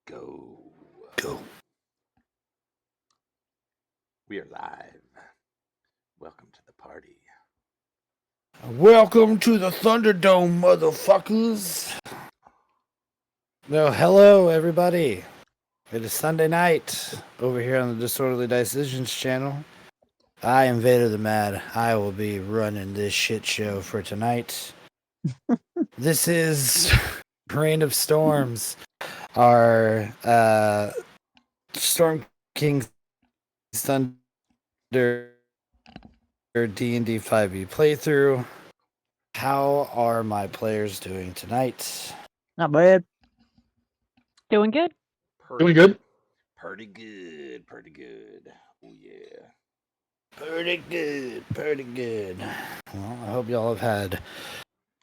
Go. Go. We are live. Welcome to the party. Welcome to the Thunderdome, motherfuckers. Well, hello, everybody. It is Sunday night over here on the Disorderly Decisions channel. I am Vader the Mad. I will be running this shit show for tonight. This is Reign of Storms, our Storm King Thunder D&D 5e playthrough. How are my players doing tonight? Not bad. Doing good. Pretty good? Pretty good. Pretty good. Oh, yeah. Pretty good. Pretty good. Well, I hope y'all have had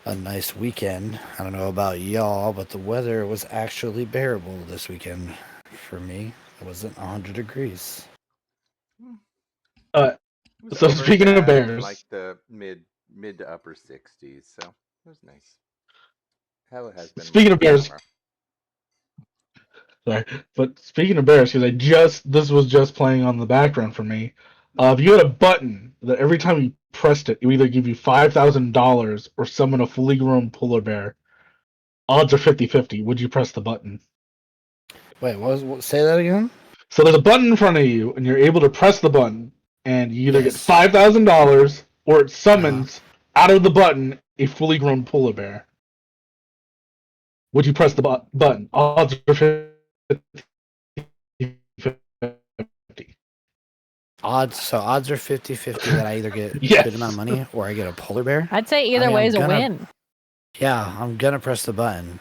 a nice weekend. I don't know about y'all, but the weather was actually bearable this weekend for me. It wasn't 100 degrees. It was So over speaking of that, bears. like the mid to upper 60s, so it was nice. Hell, it has been. Speaking of bears. summer. Sorry, but speaking of bears, because this was just playing on the background for me. If you had a button that every time you pressed it, it would either give you $5,000 or summon a fully grown polar bear. Odds are 50-50. Would you press the button? Wait, say that again? So there's a button in front of you, and you're able to press the button, and you either get Yes. $5,000 or it summons out of the button a fully grown polar bear. Would you press the button? Odds are 50-50. Odds are 50-50 that I either get a Yes. good amount of money or I get a polar bear. I'd say either way is a win. Yeah, I'm gonna press the button.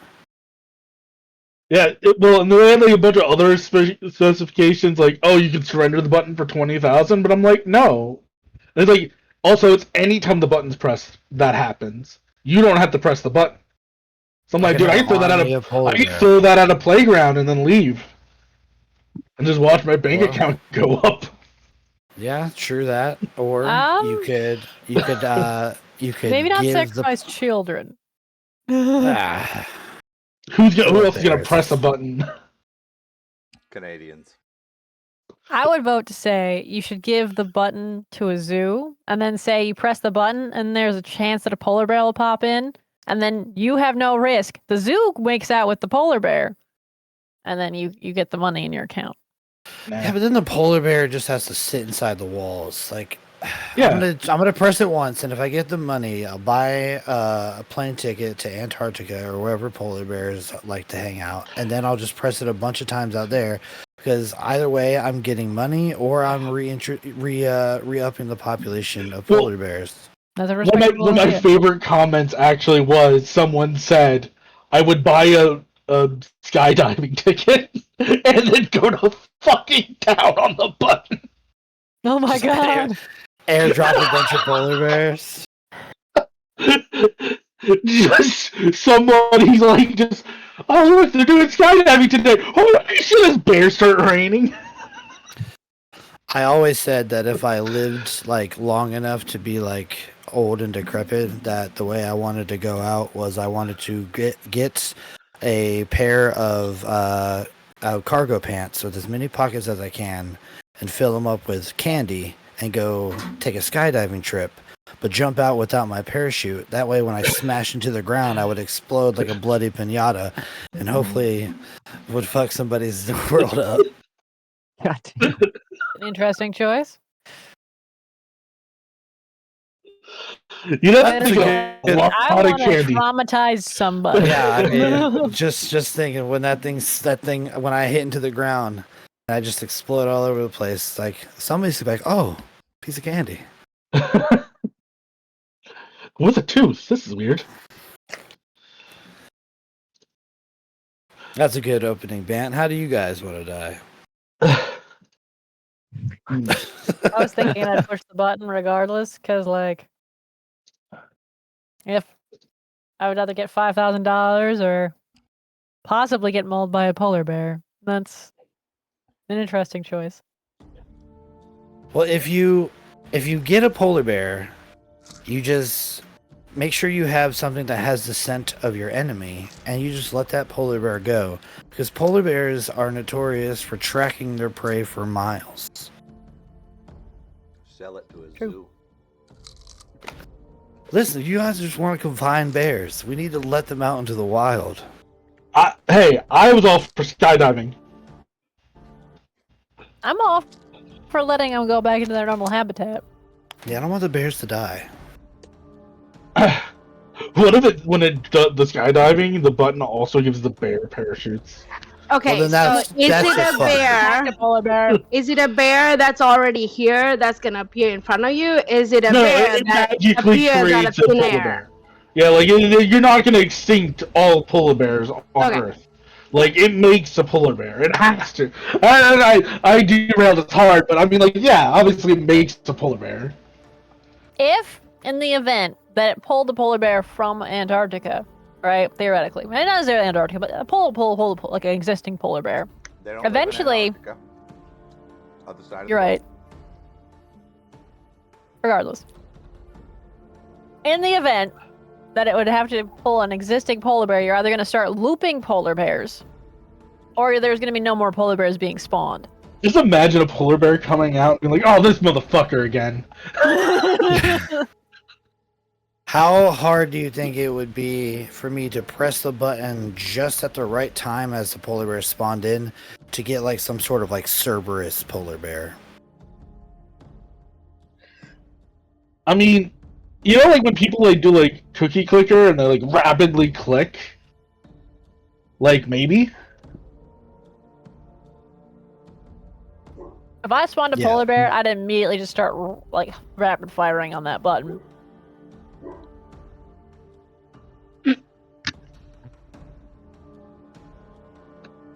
Yeah, and they had like a bunch of other specifications, like, oh, you can surrender the button for 20,000, but I'm like, no. And it's like, also, it's anytime the button's pressed that happens. You don't have to press the button. So I'm like, dude, I can throw that at a playground and then leave, and just watch my bank account go up. Yeah, true that. Or you could maybe not sacrifice children. Who else is gonna press a button? Canadians. I would vote to say you should give the button to a zoo, and then say you press the button, and there's a chance that a polar bear will pop in, and then you have no risk. The zoo makes out with the polar bear, and then you get the money in your account. Yeah, but then the polar bear just has to sit inside the walls. Like, yeah. I'm gonna press it once, and if I get the money, I'll buy a plane ticket to Antarctica or wherever polar bears like to hang out, and then I'll just press it a bunch of times out there. Because either way, I'm getting money, or I'm re-upping the population of polar bears. One of my favorite comments actually was someone said, "I would buy a skydiving ticket and then go to fucking town on the button." Oh my god! Airdrop a bunch of polar bears. Just somebody's like, oh look, they're doing skydiving today. Holy shit, this bears start raining. I always said that if I lived like long enough to be like old and decrepit, that the way I wanted to go out was I wanted to get a pair of cargo pants with as many pockets as I can and fill them up with candy and go take a skydiving trip, but jump out without my parachute. That way when I smash into the ground, I would explode like a bloody piñata and hopefully would fuck somebody's world up. God damn. An interesting choice. You know, I want to traumatize somebody. Yeah, I mean, just thinking when when I hit into the ground, I just explode all over the place. Like somebody's like, "Oh, piece of candy." With a tooth. This is weird. That's a good opening, Bant. How do you guys want to die? I was thinking I'd push the button regardless, because like, if I would either get $5,000 or possibly get mauled by a polar bear. That's an interesting choice. Well, if you get a polar bear, you just make sure you have something that has the scent of your enemy, and you just let that polar bear go. Because polar bears are notorious for tracking their prey for miles. Sell it to a True. zoo. Listen, you guys just want to confine bears. We need to let them out into the wild. Hey, I was all for skydiving. I'm all for letting them go back into their normal habitat. Yeah, I don't want the bears to die. What if when it does the skydiving, the button also gives the bear parachutes? Okay, Well, then so is that's it just a fun. bear? The polar bear. Is it a bear that's already here that's gonna appear in front of you? Is it a bear it that magically appears out creates of a thin polar air? bear. Yeah, like you're not gonna extinct all polar bears on Okay. Earth. Like it makes a polar bear. It has to. I derailed it hard, but I mean, like, yeah, obviously it makes a polar bear. If, in the event that it pulled the polar bear from Antarctica, right, theoretically, not necessarily Antarctica, but a pull, like an existing polar bear. They don't Eventually- live in Antarctica. Other side of You're the right. Regardless. In the event that it would have to pull an existing polar bear, you're either going to start looping polar bears, or there's going to be no more polar bears being spawned. Just imagine a polar bear coming out and like, oh, this motherfucker again. How hard do you think it would be for me to press the button just at the right time as the polar bear spawned in to get like some sort of like Cerberus polar bear? I mean, you know, like when people like do like cookie clicker and they like rapidly click. Like maybe. If I spawned a Yeah. polar bear, I'd immediately just start like rapid firing on that button.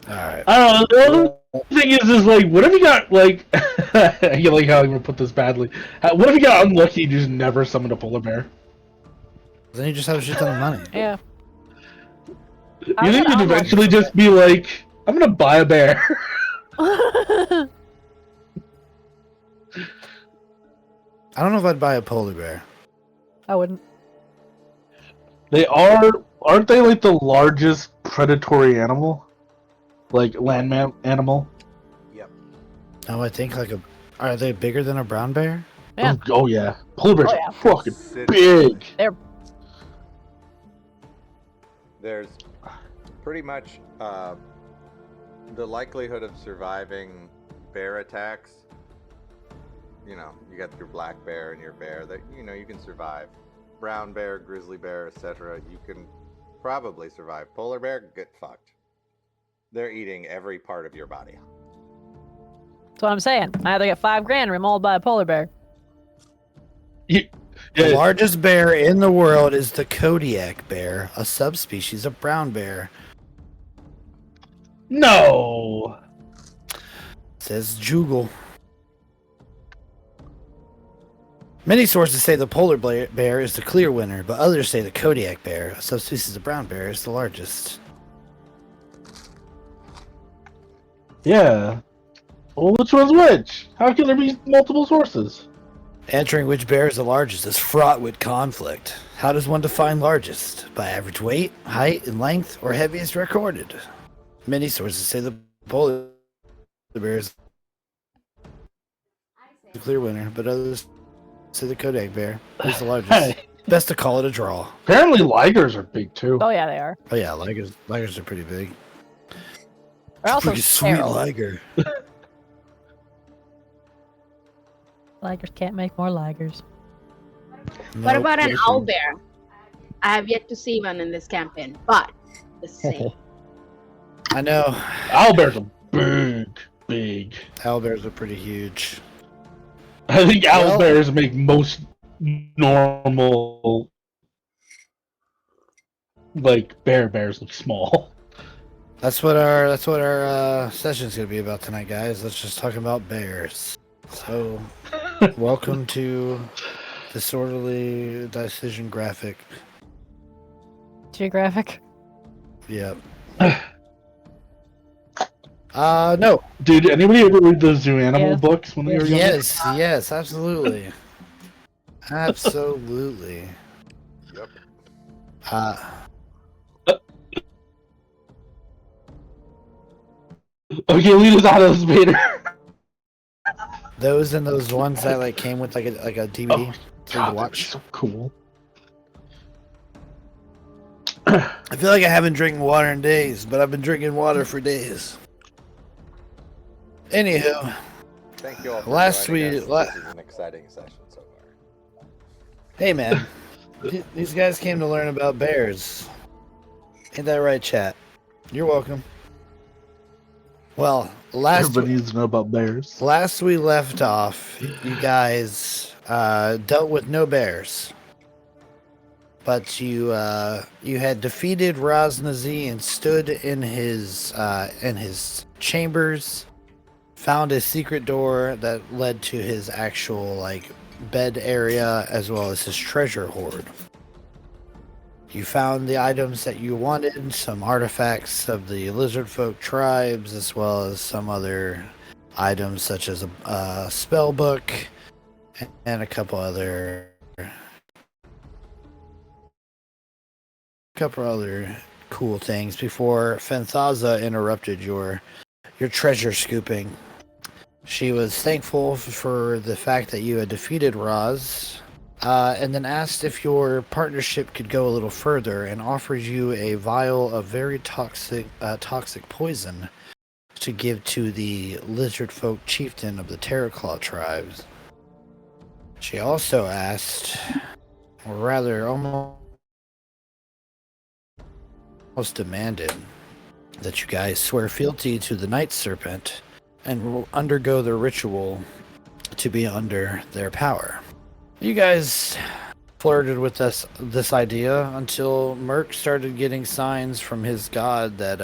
All right. I don't know. The other thing is like, what if you got like, you like how I'm gonna put this badly? What if you got unlucky and just never summoned a polar bear? Then you just have a shit ton of money. Yeah. You think you'd eventually just be like, I'm gonna buy a bear? I don't know if I'd buy a polar bear. I wouldn't. Aren't they like the largest predatory animal? Like land animal? Yep. No, I think like are they bigger than a brown bear? Yeah. Oh yeah. Polar bears Oh, yeah. are fucking Considerably. big. There's pretty much the likelihood of surviving bear attacks. You know, you got your black bear and your bear that you can survive. Brown bear, grizzly bear, etc. You can probably survive. Polar bear, get fucked. They're eating every part of your body. That's what I'm saying. I either get $5,000 or I'm mauled by a polar bear. The largest bear in the world is the Kodiak bear, a subspecies of brown bear. No. Says Jugal. Many sources say the polar bear is the clear winner, but others say the Kodiak bear, a subspecies of brown bear, is the largest. Yeah. Well, which one's which? How can there be multiple sources? Answering which bear is the largest is fraught with conflict. How does one define largest? By average weight, height, and length, or heaviest recorded? Many sources say the polar bear is the clear winner, but others say the Kodiak bear is the largest. Hey, Best to call it a draw. apparently ligers are big too. Oh yeah, they are. Oh yeah, ligers are pretty big. They're also Pretty sweet feral. liger. Ligers can't make more ligers. What Nope, about an they owl can't. bear? I have yet to see one in this campaign, but the same. I know. Owlbears are big. Owlbears are pretty huge. I think Well- owlbears make most normal, like bears look small. That's what our session's gonna be about tonight, guys. Let's just talk about bears. So, welcome to Disorderly Decision Graphic. Geographic. Yep. No. Did anybody ever read the zoo animal Yeah. books when they were younger? Yes, absolutely. Absolutely. Yep. Okay, lead us out of this, Vader. Those and those ones that like came with like a DVD so you God, could that'd be watch. so cool. I feel like I haven't drinking water in days, but I've been drinking water for days. Anywho, Thank you all for Last joining we- us. This is an exciting session so far. hey man, these guys came to learn about bears. Ain't that right, chat? You're welcome. Well, Everybody needs to know about bears. last we left off, you guys dealt with no bears. But you had defeated Raznazi and stood in his chambers, found a secret door that led to his actual like bed area as well as his treasure hoard. You found the items that you wanted, some artifacts of the Lizardfolk tribes, as well as some other items such as a spell book and a couple other cool things before Fenthaza interrupted your treasure scooping. She was thankful for the fact that you had defeated Raz, and then asked if your partnership could go a little further and offered you a vial of very toxic poison to give to the Lizardfolk chieftain of the Terrorclaw tribes. She also asked, or rather almost demanded, that you guys swear fealty to the Night Serpent and will undergo the ritual to be under their power. You guys flirted with this idea until Merc started getting signs from his god that,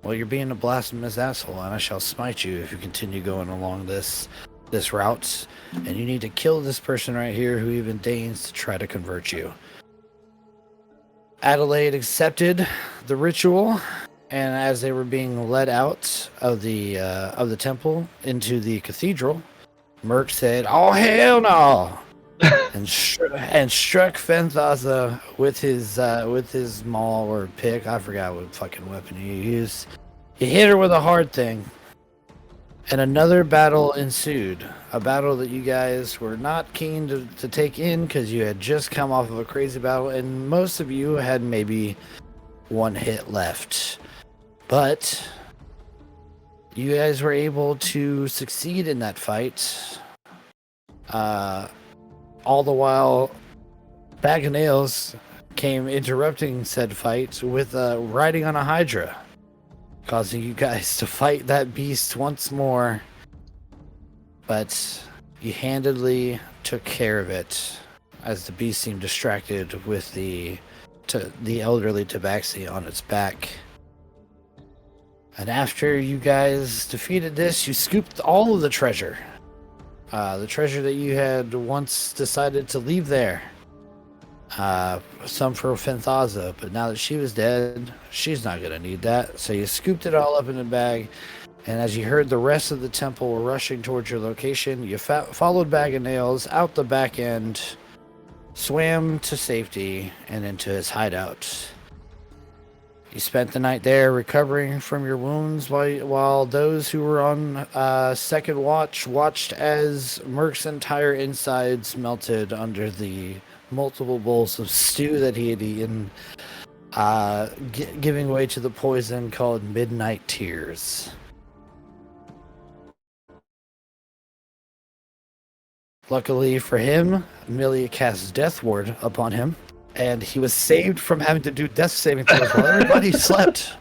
well, you're being a blasphemous asshole, and I shall smite you if you continue going along this route, and you need to kill this person right here who even deigns to try to convert you. Adalaid accepted the ritual, and as they were being led out of the temple into the cathedral, Merc said, "Oh hell no!" and struck Fenthaza with his maul or pick. I forgot what fucking weapon he used. He hit her with a hard thing, and another battle ensued. A battle that you guys were not keen to take in because you had just come off of a crazy battle, and most of you had maybe one hit left. But you guys were able to succeed in that fight. All the while, Bag of Nails came interrupting said fight with riding on a Hydra, causing you guys to fight that beast once more. But you handedly took care of it, as the beast seemed distracted with the elderly Tabaxi on its back. And after you guys defeated this, you scooped all of the treasure. The treasure that you had once decided to leave there. Some for Fenthaza, but now that she was dead, she's not going to need that. So you scooped it all up in a bag, and as you heard the rest of the temple were rushing towards your location, you followed Bag of Nails out the back end, swam to safety, and into his hideout. You spent the night there recovering from your wounds while those who were on second watch watched as Merc's entire insides melted under the multiple bowls of stew that he had eaten, giving way to the poison called Midnight Tears. Luckily for him, Amelia cast Death Ward upon him, and he was saved from having to do death saving throws while everybody slept.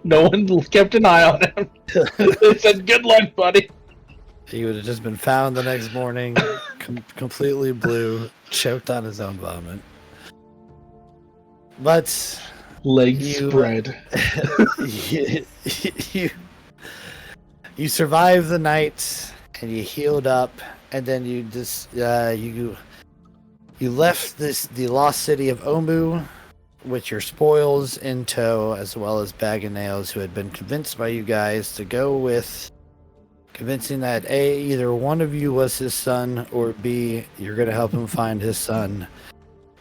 No one kept an eye on him. They said, "Good luck, buddy." He would have just been found the next morning, completely blue, choked on his own vomit. But Legs spread. you survived the night, and you healed up, and then you just you left the lost city of Omu with your spoils in tow, as well as Bag of Nails, who had been convinced by you guys to go with, convincing that A, either one of you was his son, or B, you're going to help him find his son.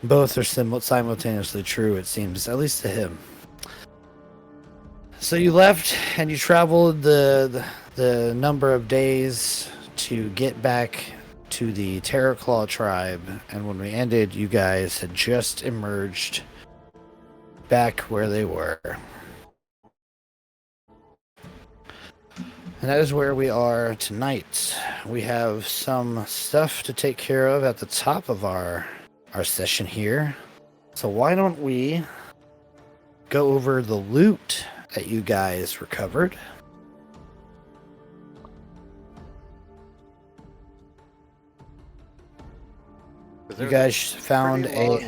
Both are simultaneously true, it seems, at least to him. So you left and you traveled the number of days to get back to the Terrorclaw Tribe, and when we ended, you guys had just emerged back where they were. And that is where we are tonight. We have some stuff to take care of at the top of our session here. So why don't we go over the loot that you guys recovered. You guys found a...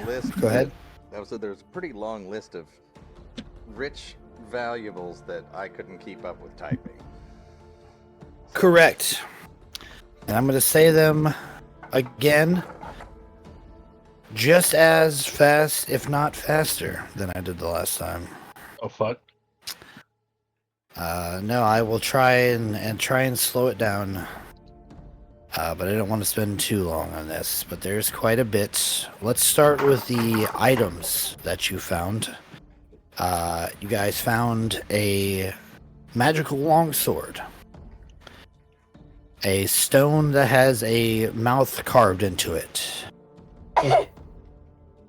Go ahead. There's a pretty long list of rich valuables that I couldn't keep up with typing. Correct. And I'm going to say them again just as fast, if not faster, than I did the last time. Oh, fuck. No, I will try and slow it down. But I don't want to spend too long on this. But there's quite a bit. Let's start with the items that you found. You guys found a magical longsword. A stone that has a mouth carved into it.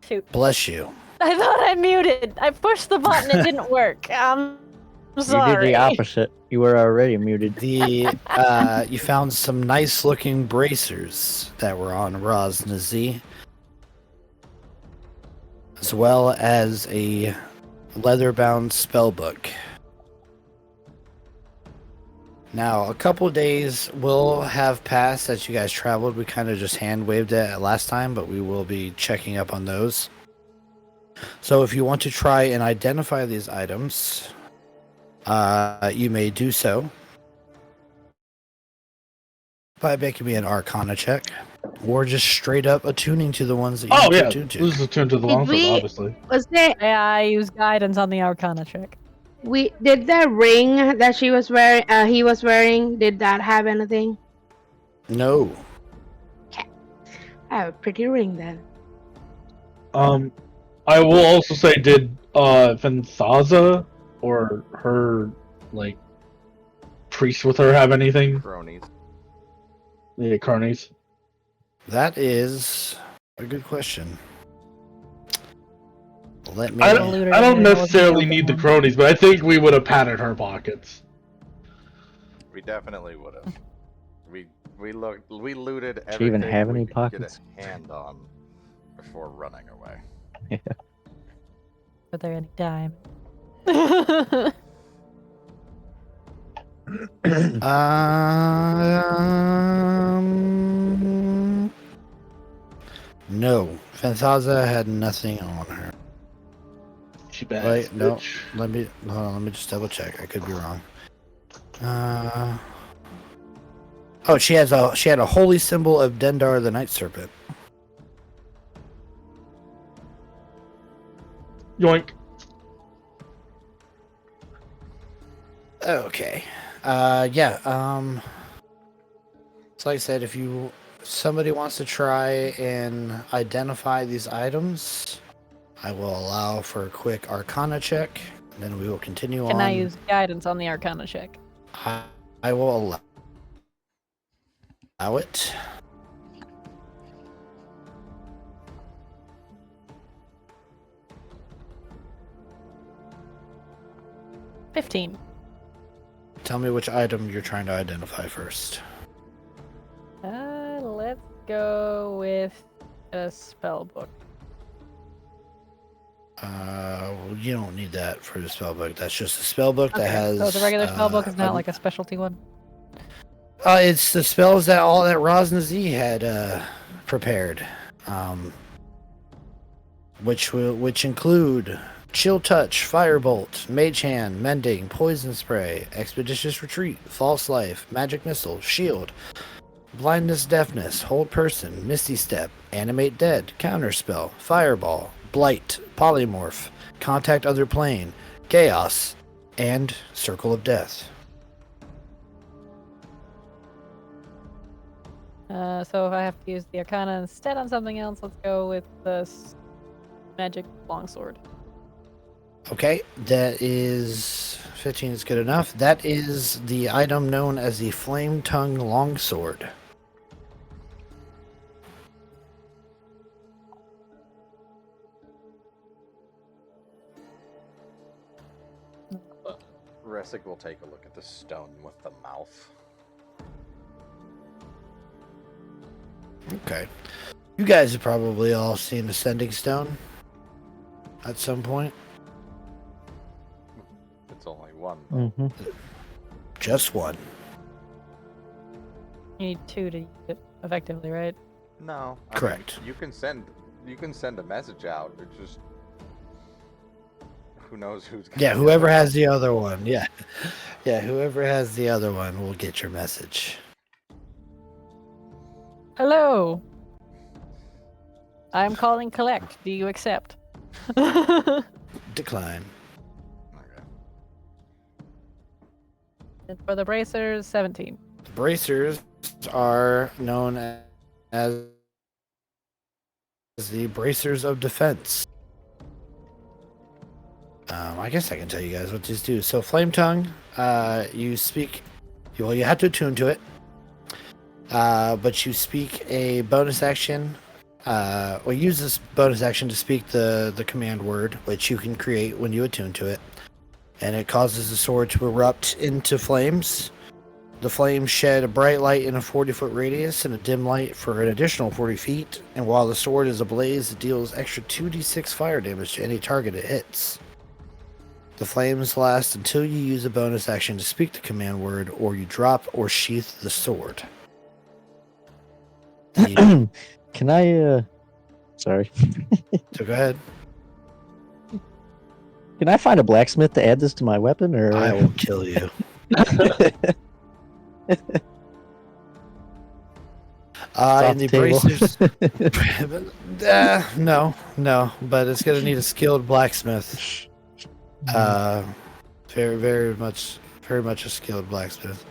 Shoot. Bless you. I thought I muted. I pushed the button. It didn't work. I'm sorry. You did the opposite. You were already muted. You found some nice looking bracers that were on Rosnazi, as well as a leather-bound spellbook. Now, a couple days will have passed as you guys traveled. We kind of just hand-waved it last time, but we will be checking up on those. So if you want to try and identify these items, you may do so by making me an Arcana check, or just straight up attuning to the ones that you attune to. This is attuned to the longsword, obviously. Was there? Yeah, I use guidance on the Arcana check. We did the ring that she was wearing. He was wearing. Did that have anything? No. I have a pretty ring then. I will also say, did Fenthaza or her priest with her have anything? Cronies. Yeah, cronies. That is a good question. Let me. I don't necessarily need the cronies, but I think we would have padded her pockets. We definitely would have. We looted everything She even have we any could pockets? get a hand on before running away. Are there any diamonds? No. Fenthaza had nothing on her. She bad. Wait, no. Let me just double check. I could be wrong. Oh, she had a holy symbol of Dendar the Night Serpent. Yoink. Okay. Yeah. So like I said, if somebody wants to try and identify these items, I will allow for a quick Arcana check. Then we will continue on. Can I use guidance on the Arcana check? I will allow it. $15. Tell me which item you're trying to identify first. Let's go with a spell book. You don't need that for the spellbook. That's just a spellbook that has. So the regular spell book is not like a specialty one. It's the spells that Rosnazi had prepared, which include Chill Touch, Firebolt, Mage Hand, Mending, Poison Spray, Expeditious Retreat, False Life, Magic Missile, Shield, Blindness, Deafness, Hold Person, Misty Step, Animate Dead, Counterspell, Fireball, Blight, Polymorph, Contact Other Plane, Chaos, and Circle of Death. So if I have to use the Arcana instead on something else, let's go with the magic longsword. Okay, that is 15 is good enough. That is the item known as the Flame Tongue Longsword. Ressig will take a look at the stone with the mouth. Okay. You guys have probably all seen Ascending Stone at some point. It's only one, though. Hmm. Just one. You need 2 to use it effectively, right? No. I Correct. mean, you can send a message out. It's just who knows who's gonna Yeah, get whoever it. has the other one. Yeah. Yeah, whoever has the other one will get your message. Hello. I'm calling collect. Do you accept? Decline. Okay. And for the bracers, 17. The bracers are known as the bracers of defense. I guess I can tell you guys what these do. So, Flame Tongue, you speak. Well, you have to attune to it, but you speak a bonus action. Use this bonus action to speak the command word, which you can create when you attune to it, and it causes the sword to erupt into flames. The flames shed a bright light in a 40-foot radius and a dim light for an additional 40 feet, and while the sword is ablaze, it deals extra 2d6 fire damage to any target it hits. The flames last until you use a bonus action to speak the command word, or you drop or sheath the sword. Can I? Sorry. So go ahead. Can I find a blacksmith to add this to my weapon, or? I will kill you. And the bracers. No, but it's gonna need a skilled blacksmith. Very much a skilled blacksmith.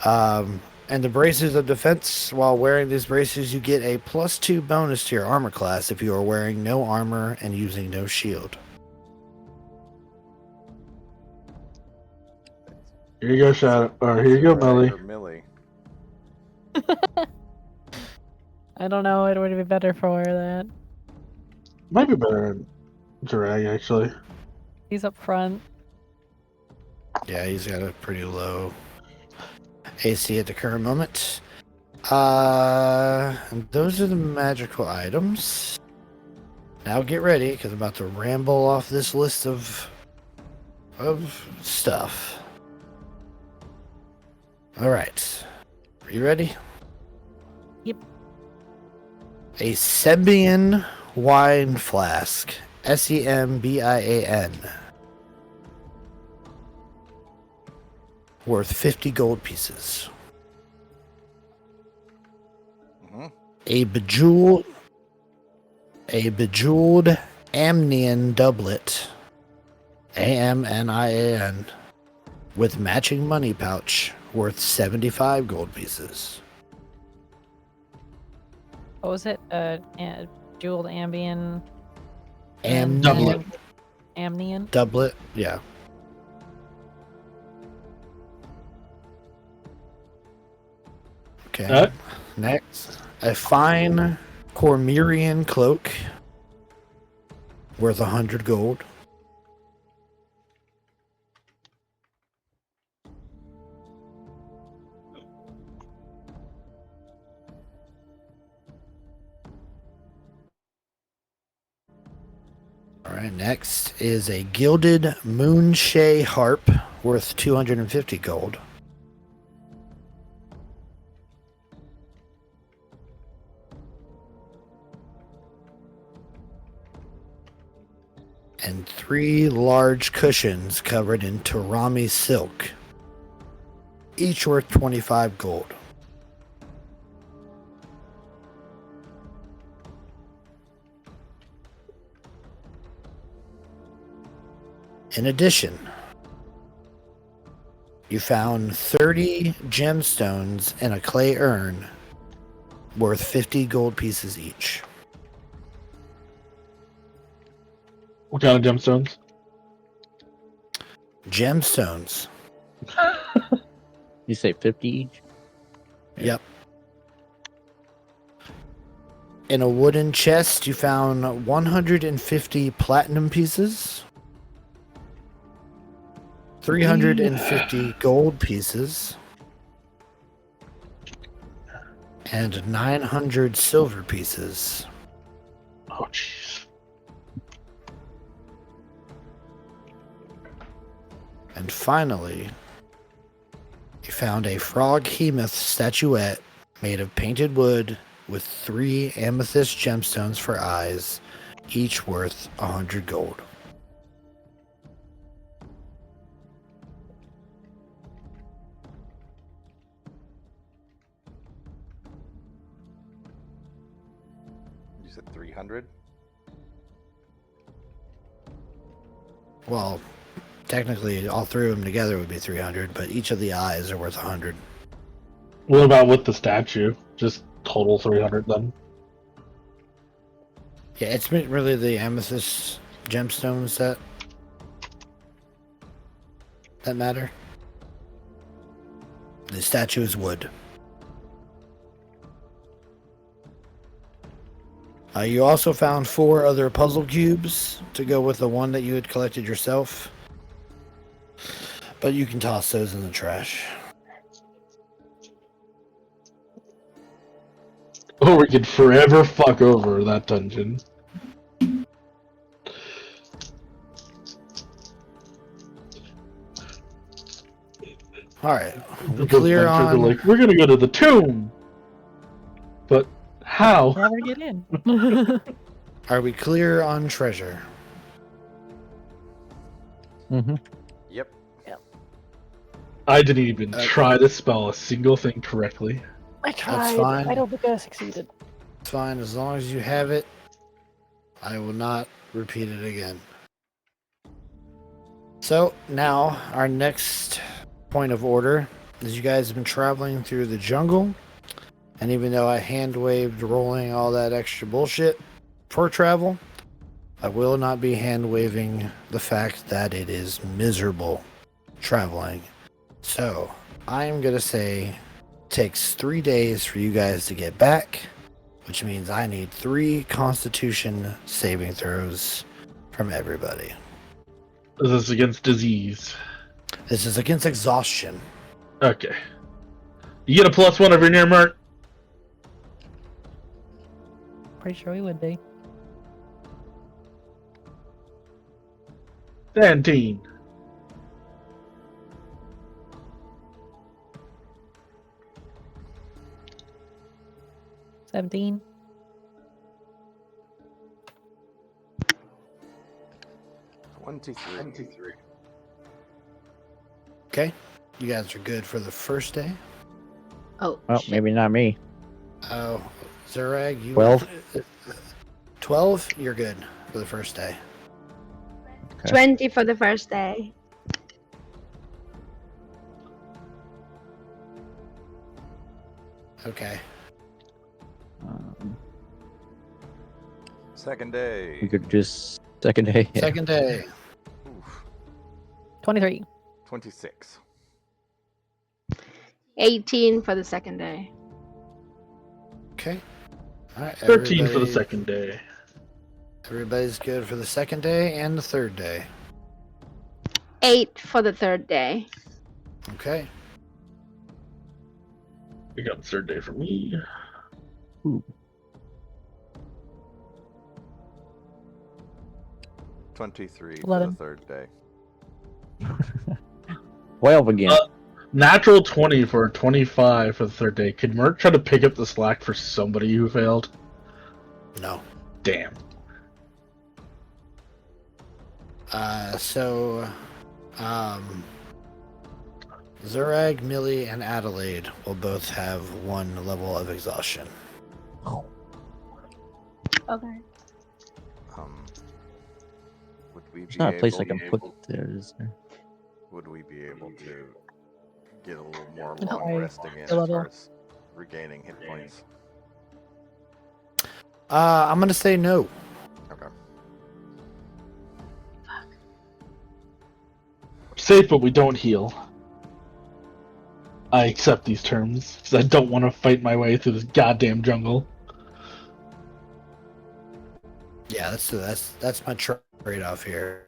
And the bracers of defense. While wearing these bracers, you get a +2 bonus to your armor class if you are wearing no armor and using no shield. Here you go, Shadow. Or here you go, Millie. Or Millie. I don't know. It would be better for that. Might be better than Drag, actually. He's up front. Yeah, he's got a pretty low AC at the current moment. And those are the magical items. Now get ready, because I'm about to ramble off this list of stuff. Alright. Are you ready? Yep. A Sembian wine flask. Sembian. Worth 50 gold pieces. Mm-hmm. A bejeweled Amnian doublet. Amnian. With matching money pouch. Worth 75 gold pieces. What was it? Jeweled Ambien. Doublet. Amnian. Doublet, yeah. Okay. Next, a fine Cormyrean cloak. Worth 100 gold. Alright, next is a gilded Moonshay harp worth 250 gold. And 3 large cushions covered in Terrami silk, each worth 25 gold. In addition, you found 30 gemstones in a clay urn worth 50 gold pieces each. What kind of gemstones? Gemstones. You say 50 each? Yep. In a wooden chest, you found 150 platinum pieces, 350 gold pieces, and 900 silver pieces. Oh, jeez. And finally, you found a frog-hemoth statuette made of painted wood with 3 amethyst gemstones for eyes, each worth 100 gold. You said 300? Well, technically, all 3 of them together would be 300, but each of the eyes are worth 100. What about with the statue? Just total 300 then? Yeah, it's really the amethyst gemstones that matter. The statue is wood. You also found 4 other puzzle cubes to go with the one that you had collected yourself. But you can toss those in the trash. Or we could forever fuck over that dungeon. Alright, The clear adventure, on... they're like, we're gonna go to the tomb! But how? Never get in. Are we clear on treasure? Mm-hmm. Yep. I didn't even Okay. try to spell a single thing correctly. I tried. fine. I don't think I succeeded. It's fine, as long as you have it. I will not repeat it again. So, now, our next point of order is you guys have been traveling through the jungle. And even though I hand-waved rolling all that extra bullshit for travel, I will not be hand-waving the fact that it is miserable traveling. So, I'm going to say it takes 3 days for you guys to get back, which means I need 3 Constitution saving throws from everybody. This is against disease. This is against exhaustion. Okay. You get a +1 if you're near Mert. Pretty sure we would be. 17. $17. 23. Okay, you guys are good for the first day. Oh, Well, shit. maybe not me. Oh, Zurag, you 12. 12, you're good for the first day. 20 for the first day. Okay. Second day. We could just second day. Yeah. Second day. Oof. 23. 26. 18 for the second day. Okay. All right. 13 for the second day. Everybody's good for the second day and the third day. 8 for the third day. Okay. We got the third day for me. Ooh. 23 for 11. the third day. 12 again. Natural 20 for a 25 for the third day. Could Mert try to pick up the slack for somebody who failed? No. Damn. Zurag, Millie, and Adalaid will both have 1 level of exhaustion. Okay. Would we There's be not a place I able can put there, is there? Would we be able to get a little more No, long resting in as level. far as regaining hit points? I'm gonna say no. Okay. safe, but we don't heal. I accept these terms because I don't want to fight my way through this goddamn jungle. Yeah, that's my trade-off here.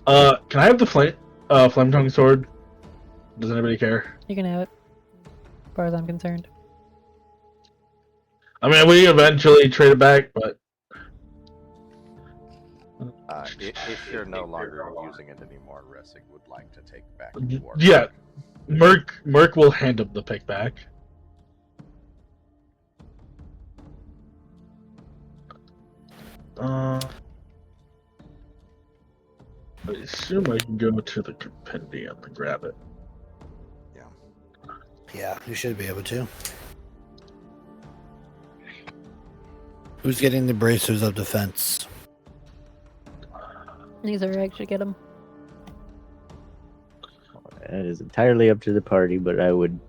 Can I have the flame tongue sword? Does anybody care? You can have it, as far as I'm concerned. I mean, we eventually trade it back, but if you're no longer using it anymore, Ressig would like to take back the war. yeah, Merc will hand him the pick back. I assume I can go to the compendium and grab it. Yeah, you should be able to. Who's getting the bracers of defense? These are actually get them. That is entirely up to the party, but I would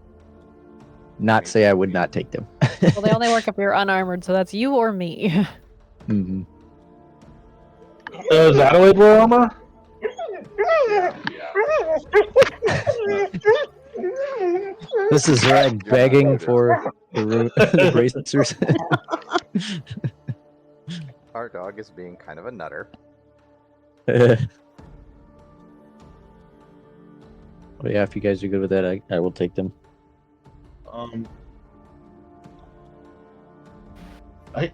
not say I would not take them. Well, they only work if you're unarmored, so that's you or me. Mm-hmm. Is Adalaid wear armor? This is Rag begging for the bracers. Our dog is being kind of a nutter. Well, yeah, if you guys are good with that, I will take them.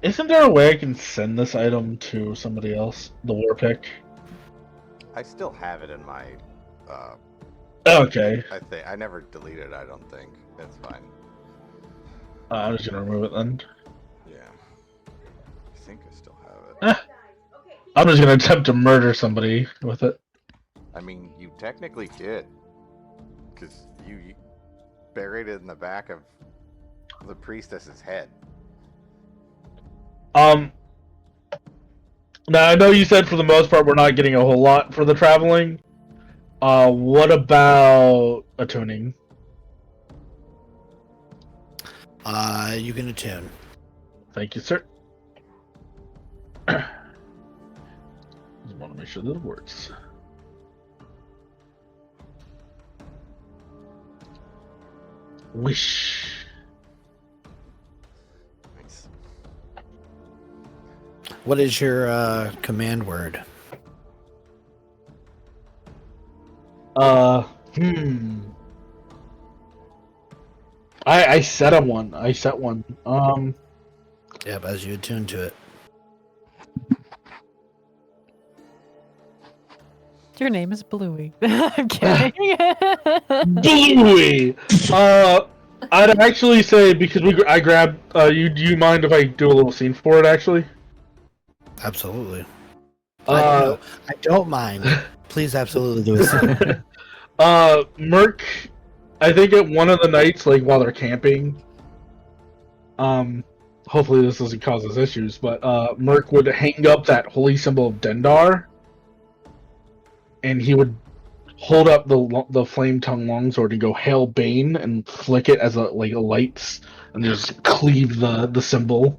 Isn't there a way I can send this item to somebody else? The war pick? I still have it in my. Okay. I think I never deleted it. I don't think that's fine. I'm just gonna remove it then. Yeah, I think I still have it. I'm just gonna attempt to murder somebody with it. I mean, you technically did, because you buried it in the back of the priestess's head. Now I know you said for the most part we're not getting a whole lot for the traveling. What about attuning? You can attune. Thank you, sir. Just want to make sure that it works. Wish. Nice. What is your command word? I set one. I set one. Yep, as you attune to it. Your name is Bluey. I'm kidding. Bluey. I'd actually say because I grabbed. Do you mind if I do a little scene for it? Actually. Absolutely. I don't mind. Please, absolutely do it. Merc, I think at one of the nights, like while they're camping, hopefully this doesn't cause us issues, but Merc would hang up that holy symbol of Dendar, and he would hold up the flame tongue longsword and go Hail Bane and flick it as a lights, and just cleave the symbol,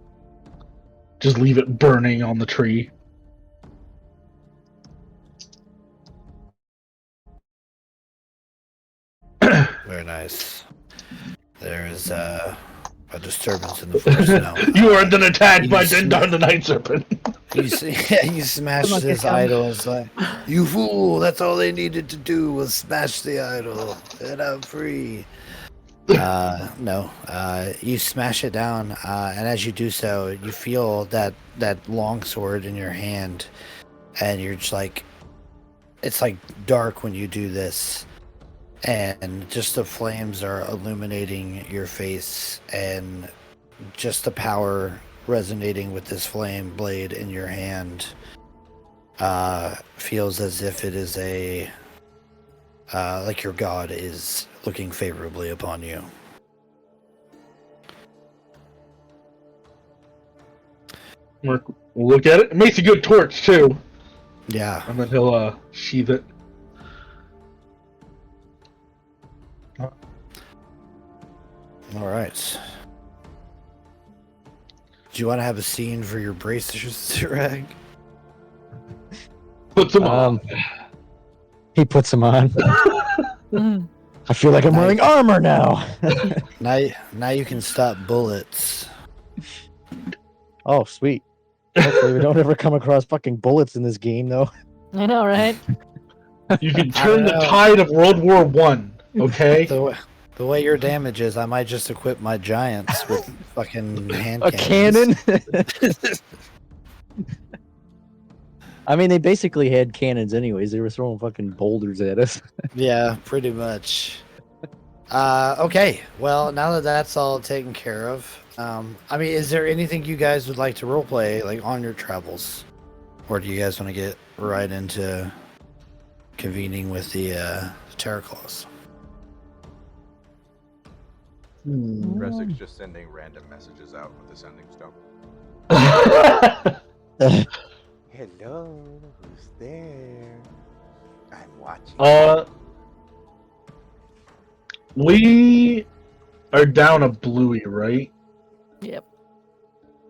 just leave it burning on the tree. Very nice. There is a disturbance in the force now. You are then attacked by Dendar the Night Serpent. He smashed this idol. It's like, you fool! That's all they needed to do was smash the idol, and I'm free. No. You smash it down, and as you do so, you feel that long sword in your hand, and you're just like, it's like dark when you do this. And just the flames are illuminating your face, and just the power resonating with this flame blade in your hand feels as if it is like your god is looking favorably upon you. Merc will look at it. It makes a good torch too. Yeah. And then he'll sheath it. All right. Do you want to have a scene for your bracers, Rag? Puts them on. He puts them on. Mm. I feel like I'm Nice. wearing armor now. Now you can stop bullets. Oh, sweet. Hopefully we don't ever come across fucking bullets in this game, though. I know, right? You can I don't turn the know. tide of World War One. Okay. The way your damage is, I might just equip my giants with fucking hand A cannons. cannon? I mean, they basically had cannons anyways. They were throwing fucking boulders at us. Yeah, pretty much. Okay. Well, now that that's all taken care of, I mean, is there anything you guys would like to roleplay, like on your travels, or do you guys want to get right into convening with the Terrorclaws? Ressig's just sending random messages out with the sending stone. Hello, who's there? I'm watching. We are down a bluey, right? Yep.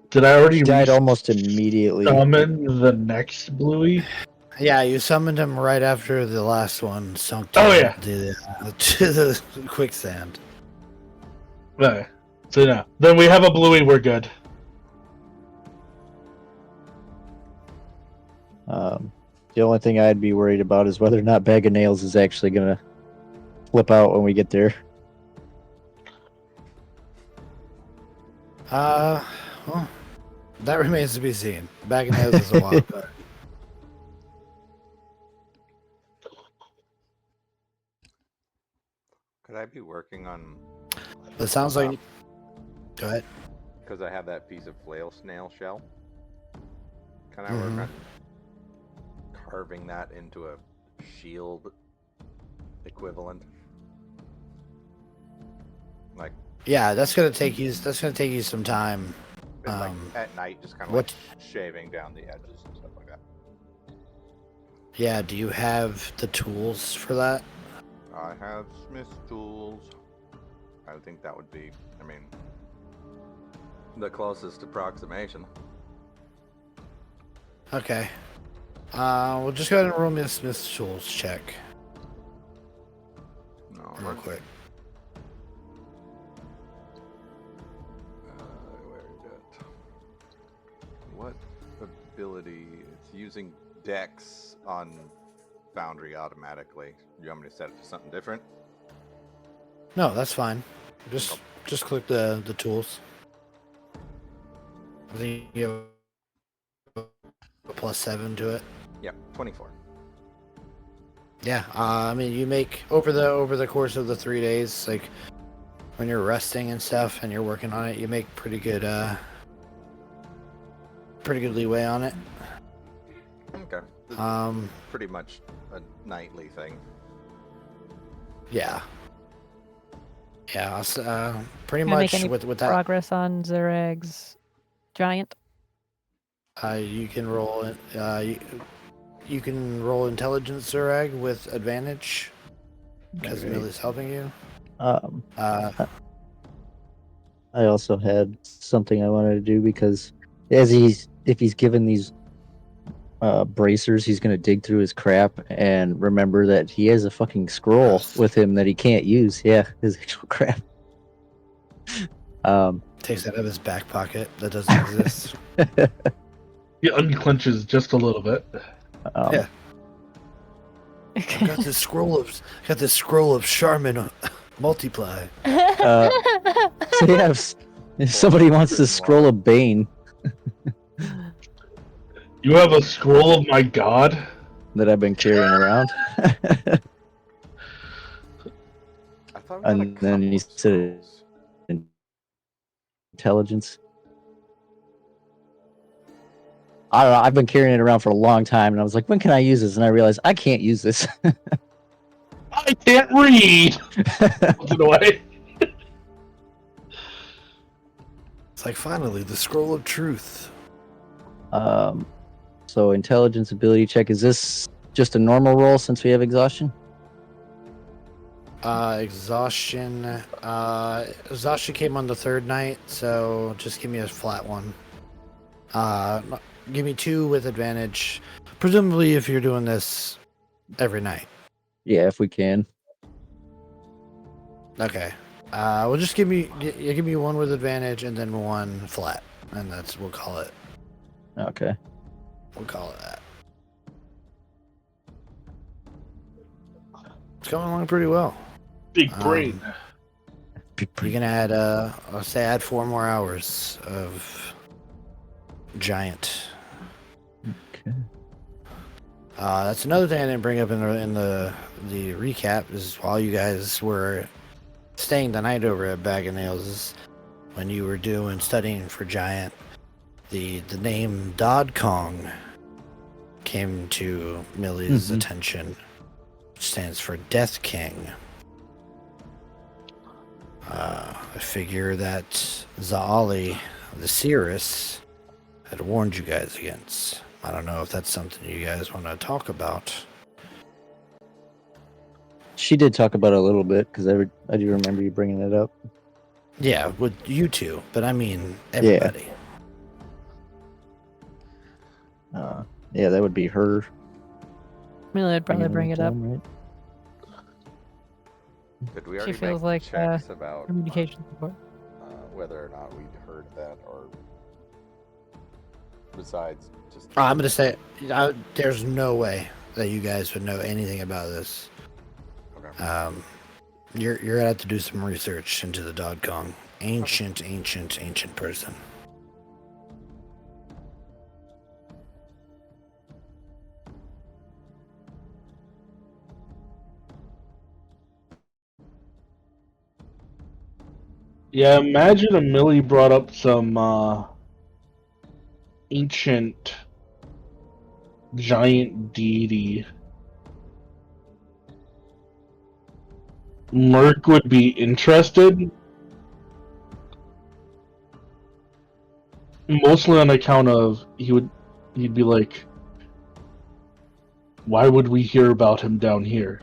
Did I already He died almost immediately. summon the next bluey? Yeah, you summoned him right after the last one sunk Oh, to, yeah. to the quicksand. Okay. So no. Then we have a bluey, we're good. The only thing I'd be worried about is whether or not Bag of Nails is actually gonna flip out when we get there. Well, that remains to be seen. Bag of Nails is a wild card. Could I be working on? It sounds like. Go ahead. Because I have that piece of flail snail shell. Can I work Mhm. on carving that into a shield equivalent? Like, Yeah, that's gonna take you. That's gonna take you some time. like at night, just kind of what- like shaving down the edges and stuff like that. Yeah. Do you have the tools for that? I have smith's tools. I think that would be, I mean, the closest approximation. Okay. We'll just go ahead and roll me a Smith's tools check No, real quick. Where is it? What ability? It's using Dex on Foundry automatically. You want me to set it to something different? No, that's fine. Just click the tools. I think you have a +7 to it. Yep, 24. Yeah, I mean, you make over the course of the 3 days, like when you're resting and stuff, and you're working on it, you make pretty good leeway on it. Okay. Pretty much a nightly thing. Yeah, pretty Gonna make much any with that. progress on Zerag's giant. You can roll it. You can roll intelligence, Zerag, with advantage because Alright. Millie's helping you. I also had something I wanted to do because if he's given these bracers, he's gonna dig through his crap and remember that he has a fucking scroll with him that he can't use. Yeah, his actual crap. Takes that out of his back pocket that doesn't exist. He unclenches just a little bit. Yeah. Got this scroll of Charmin multiply. So yeah, if somebody wants this scroll of Bane You have a scroll of my god? that I've been carrying around, I thought we had a and then couple you of said scrolls. intelligence. I don't know. I've been carrying it around for a long time, and I was like, "When can I use this?" And I realized I can't use this. I can't read! Puts it away. It's like finally the scroll of truth. So intelligence ability check. Is this just a normal roll since we have exhaustion? Exhaustion. Exhaustion came on the third night, so just give me a flat one. Give me 2 with advantage, presumably, if you're doing this every night. Yeah, if we can. Okay. We'll just give me one with advantage and then one flat, and we'll call it. Okay. We'll call it that. It's going along pretty well. Big brain. You can add, I'll say, add 4 more hours of giant. Okay. That's another thing I didn't bring up in the recap is while you guys were staying the night over at Bag of Nails, is when you were studying for giant, the name Dodd Kong came to Millie's attention, which stands for Death King. I figure that Zaali, the Seeress, had warned you guys against. I don't know if that's something you guys want to talk about. She did talk about it a little bit because I do remember you bringing it up. Yeah, with you two, but I mean everybody. Yeah, that would be her. Millie would probably bringing bring it up. down, right? Did we She already feels make like checks about communication support. whether or not we'd heard that, or besides just? I'm gonna say there's no way that you guys would know anything about this. Okay. You're gonna have to do some research into the Dodd Kong. Ancient person. Yeah, imagine if Millie brought up some ancient giant deity. Merc would be interested, mostly on account of he'd be like, why would we hear about him down here?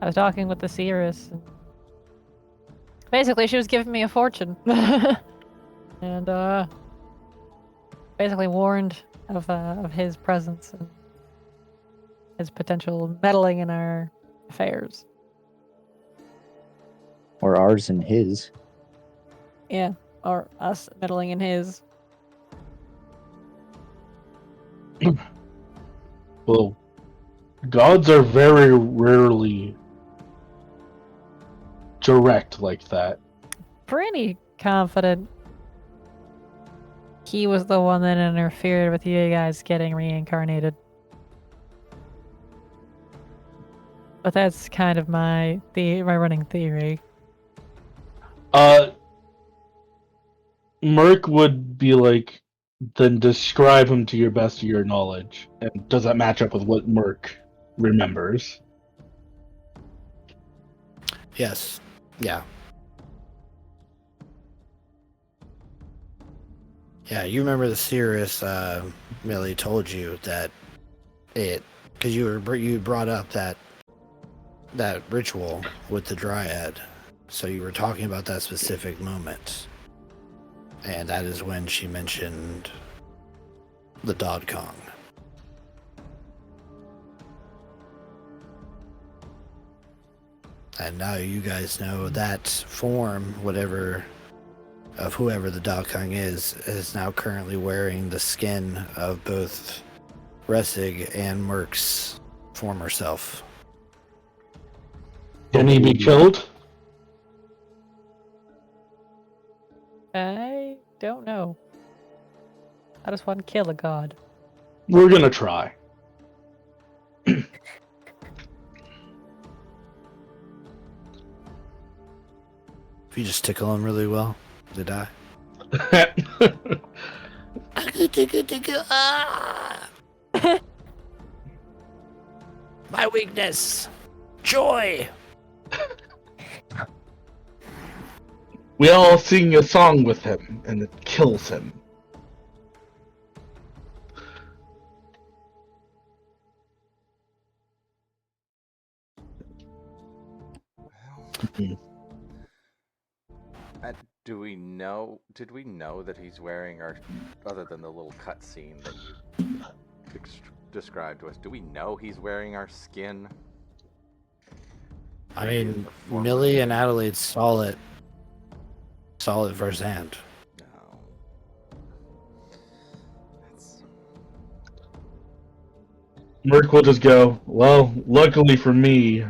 I was talking with the Seeress. And basically, she was giving me a fortune. And basically warned of his presence and his potential meddling in our affairs. Or ours and his. Yeah, or us meddling in his. Well, gods are very rarely direct like that. Pretty confident he was the one that interfered with you guys getting reincarnated. But that's kind of my running theory. Merc would be like, then describe him to your best of your knowledge. And does that match up with what Merc remembers? Yes. Yeah. Yeah, you remember the Seeress, Millie told you that because you brought up that ritual with the Dryad, so you were talking about that specific moment, and that is when she mentioned the Dodd Kong. And now you guys know that form, whoever the Dodd Kong is now currently wearing the skin of both Ressig and Merc's former self. Can he be killed? I don't know. I just want to kill a god. We're gonna try. If you just tickle him really well, they die. My weakness. Joy. We all sing a song with him, and it kills him. Do we know? Did we know that he's wearing our, other than the little cutscene that you described to us? Do we know he's wearing our skin? I mean, Millie and Adalaid saw it firsthand. No. That's... Merc will just go, well, luckily for me,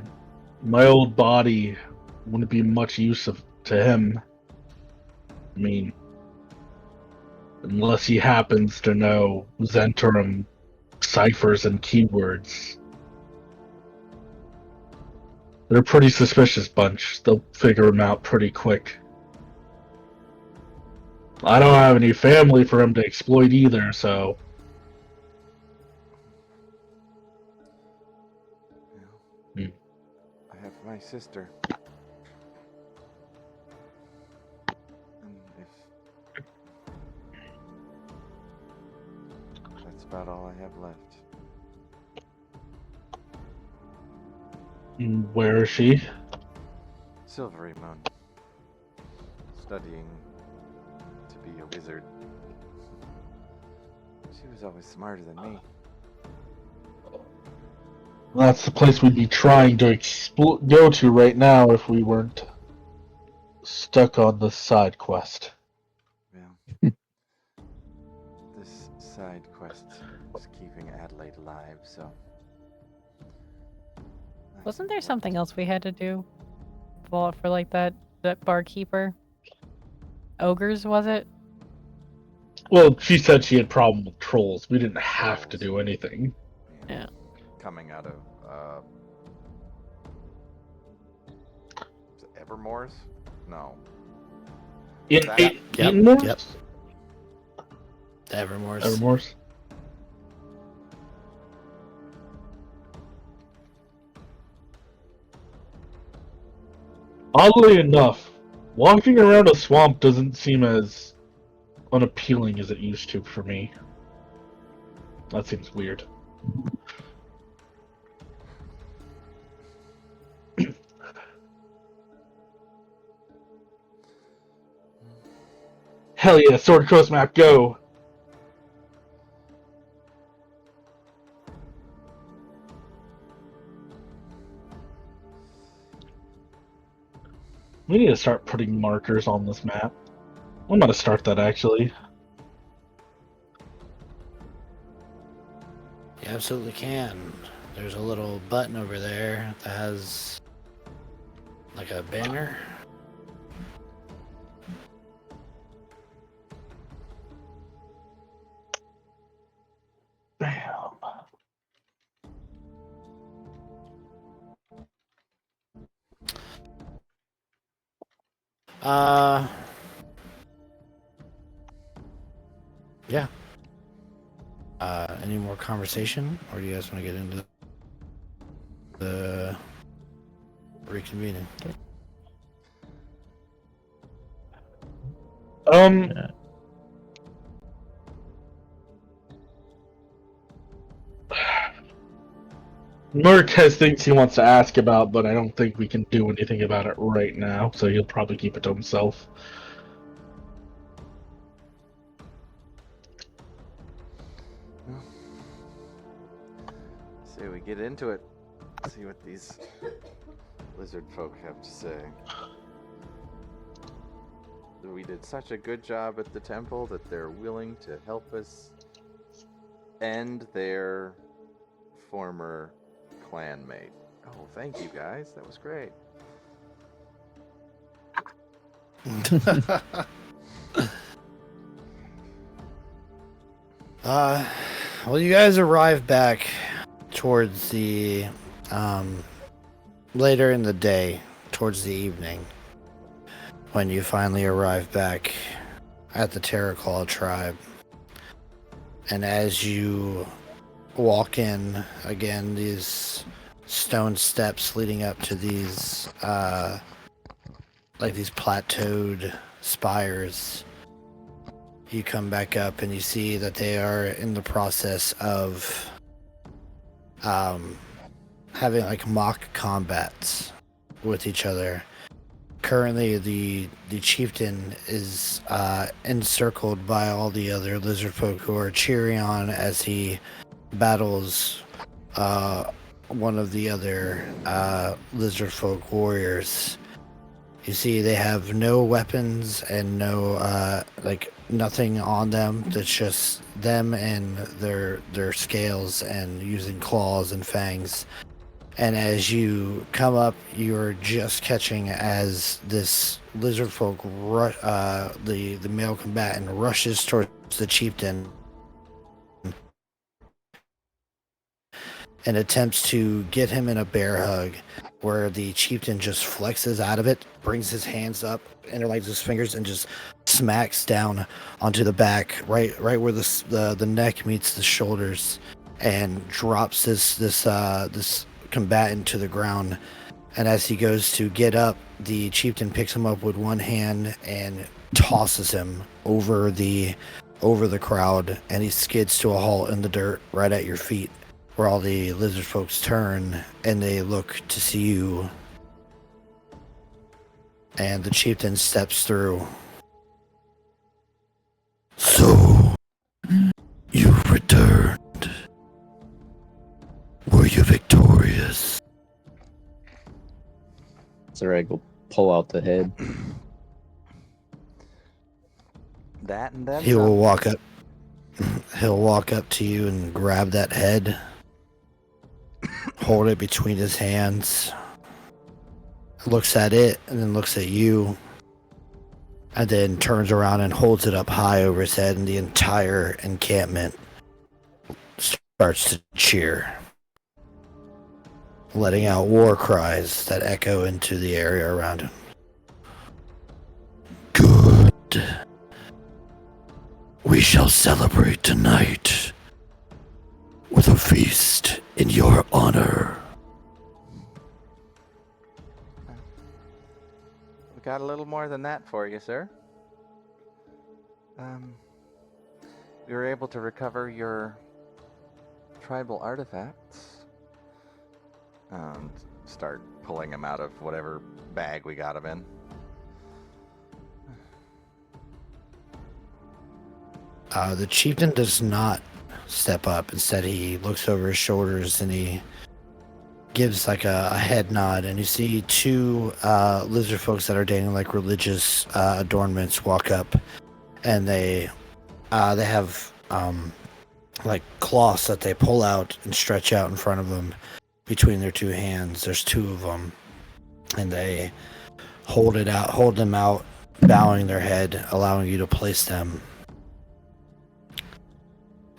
my old body wouldn't be much use to him. I mean, unless he happens to know Zentrum ciphers and keywords. They're a pretty suspicious bunch. They'll figure him out pretty quick. I don't have any family for him to exploit either, so... Well, I have my sister. And if... That's about all I have left. Where is she? Silvery Moon. Studying to be a wizard. She was always smarter than me. Well, that's the place we'd be trying to go to right now if we weren't stuck on the side quest. Well, this side quest is keeping Adalaid alive, so... Wasn't there something else we had to do? For like that barkeeper? Ogres, was it? Well, she said she had problem with trolls. We didn't have to do anything. Yeah. Coming out of is it Evermore's? No. Yep. Evermore's? Yep. Evermore's. Evermore's? Oddly enough, walking around a swamp doesn't seem as unappealing as it used to for me. That seems weird. Hell yeah, Sword Coast map, go! We need to start putting markers on this map. I'm gonna start that actually. You absolutely can. There's a little button over there that has like a banner. Bam. Yeah. Any more conversation, or do you guys want to get into the reconvening? Merc has things he wants to ask about, but I don't think we can do anything about it right now, so he'll probably keep it to himself. Say we get into it. See what these Lizardfolk have to say. We did such a good job at the temple that they're willing to help us end their former clanmate. Oh, thank you guys. That was great. Well, you guys arrive back towards the later in the day, towards the evening, when you finally arrive back at the Terrorclaw Tribe. And as you walk in, again, these stone steps leading up to these like these plateaued spires, you come back up and you see that they are in the process of having like mock combats with each other. currently the chieftain is encircled by all the other lizard folk who are cheering on as he battles one of the other lizard folk warriors. You see, they have no weapons and no nothing on them. It's just them and their scales and using claws and fangs. And as you come up, you're just catching as this lizard folk, the male combatant, rushes towards the chieftain and attempts to get him in a bear hug, where the chieftain just flexes out of it, brings his hands up, interlaces his fingers, and just smacks down onto the back, right where the neck meets the shoulders, and drops this combatant to the ground. And as he goes to get up, the chieftain picks him up with one hand and tosses him over the crowd, and he skids to a halt in the dirt right at your feet, where all the lizard folks turn and they look to see you. And the chieftain steps through. So, you returned. Were you victorious? Zerag will pull out the head. That and then He will some. walk up. He'll walk up to you and grab that head, hold it between his hands, looks at it, and then looks at you, and then turns around and holds it up high over his head, and the entire encampment starts to cheer, letting out war cries that echo into the area around him. Good. We shall celebrate tonight with a feast in your honor. We got a little more than that for you, sir. We were able to recover your tribal artifacts. And start pulling them out of whatever bag we got them in. The chieftain does not step up. Instead, he looks over his shoulders and he gives like a head nod. And you see two lizard folks that are dating like religious adornments walk up, and they have like cloths that they pull out and stretch out in front of them between their two hands. There's two of them, and they hold them out, bowing their head, allowing you to place them.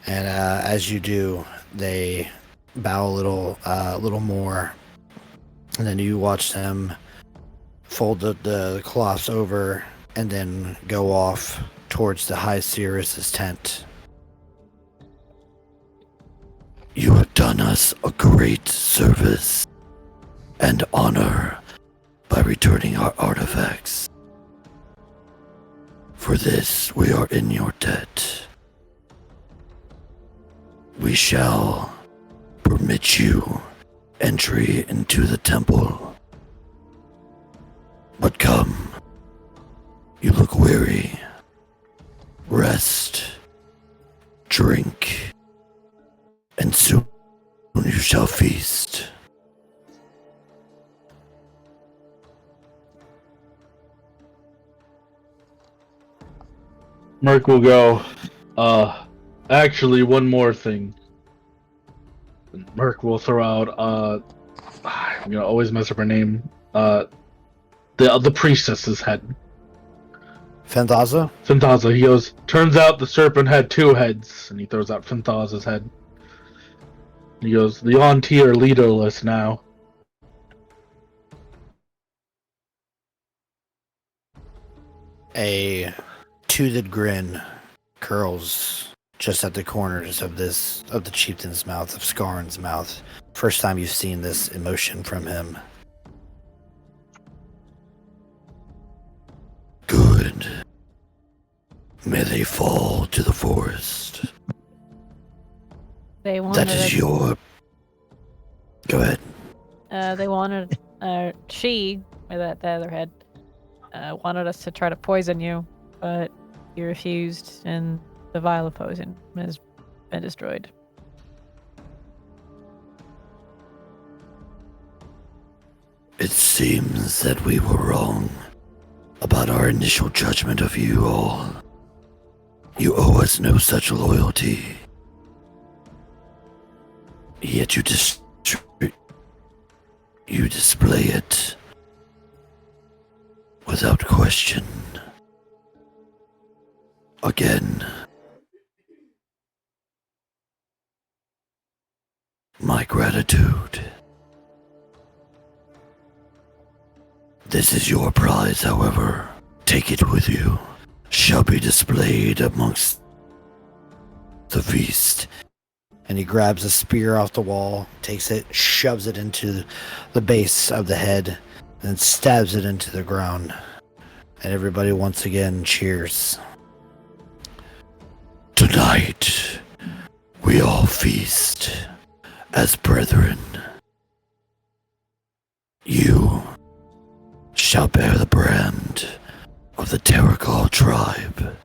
And as you do, they bow a little more, and then you watch them fold the cloths over and then go off towards the High Seeress's tent. You have done us a great service and honor by returning our artifacts. For this, we are in your debt. We shall permit you entry into the temple. But come, you look weary. Rest, drink, and soon you shall feast. Merc will go, actually, one more thing. And Merc will throw out, I'm gonna always mess up her name, the priestess's head. Fanthaza? Fanthaza, he goes, turns out the serpent had two heads, and he throws out Fanthaza's head. He goes, the Auntie are leaderless now. A toothed grin curls just at the corners of the chieftain's mouth, of Scarn's mouth. First time you've seen this emotion from him. Good. May they fall to the forest. They wanted That is your... Go ahead. They wanted she, or the other head, wanted us to try to poison you, but you refused, and the vial of poison has been destroyed. It seems that we were wrong about our initial judgment of you all. You owe us no such loyalty. Yet you display it without question. Again. My gratitude. This is your prize, however. Take it with you. Shall be displayed amongst the feast. And he grabs a spear off the wall, takes it, shoves it into the base of the head, and stabs it into the ground. And everybody once again cheers. Tonight, we all feast as brethren. You shall bear the brand of the Terrorclaw Tribe.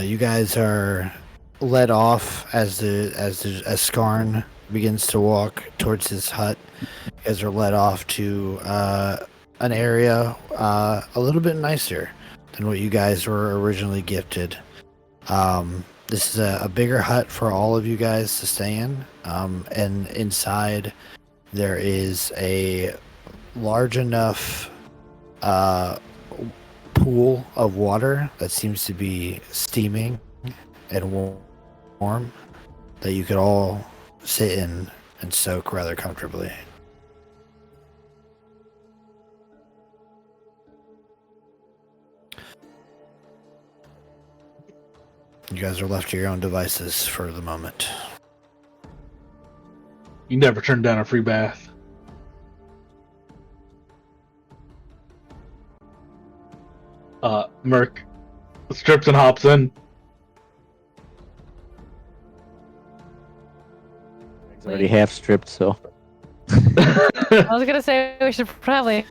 You guys are led off as Skarn begins to walk towards his hut. You guys are led off to an area a little bit nicer than what you guys were originally gifted. This is a bigger hut for all of you guys to stay in, and inside there is a large enough pool of water that seems to be steaming and warm that you could all sit in and soak rather comfortably. You guys are left to your own devices for the moment. You never turn down a free bath. Merc strips and hops in. He's already half stripped, so. I was gonna say we should probably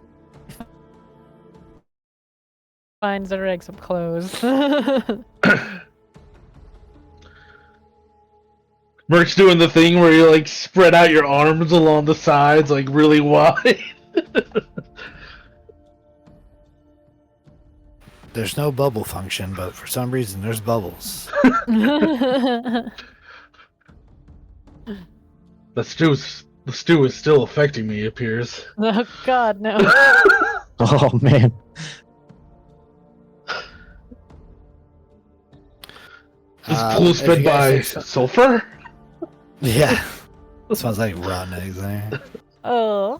find Zureg some clothes. Merc's doing the thing where you like spread out your arms along the sides, like really wide. There's no bubble function, but for some reason there's bubbles. The stew is still affecting me, it appears. Oh God, no! Oh man. This pool sped by sulfur? Yeah. Smells like rotten eggs there. Oh.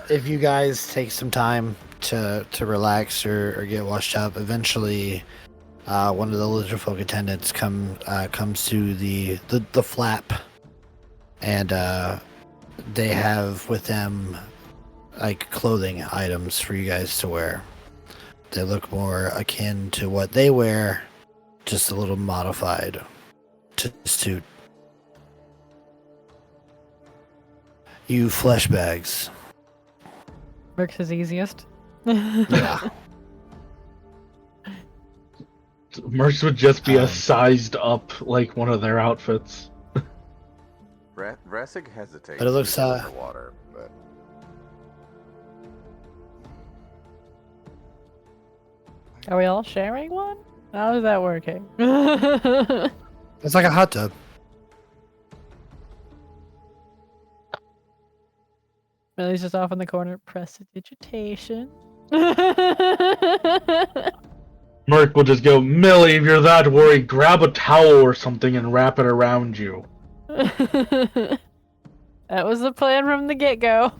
If you guys take some time to relax or get washed up, eventually one of the Lizardfolk attendants comes to the flap, and they have with them like clothing items for you guys to wear. They look more akin to what they wear, just a little modified to suit. You flesh bags. Merc's is easiest. Yeah. Merc's would just be a sized up like one of their outfits. Ressig hesitates. But it looks, underwater, but Are we all sharing one? How is that working? It's like a hot tub. Millie's just off in the corner. Prestidigitation. Merc will just go, Millie, if you're that worried, grab a towel or something and wrap it around you. That was the plan from the get-go.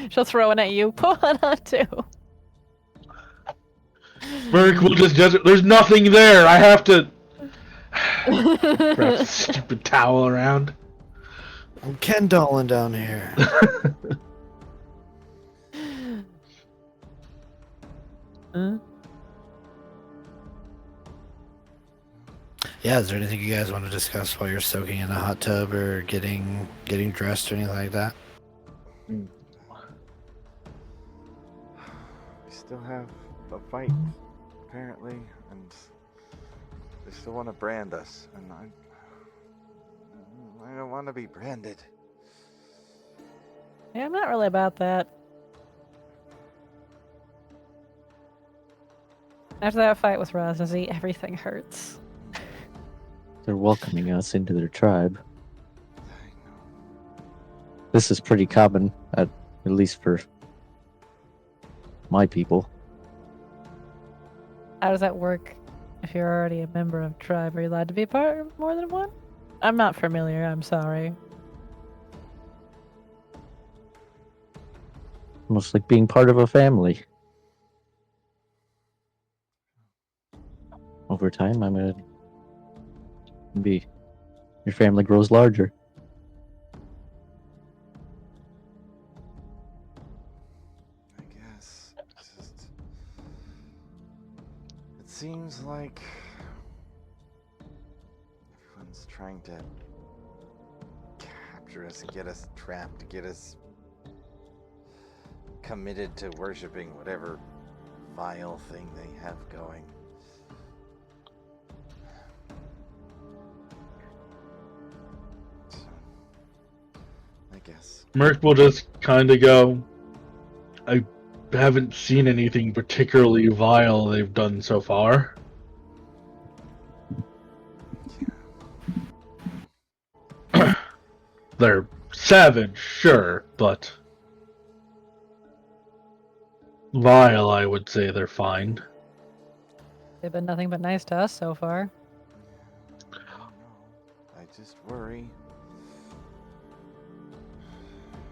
She'll throw it at you. Pull it on too. Merc will just there's nothing there. I have to wrap the stupid towel around. I'm Ken Dolan down here. Yeah, is there anything you guys want to discuss while you're soaking in a hot tub or getting dressed or anything like that? We still have a fight, apparently, and they still want to brand us, and I don't want to be branded. Yeah, I'm not really about that. After that fight with Ressig, everything hurts. They're welcoming us into their tribe. I know. This is pretty common, at least for my people. How does that work if you're already a member of a tribe? Are you allowed to be part of more than one? I'm not familiar, I'm sorry. Almost like being part of a family. Over time, I'm gonna be. Your family grows larger. I guess. It's just. It seems like. Everyone's trying to capture us and get us trapped, to get us committed to worshipping whatever vile thing they have going. So, I guess. Merc will just kind of go, I haven't seen anything particularly vile they've done so far. They're savage, sure, but vile, I would say they're fine. They've been nothing but nice to us so far. I know. I just worry.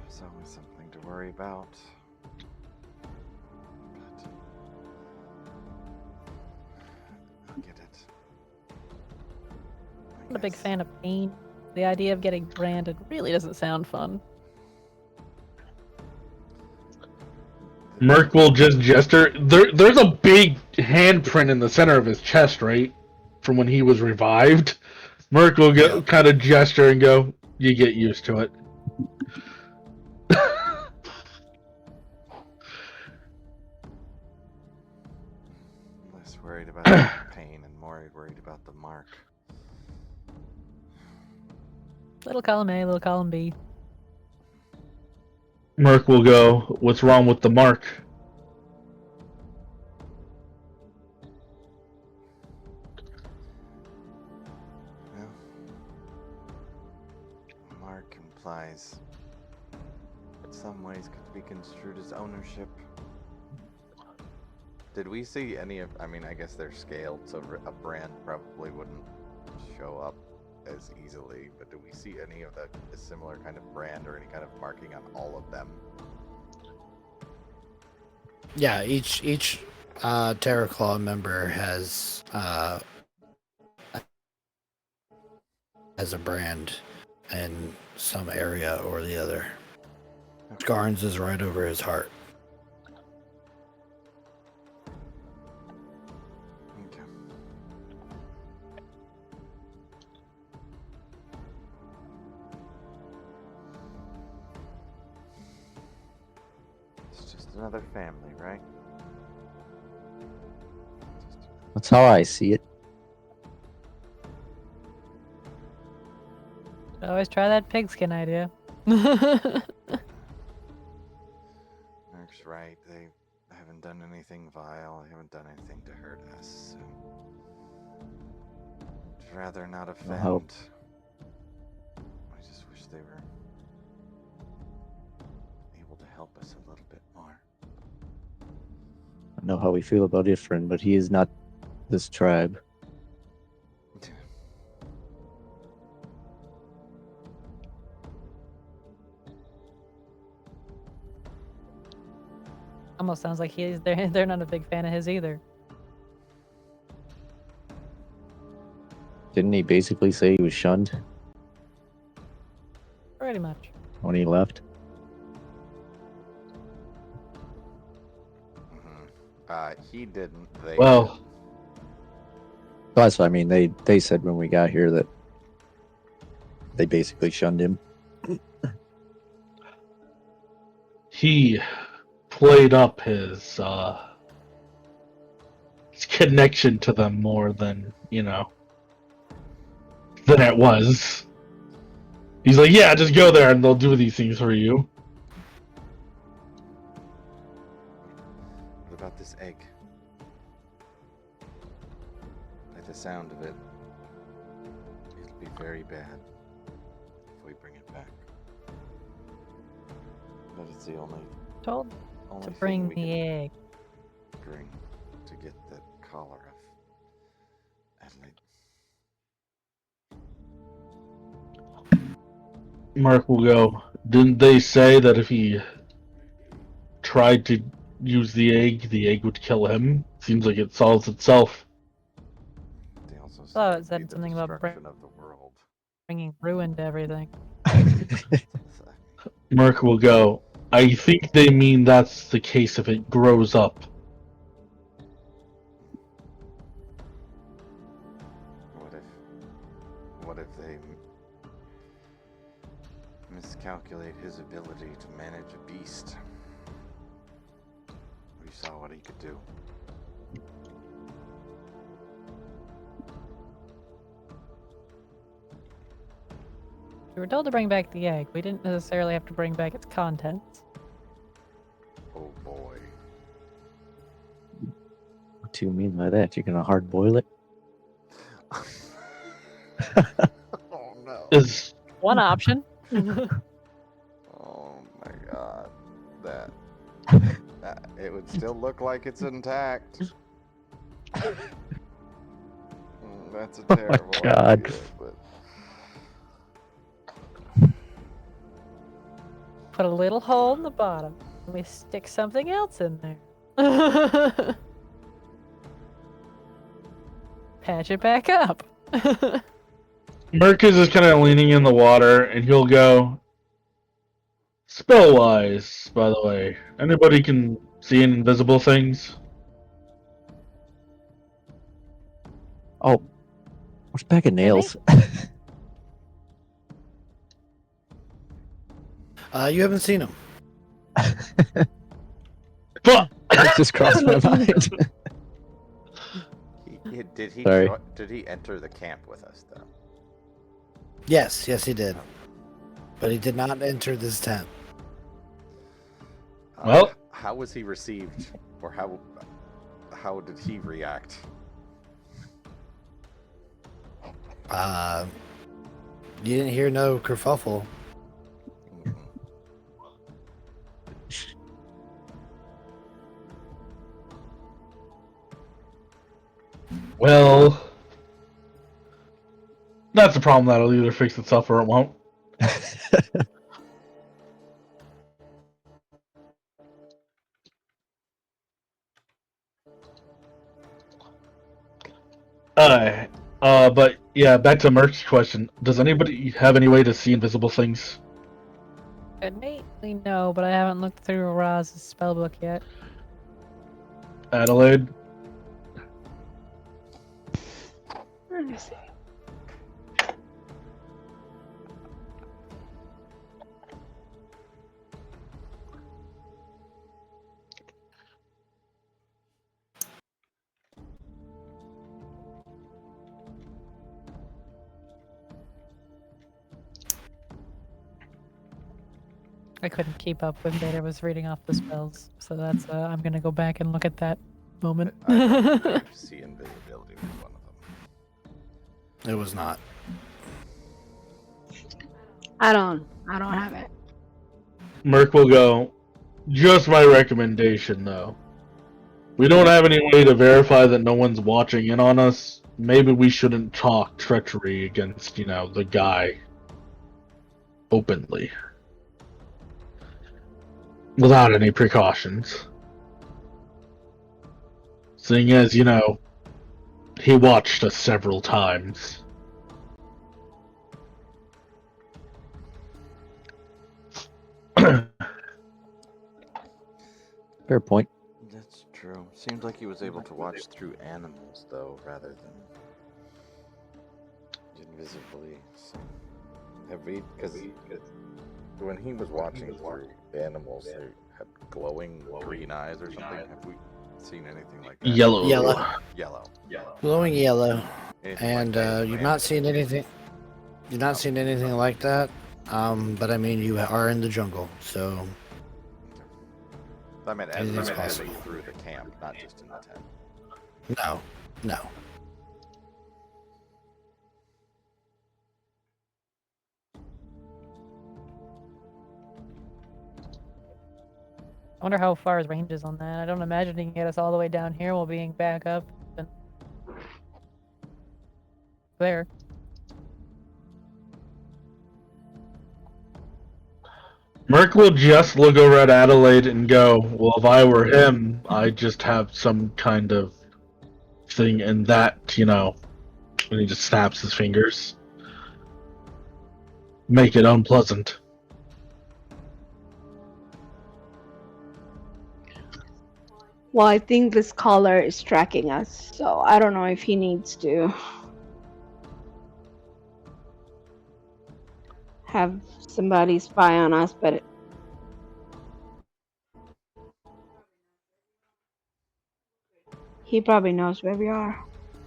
There's always something to worry about. But I'll get it. I'm not a big fan of pain. The idea of getting branded really doesn't sound fun. Merc will just gesture. There's a big handprint in the center of his chest, right? From when he was revived. Merc will kind of gesture and go, you get used to it. Less worried about the pain and more worried about the mark. Little column A, little column B. Merc will go, what's wrong with the mark? Well, mark implies, in some ways, could be construed as ownership. Did we see any of? I mean, I guess they're scaled, so a brand probably wouldn't show up as easily. But do we see any of a similar kind of brand or any kind of marking on all of them? Yeah, each Terrorclaw member has a brand in some area or the other. Scarnes is right over his heart. Okay. It's just another family, right? That's how I see it. Always try that pigskin idea. Mark's right. They haven't done anything vile. They haven't done anything to hurt us. So I'd rather not offend. hope. I just wish they were able to help us a little bit more. I know how we feel about Ifran, but he is not this tribe. Almost sounds like they're not a big fan of his either. Didn't he basically say he was shunned Pretty much. when he left? He didn't. They Well, That's what I mean. They said when we got here that they basically shunned him. He played up his connection to them more than than it was. He's like, yeah, just go there and they'll do these things for you. What about this egg? Like the sound of it, it'll be very bad if we bring it back. But it's the only Told only to thing bring we the can egg. bring to get that collar of Adalaid. Mark will go, didn't they say that if he tried to use the egg would kill him? Seems like it solves itself. They also Oh, said it it'd be said the something about destruction of the world. bringing ruin to everything. Merc will go, I think they mean that's the case if it grows up. What if they miscalculate his ability to manage a beast? We saw what he could do. We were told to bring back the egg. We didn't necessarily have to bring back its contents. Oh boy. What do you mean by that? You're gonna hard boil it? Oh no. Is One option. Oh my god. That it would still look like it's intact. That's a terrible God. idea, but Put a little hole in the bottom. And we stick something else in there. Patch it back up. Merc is just kind of leaning in the water, and he'll go, spell-wise, by the way, anybody can see invisible things? Oh, what's back of nails? You haven't seen him. Fuck! That just crossed my mind. Sorry. Did he enter the camp with us though? Yes, he did. But he did not enter this tent. Well- How was he received, or how did he react? You didn't hear no kerfuffle. Mhm. Well, that's a problem that'll either fix itself or it won't. But yeah, back to Merc's question. Does anybody have any way to see invisible things? Innately no, but I haven't looked through Roz's spellbook yet. Adalaid? Let me see. I couldn't keep up when Beta was reading off the spells, so that's I'm gonna go back and look at that moment. I don't believe see invisibility was one of them. It was not. I don't have it. Merc will go, just my recommendation though. We don't have any way to verify that no one's watching in on us. Maybe we shouldn't talk treachery against, the guy openly. Without any precautions. Seeing as, he watched us several times. Fair point. That's true. Seems like he was able to watch through animals, though, rather than visibly. So have we? Because when he was watching through the animals, they had glowing green eyes or something. Have we seen anything like that? Yellow. Yellow. Glowing yellow. Anything And like that? you've not seen anything. You've not seen anything like that. But I mean, you are in the jungle, so I meant as Anything's moving possible. through the camp, not just in the tent. no. I wonder how far his range is on that. I don't imagine he can get us all the way down here while being back up. And there. Merc will just look over at Adalaid and go, well, if I were him, I'd just have some kind of thing in that, and he just snaps his fingers. Make it unpleasant. Well, I think this caller is tracking us, so I don't know if he needs to have somebody spy on us, but he probably knows where we are,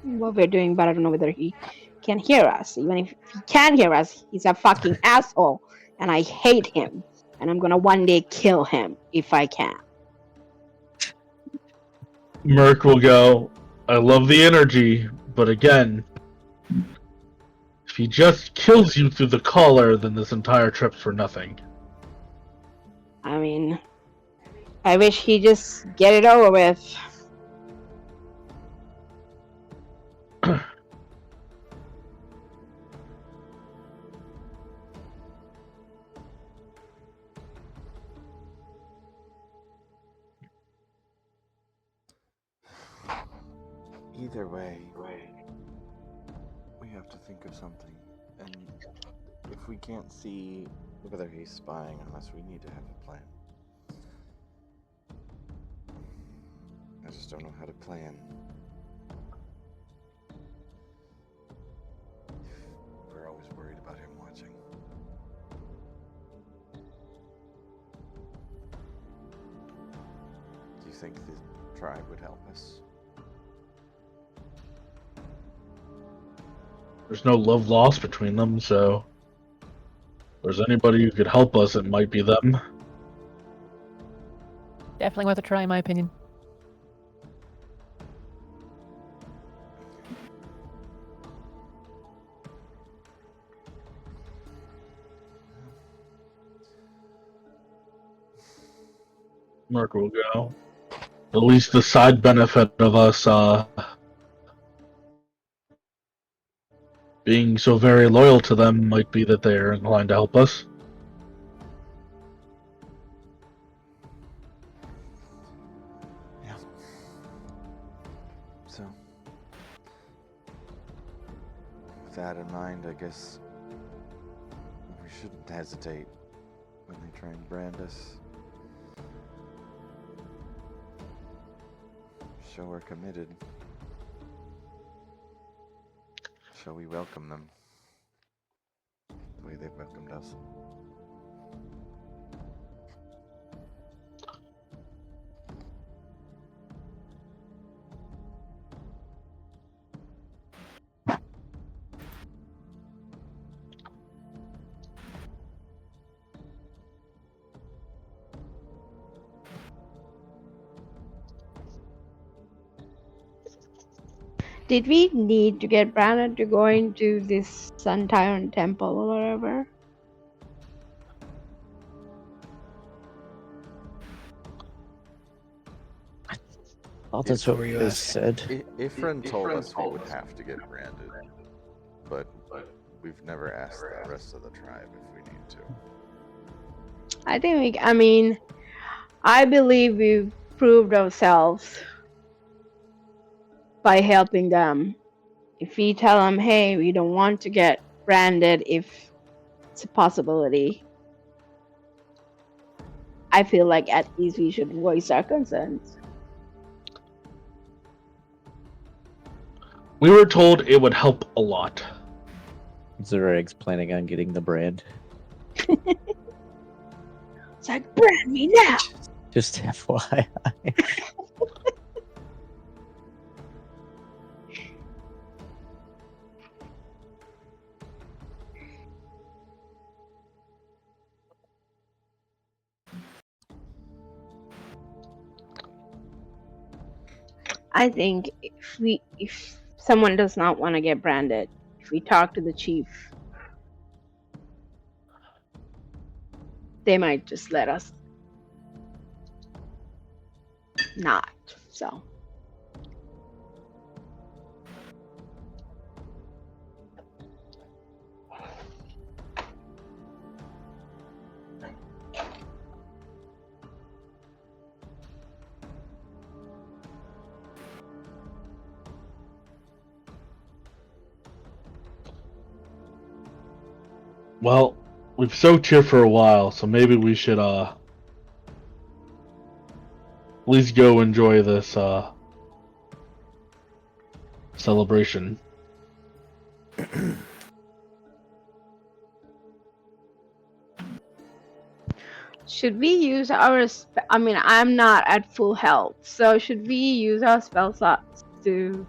what we're doing, but I don't know whether he can hear us. Even if he can hear us, he's a fucking asshole, and I hate him, and I'm gonna one day kill him if I can. Merc will go, I love the energy, but again, if he just kills you through the collar, then this entire trip's for nothing. I mean, I wish he just get it over with. Either way, we have to think of something. And if we can't see whether he's spying on us, we need to have a plan. I just don't know how to plan. We're always worried about him watching. Do you think the tribe would help us? There's no love lost between them, so if there's anybody who could help us, it might be them. Definitely worth a try, in my opinion. Merc will go. At least the side benefit of us being so very loyal to them might be that they're inclined to help us. Yeah. So, with that in mind, I guess we shouldn't hesitate when they try and brand us. Show we're committed. Shall we welcome them the way they've welcomed us? Did we need to get Brandon to go into this Sun Tyrant temple or whatever? Oh, that's what we said. Ifran told us we would have to get branded, but we've never asked the rest of the tribe if we need to. I think I believe we've proved ourselves by helping them. If we tell them, hey, we don't want to get branded if it's a possibility, I feel like at least we should voice our concerns. We were told it would help a lot. Zurag's planning on getting the brand. It's like, brand me now. Just FYI. I think if someone does not want to get branded, if we talk to the chief, they might just let us not. So Well, we've soaked here for a while, so maybe we should at least go enjoy this celebration. should we use our? I mean, I'm not at full health, so should we use our spell slots to?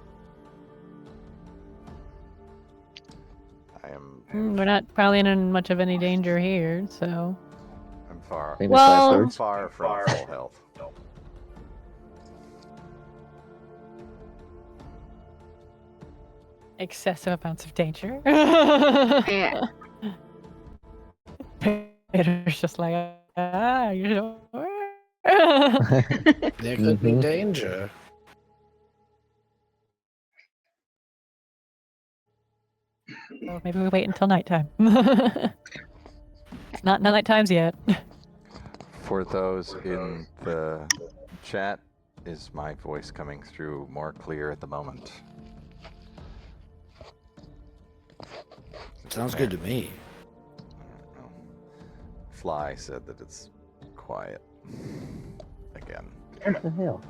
I am. We're not probably in much of any danger here, so. I'm far. Famous Well- last I'm words. far from full health. Excessive amounts of danger. Yeah. Peter's just like, you sure? There could be Mhm. danger. Well, maybe we wait until nighttime. It's not night times yet. For those in the chat, is my voice coming through more clear at the moment? Sounds good to me. I don't know. Fly said that it's quiet again. What the hell?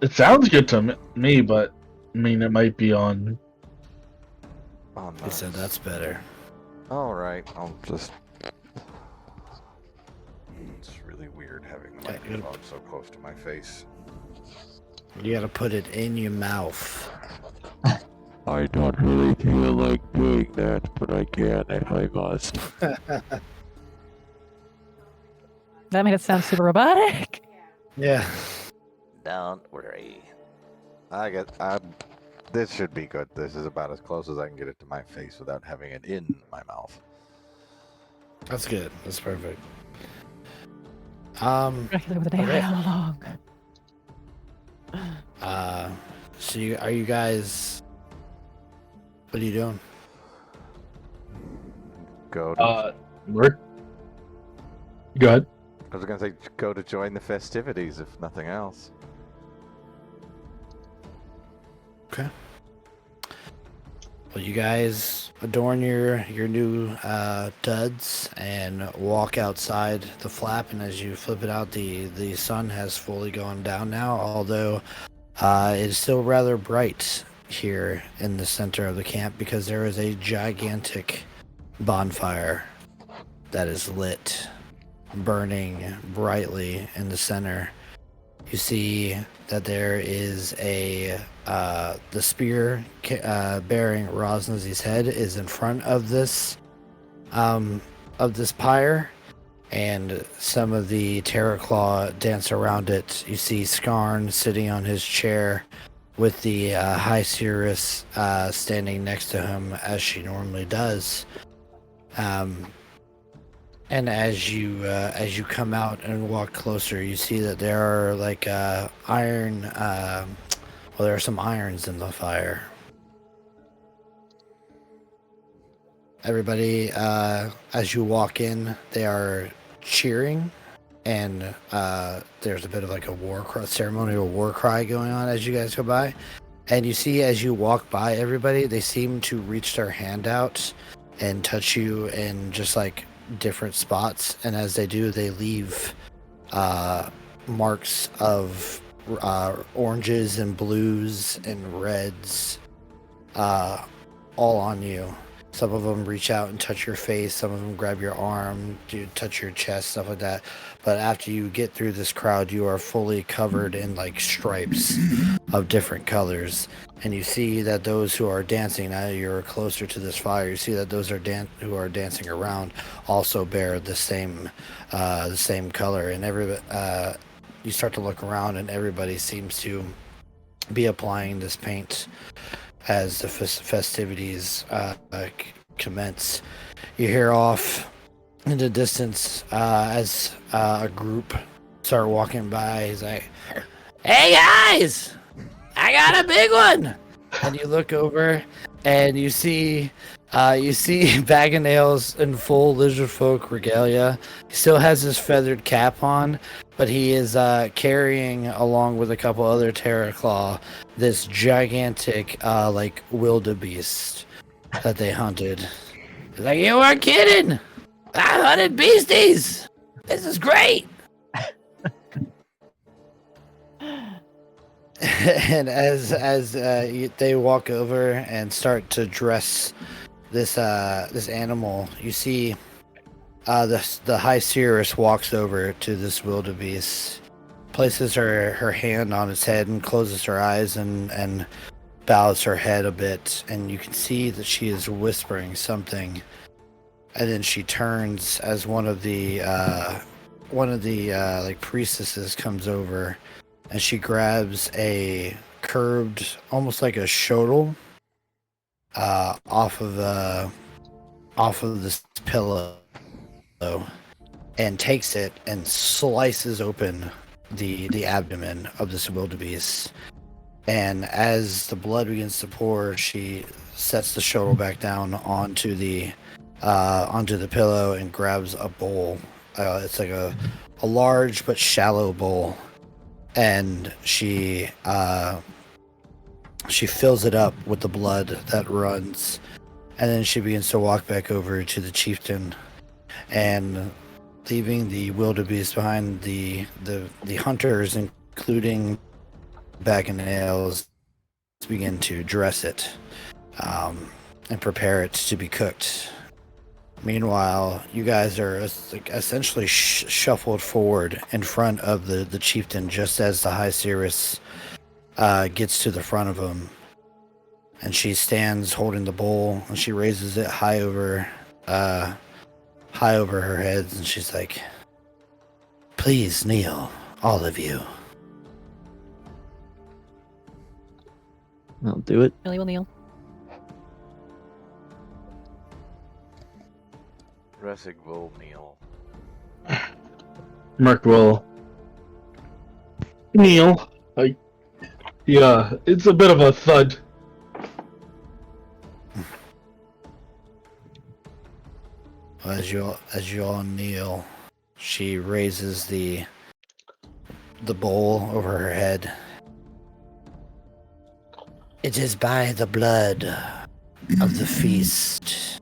It sounds good to me, but I mean, it might be on. On He said that's better. All right, I'll just. It's really weird having the Yeah, you're- microphone so close to my face. You gotta put it in your mouth. I don't really feel like doing that, but I can if I must. That made it sound super robotic. Yeah. Don't worry. This should be good. This is about as close as I can get it to my face without having it in my mouth. That's good. That's perfect. Regular with an Okay. AI along. So are you guys? What are you doing? Go to, We're good. I was gonna say go to join the festivities if nothing else. Okay. Well, you guys adorn your new duds and walk outside the flap, and as you flip it out, the sun has fully gone down now, although it is still rather bright here in the center of the camp because there is a gigantic bonfire that is lit, burning brightly in the center. You see that there is the spear bearing Rosnazy's head is in front of this pyre, and some of the Terrorclaw dance around it. You see Skarn sitting on his chair with the High Cirrus standing next to him as she normally does. And as you come out and walk closer, you see that there are like iron. Well, there are some irons in the fire. Everybody, as you walk in, they are cheering, and there's a bit of like a ceremonial war cry going on as you guys go by. And you see, as you walk by everybody, they seem to reach their hand out and touch you in just like different spots, and as they do, they leave marks of oranges and blues and reds all on you. Some of them reach out and touch your face. Some of them grab your arm, touch your chest, stuff like that. But after you get through this crowd, you are fully covered in like stripes of different colors. And you see that those who are dancing, now you're closer to this fire, you see that those who are dancing around also bear the same color. And you start to look around, and everybody seems to be applying this paint as the festivities commence. You hear off in the distance as a group start walking by. He's like, "Hey guys, I got a big one!" And you look over, and you see Bag of Nails in full Lizardfolk regalia. He still has his feathered cap on, but he is carrying, along with a couple other Terrorclaw, this gigantic like wildebeest that they hunted. He's like, "You weren't kidding! I hunted beasties! This is great!" And as they walk over and start to dress this animal, you see the High Seeress walks over to this wildebeest, places her hand on its head and closes her eyes and bows her head a bit, and you can see that she is whispering something. And then she turns as one of the like priestesses comes over, and she grabs a curved, almost like a shuttle, off of this pillow, and takes it and slices open the abdomen of this wildebeest. And as the blood begins to pour, she sets the shuttle back down onto the pillow and grabs a bowl. It's like a large but shallow bowl, and she fills it up with the blood that runs, and then she begins to walk back over to the chieftain, and leaving the wildebeest behind, the hunters, including Bag of Nails, begin to dress it and prepare it to be cooked. Meanwhile, you guys are essentially shuffled forward in front of the chieftain just as the High Seeress gets to the front of him. And she stands holding the bowl, and she raises it high over her head, and she's like, "Please kneel, all of you." I'll do it. Really will kneel. Ressig will kneel. Mark will kneel. Yeah, it's a bit of a thud. As you all kneel, she raises the bowl over her head. "It is by the blood of the feast,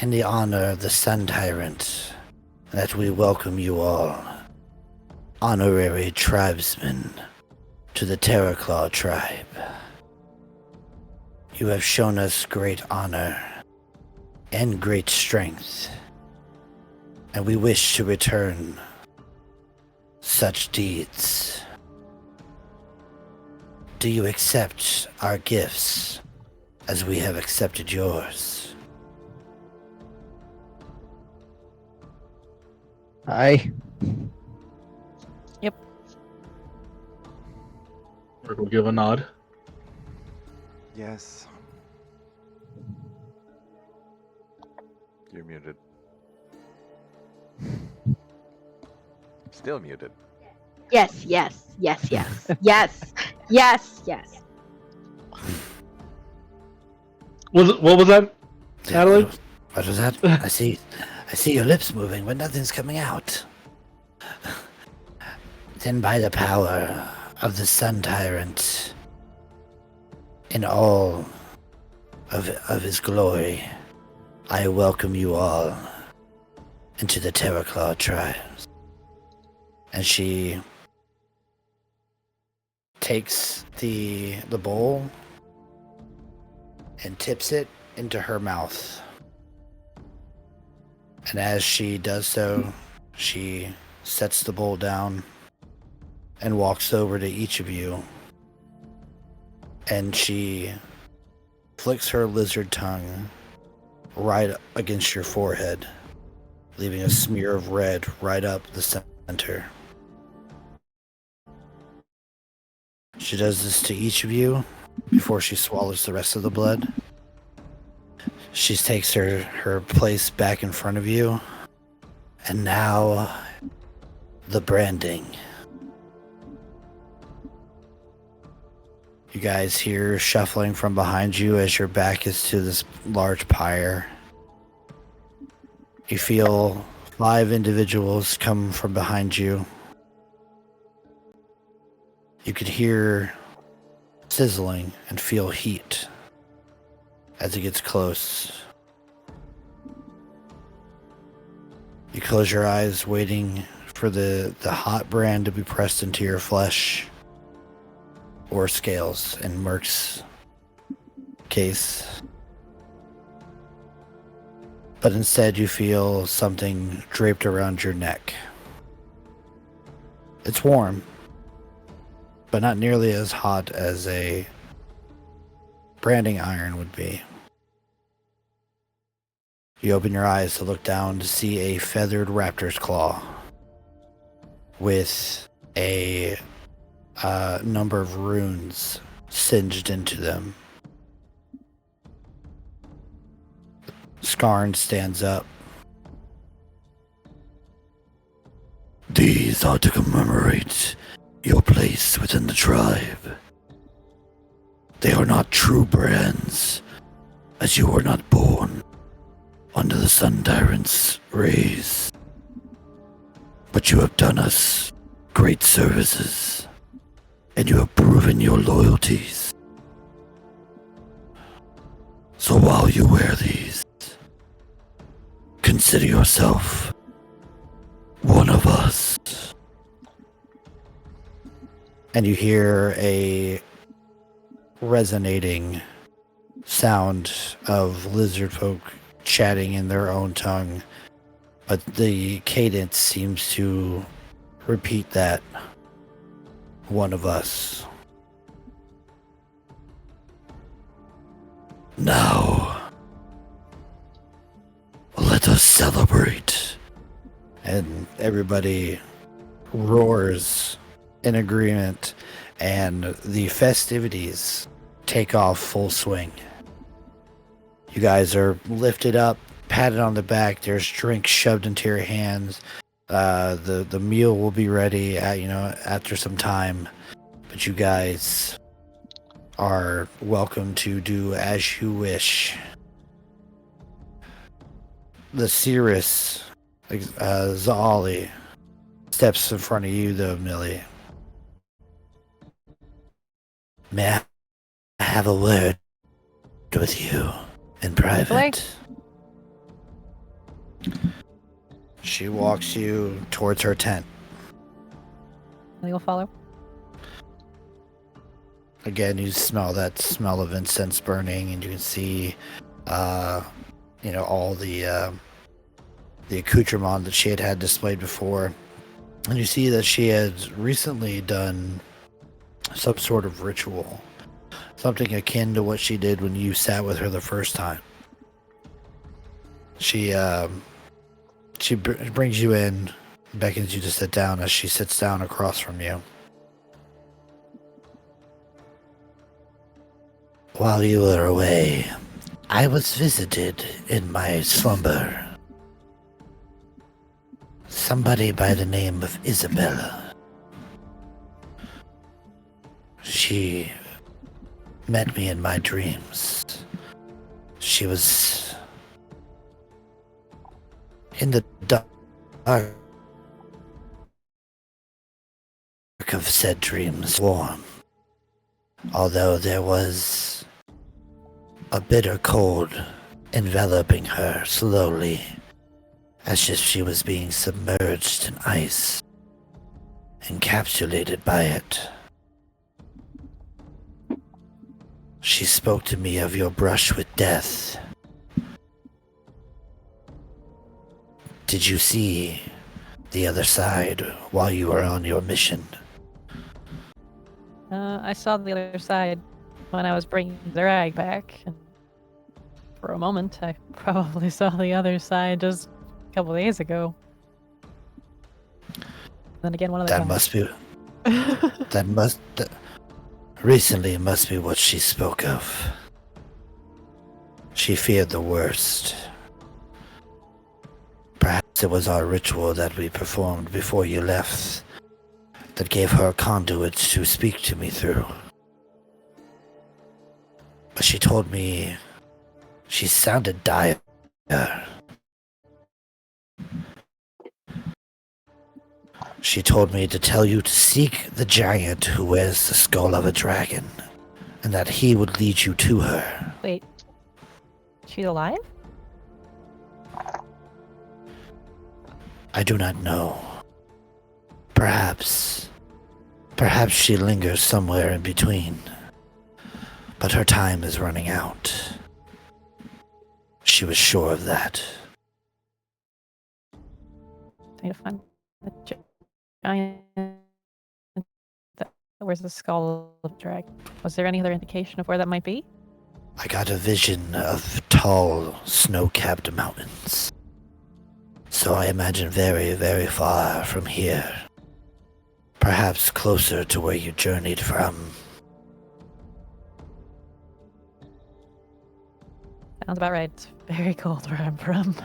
in the honor of the Sun Tyrant, that we welcome you all, honorary tribesmen, to the Terrorclaw Tribe. You have shown us great honor and great strength, and we wish to return such deeds. Do you accept our gifts as we have accepted yours?" Aye. Mark will give a nod. Yes. You're muted. Still muted. Yes, yes, yes, yes, yes, yes, yes. What was that, Adalaid? What was that? I see your lips moving, but nothing's coming out. Then by the power of the Sun Tyrant, in all of his glory, I welcome you all into the Terrorclaw Tribes. And she takes the bowl and tips it into her mouth. And as she does so, she sets the bowl down and walks over to each of you. And she flicks her lizard tongue right against your forehead, leaving a smear of red right up the center. She does this to each of you before she swallows the rest of the blood. She takes her place back in front of you. And now, the branding. You guys hear shuffling from behind you as your back is to this large pyre. You feel 5 individuals come from behind you. You could hear sizzling and feel heat as it gets close. You close your eyes, waiting for the hot brand to be pressed into your flesh or scales in Merc's case. But instead you feel something draped around your neck. It's warm, but not nearly as hot as a branding iron would be. You open your eyes to look down to see a feathered raptor's claw with a number of runes singed into them. Skarn stands up. These are to commemorate your place within the tribe. They are not true brands, as you were not born under the Sun Tyrant's rays. But you have done us great services, and you have proven your loyalties. So while you wear these, consider yourself one of us. And you hear a resonating sound of Lizardfolk chatting in their own tongue, but the cadence seems to repeat that. One of us. Now, let us celebrate. And everybody roars in agreement, and the festivities take off full swing. You guys are lifted up, patted on the back. There's drinks shoved into your hands. The meal will be ready after some time, but you guys are welcome to do as you wish. The Cirrus, Zaali, steps in front of you though, Millie. May I have a word with you in private? She walks you towards her tent. Millie will follow. Again, you smell that smell of incense burning, and you can see, all the accoutrement that she had displayed before. And you see that she had recently done some sort of ritual, something akin to what she did when you sat with her the first time. She brings you in, beckons you to sit down as she sits down across from you. While you were away, I was visited in my slumber. Somebody by the name of Isabella. She met me in my dreams. She was in the dark of said dreams, warm, although there was a bitter cold enveloping her slowly, as if she was being submerged in ice, encapsulated by it. She spoke to me of your brush with death. Did you see the other side while you were on your mission? I saw the other side when I was bringing the rag back, and for a moment, I probably saw the other side just a couple days ago. Then again, one of the That must be. Recently must be what she spoke of. She feared the worst. Perhaps it was our ritual that we performed before you left that gave her a conduit to speak to me through. But she told me she sounded dire. She told me to tell you to seek the giant who wears the skull of a dragon, and that he would lead you to her. Wait, she's alive? I do not know. Perhaps she lingers somewhere in between. But her time is running out. She was sure of that. I need to find the giant that wears the skull of a dragon. Was there any other indication of where that might be? I got a vision of tall, snow-capped mountains. So I imagine very, very far from here. Perhaps closer to where you journeyed from. Sounds about right. It's very cold where I'm from.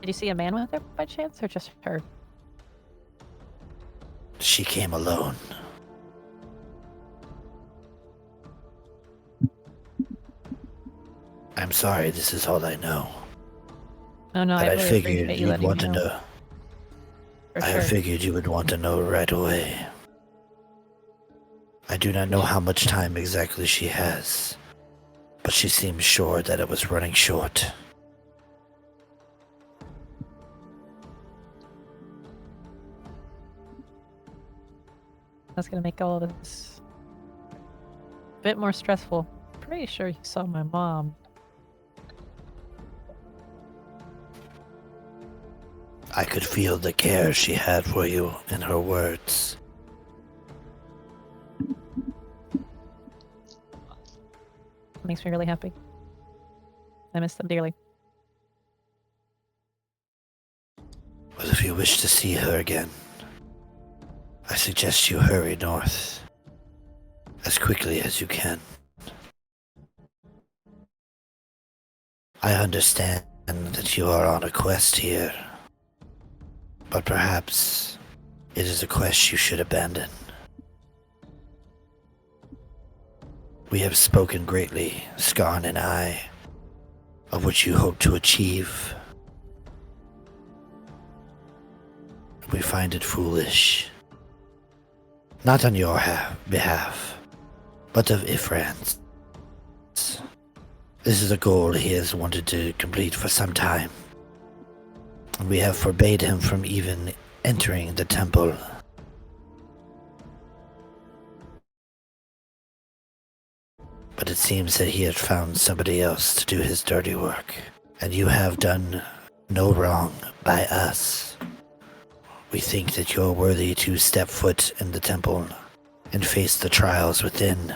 Did you see a man with her by chance, or just her? She came alone. I'm sorry, this is all I know. No, But I I really figured appreciate you you'd letting want me to know. For I sure. figured you would want to know right away. I do not know how much time exactly she has, but she seems sure that it was running short. That's gonna make all of this a bit more stressful. Pretty sure you saw my mom. I could feel the care she had for you in her words. Makes me really happy. I miss them dearly. But if you wish to see her again, I suggest you hurry north as quickly as you can. I understand that you are on a quest here, but perhaps it is a quest you should abandon. We have spoken greatly, Skarn and I, of what you hope to achieve. We find it foolish. Not on your behalf, but of Ifran's. This is a goal he has wanted to complete for some time. We have forbade him from even entering the temple. But it seems that he had found somebody else to do his dirty work, and you have done no wrong by us. We think that you're worthy to step foot in the temple and face the trials within.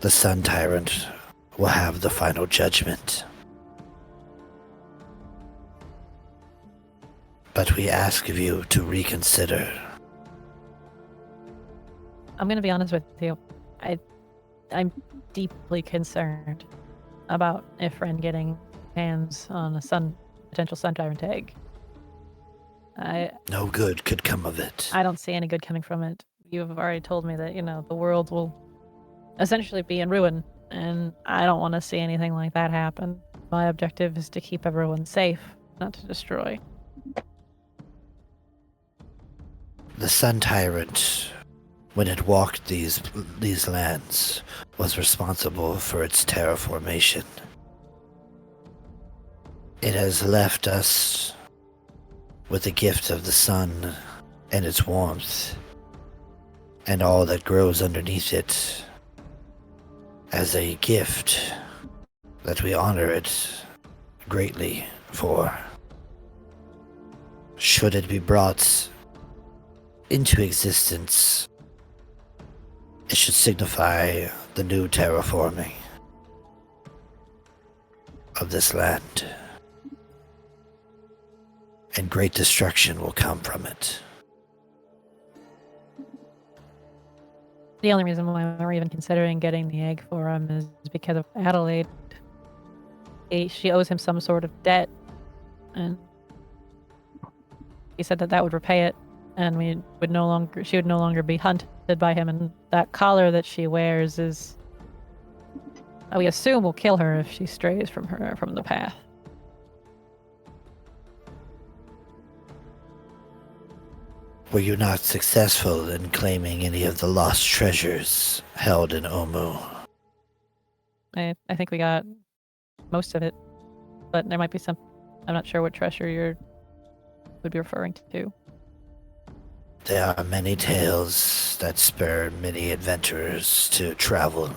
The Sun Tyrant will have the final judgment. But we ask of you to reconsider. I'm gonna be honest with you. I'm deeply concerned about Ifran getting hands on a potential Sun Tyrant egg. No good could come of it. I don't see any good coming from it. You've already told me that, the world will essentially be in ruin, and I don't want to see anything like that happen. My objective is to keep everyone safe, not to destroy. The Sun Tyrant, when it walked these lands, was responsible for its terraformation. It has left us with the gift of the sun and its warmth, and all that grows underneath it, as a gift that we honor it greatly for. Should it be brought into existence, it should signify the new terraforming of this land, and great destruction will come from it. The only reason why we're even considering getting the egg for him is because of Adalaid. She owes him some sort of debt, and he said that would repay it, and she would no longer be hunted by him. And that collar that she wears is, we assume, will kill her if she strays from the path. Were you not successful in claiming any of the lost treasures held in Omu? I think we got most of it, but there might be some. I'm not sure what treasure you would be referring to. There are many tales that spur many adventurers to travel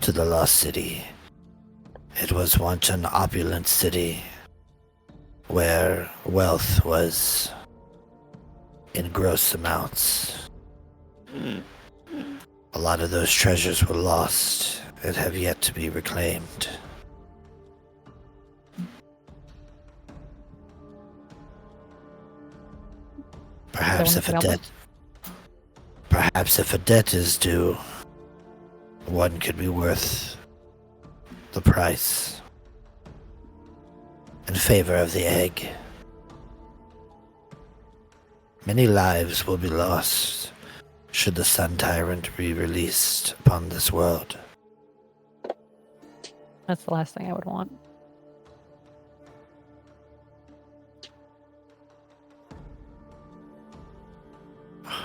to the Lost City. It was once an opulent city where wealth was in gross amounts. A lot of those treasures were lost and have yet to be reclaimed. Perhaps if a debt is due, one could be worth the price in favor of the egg. Many lives will be lost should the Sun Tyrant be released upon this world. That's the last thing I would want.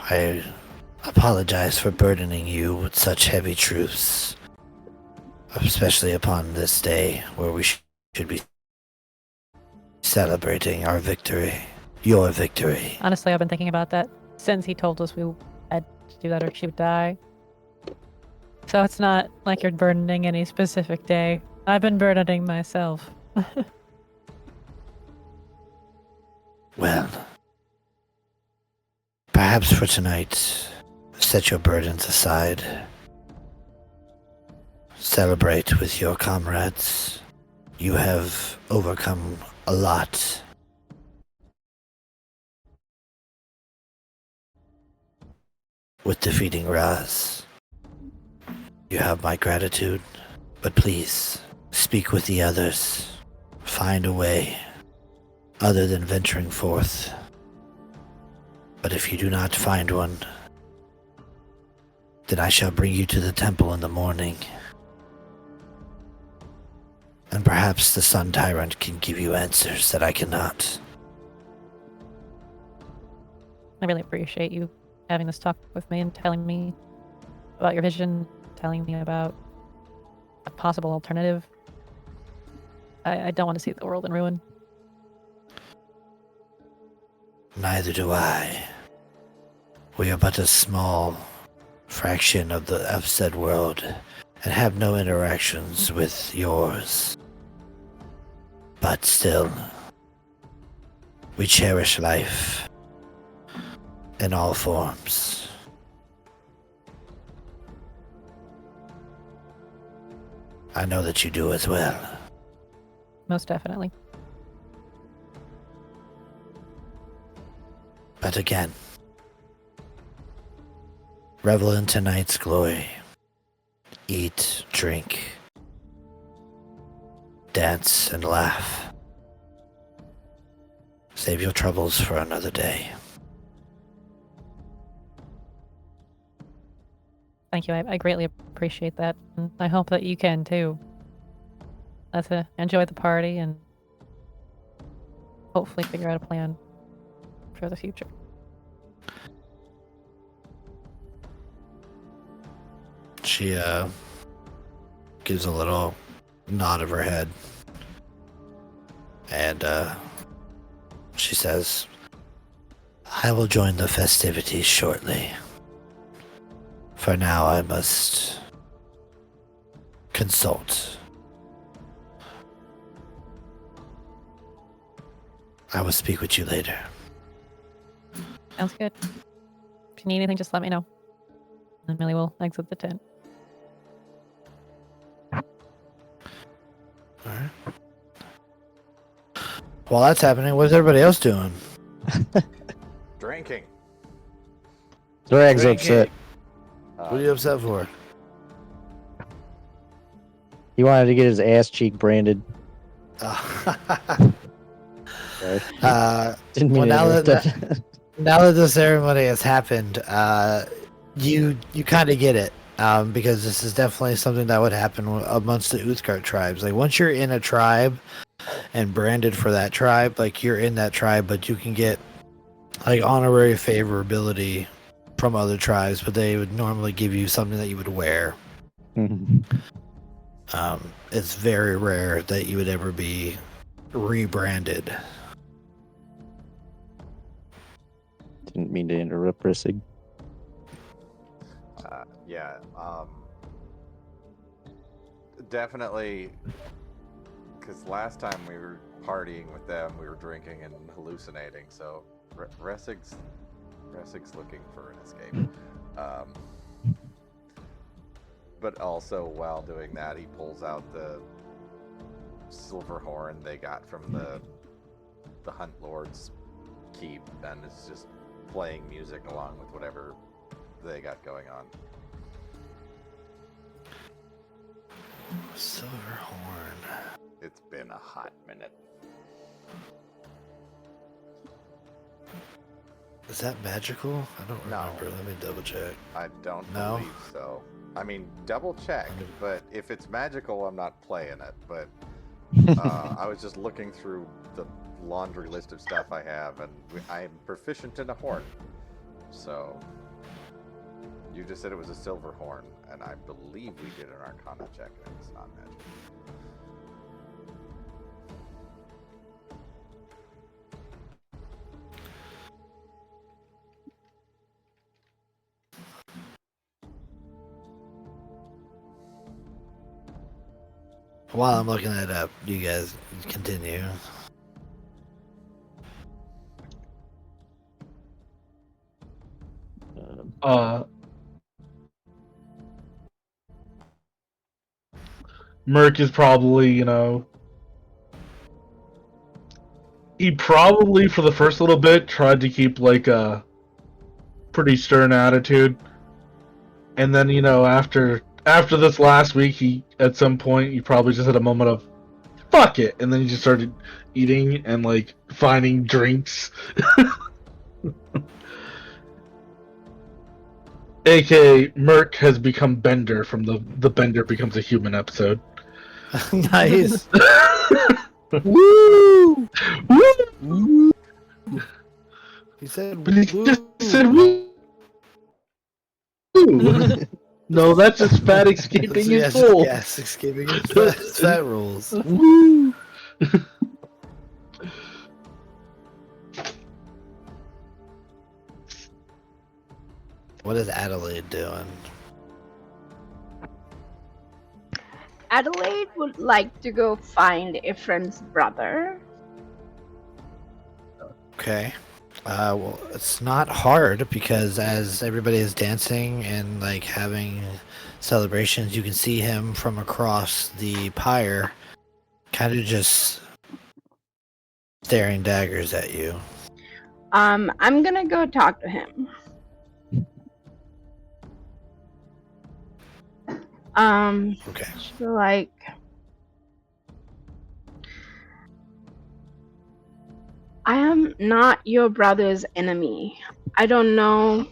I apologize for burdening you with such heavy truths, especially upon this day where we should be celebrating our victory, your victory. Honestly, I've been thinking about that since he told us we had to do that or she would die. So it's not like you're burdening any specific day. I've been burdening myself. Well, perhaps for tonight, set your burdens aside. Celebrate with your comrades. You have overcome a lot. With defeating Raz. You have my gratitude, but please, speak with the others. Find a way, other than venturing forth. But if you do not find one, then I shall bring you to the temple in the morning. And perhaps the Sun Tyrant can give you answers that I cannot. I really appreciate you having this talk with me and telling me about your vision, telling me about a possible alternative. I don't want to see the world in ruin. Neither do I. We are but a small fraction of said world and have no interactions with yours. But still, we cherish life in all forms. I know that you do as well. Most definitely. But again, revel in tonight's glory. Eat, drink, dance, and laugh. Save your troubles for another day. Thank you. I greatly appreciate that. And I hope that you can too. Let's enjoy the party and hopefully figure out a plan for the future. She gives a little nod of her head. And she says, I will join the festivities shortly. For now, I must consult. I will speak with you later. Sounds good. If you need anything, just let me know. And Millie will exit the tent. Alright. While that's happening, what's everybody else doing? Drinking. Drag's Drinking. upset. What are you upset for? He wanted to get his ass cheek branded. Sorry. Didn't mean well, to interrupt. now that the ceremony has happened, you kind of get it, because this is definitely something that would happen amongst the Uthgard tribes. Like once you're in a tribe and branded for that tribe, like you're in that tribe, but you can get like honorary favorability from other tribes, but they would normally give you something that you would wear. It's very rare that you would ever be rebranded. Didn't mean to interrupt, Ressig. Yeah. Definitely. Because last time we were partying with them, we were drinking and hallucinating. So Ressig's looking for an escape. But also, while doing that, he pulls out the silver horn they got from the Hunt Lord's keep, and is just playing music along with whatever they got going on. Silver horn. It's been a hot minute. Is that magical? I don't No. remember. Let me double check. I don't No? believe so. I mean, double check, but if it's magical, I'm not playing it. But I was just looking through the laundry list of stuff I have, and I'm proficient in a horn. So, you just said it was a silver horn, and I believe we did an Arcana check, and it's not magical. While I'm looking that up, you guys continue. Merc is probably, he probably for the first little bit tried to keep like a pretty stern attitude, and then after this last week, he at some point he probably just had a moment of fuck it, and then he just started eating and like finding drinks. AKA Merc has become Bender from the Bender becomes a human episode. Nice. Woo! Woo! He said, But he just said woo! No, that's just fat escaping his soul. Yes, escaping his fat rules. Woo! What is Adalaid doing? Adalaid would like to go find Ifran's brother. Okay. Well, it's not hard because as everybody is dancing and like having celebrations, you can see him from across the pyre, kind of just staring daggers at you. I'm gonna go talk to him. Okay. So like, I am not your brother's enemy. I don't know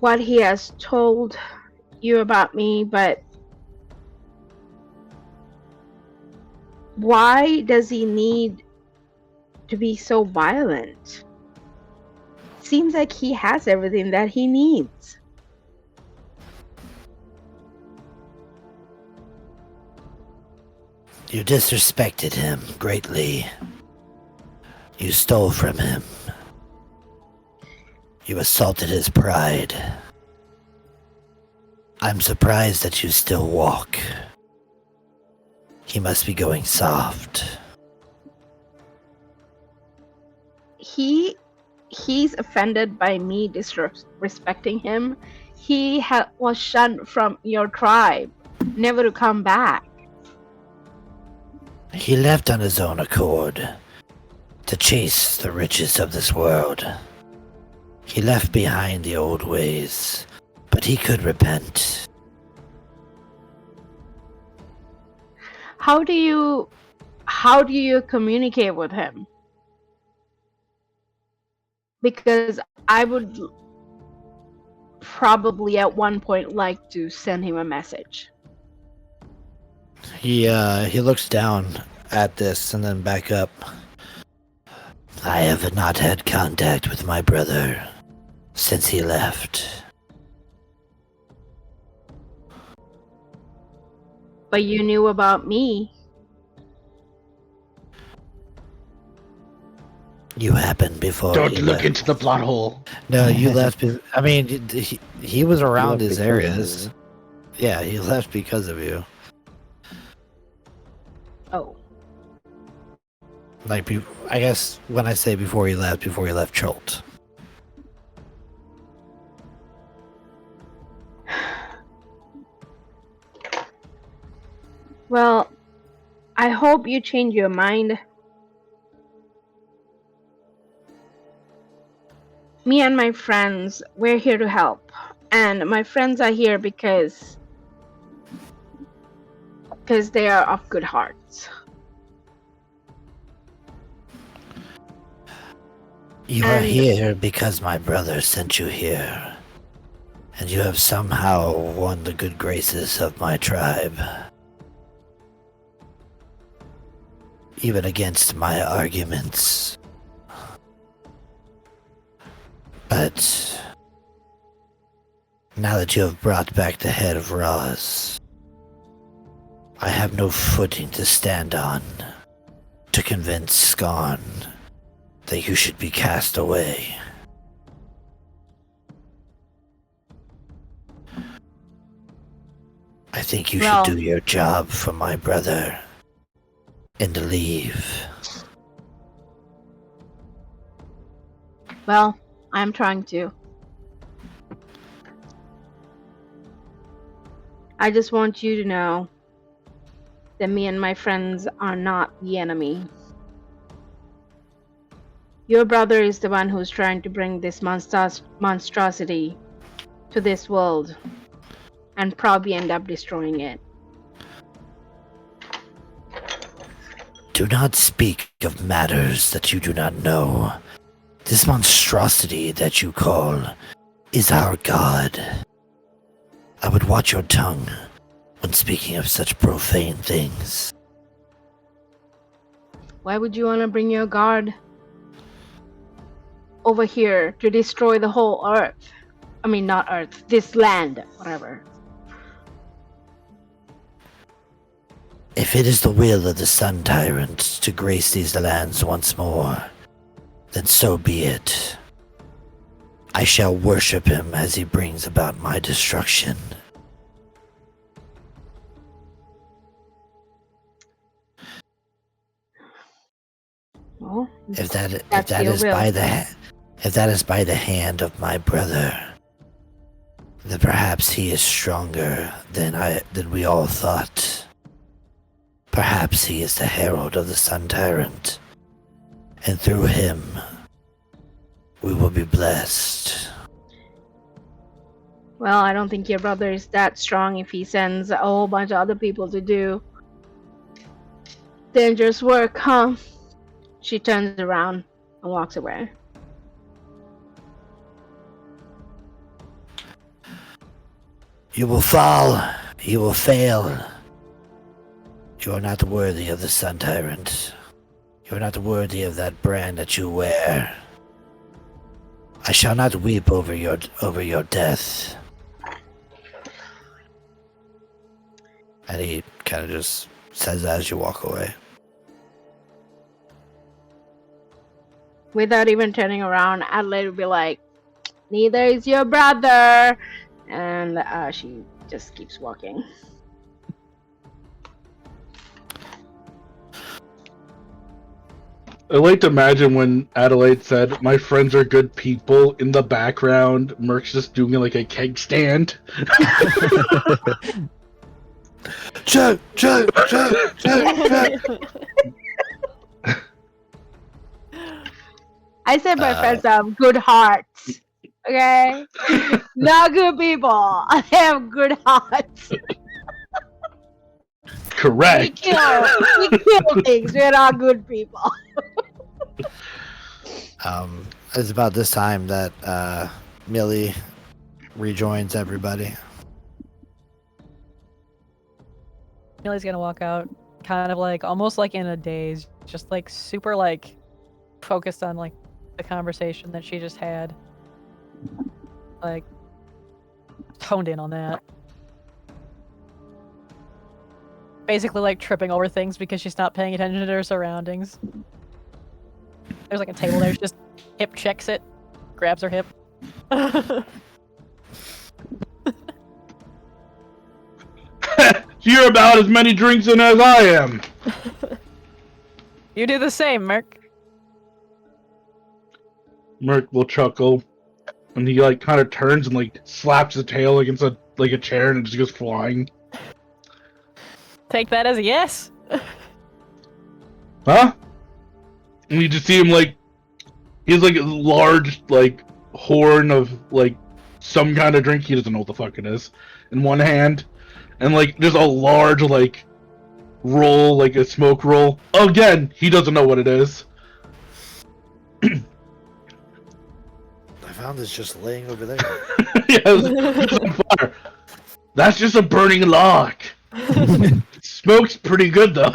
what he has told you about me, but why does he need to be so violent? Seems like he has everything that he needs. You disrespected him greatly. You stole from him. You assaulted his pride. I'm surprised that you still walk. He must be going soft. He's offended by me disrespecting him. He was shunned from your tribe, never to come back. He left on his own accord to chase the riches of this world. He left behind the old ways, but he could repent. How do you communicate with him? Because I would probably at one point like to send him a message. He looks down at this and then back up. I have not had contact with my brother since he left. But you knew about me. You happened before Don't he look left. into the plot hole. No, you left. I mean, he was around left his because of areas. Yeah, he left because of you. Oh. Like, I guess when I say before he left Cholt. Well, I hope you change your mind. Me and my friends, we're here to help. And my friends are here because they are of good hearts. You are here because my brother sent you here. And you have somehow won the good graces of my tribe. Even against my arguments. But now that you have brought back the head of Roz, I have no footing to stand on to convince Skarn that you should be cast away. I think you should do your job for my brother and leave. Well, I'm trying to. I just want you to know that me and my friends are not the enemy. Your brother is the one who's trying to bring this monstrosity to this world and probably end up destroying it. Do not speak of matters that you do not know. This monstrosity that you call is our god. I would watch your tongue when speaking of such profane things. Why would you want to bring your god over here to destroy the whole earth? I mean, not earth, this land, whatever. If it is the will of the Sun Tyrant to grace these lands once more, then so be it. I shall worship him as he brings about my destruction. Well, If that is by the hand of my brother, then perhaps he is stronger than we all thought. Perhaps he is the herald of the Sun Tyrant, and through him, we will be blessed. Well, I don't think your brother is that strong if he sends a whole bunch of other people to do dangerous work, huh? She turns around and walks away. You will fall. You will fail. You are not worthy of the Sun Tyrant. You are not worthy of that brand that you wear. I shall not weep over your death. And he kind of just says that as you walk away. Without even turning around, Adalaid would be like, Neither is your brother. And she just keeps walking. I like to imagine when Adalaid said, "My friends are good people." In the background, Merc's just doing like a keg stand. Chug, chug, chug, chug, chug. I said my friends have good hearts. Okay? Not good people. They have good hearts. Correct. We kill things. We're not good people. It's about this time that Millie rejoins everybody. Millie's gonna walk out, kind of like almost like in a daze, just like super like focused on like the conversation that she just had, like honed in on that. Basically, like tripping over things because she's not paying attention to her surroundings. There's like a table there. She just hip checks it, grabs her hip. You're about as many drinks in as I am. You do the same, Merc. Merc will chuckle, and he like kind of turns and like slaps the tail against a chair, and it just goes flying. Take that as a yes. Huh? And you just see him like he has like a large like horn of like some kind of drink, he doesn't know what the fuck it is, in one hand, and like there's a large like roll, like a smoke roll. Again, he doesn't know what it is. I found this just laying over there. Yeah, it's on fire. That's just a burning log. Smoke's pretty good though.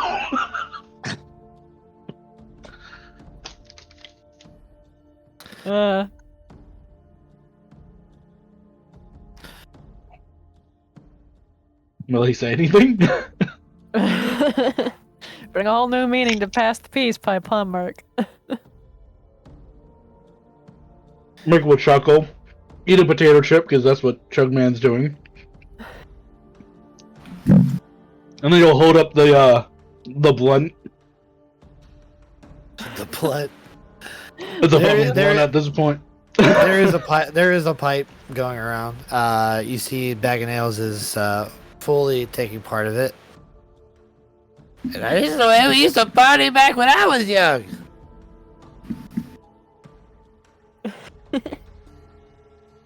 Will he say anything? Bring a whole new meaning to pass the peace pipe, huh, Merc? Merc will chuckle, eat a potato chip because that's what Chugman's doing, and then he'll hold up the blunt. The blunt. It's a blunt at this point. There is a pipe. There is a pipe going around. You see, Bag of Nails is fully taking part of it. And this is the way we used to party back when I was young.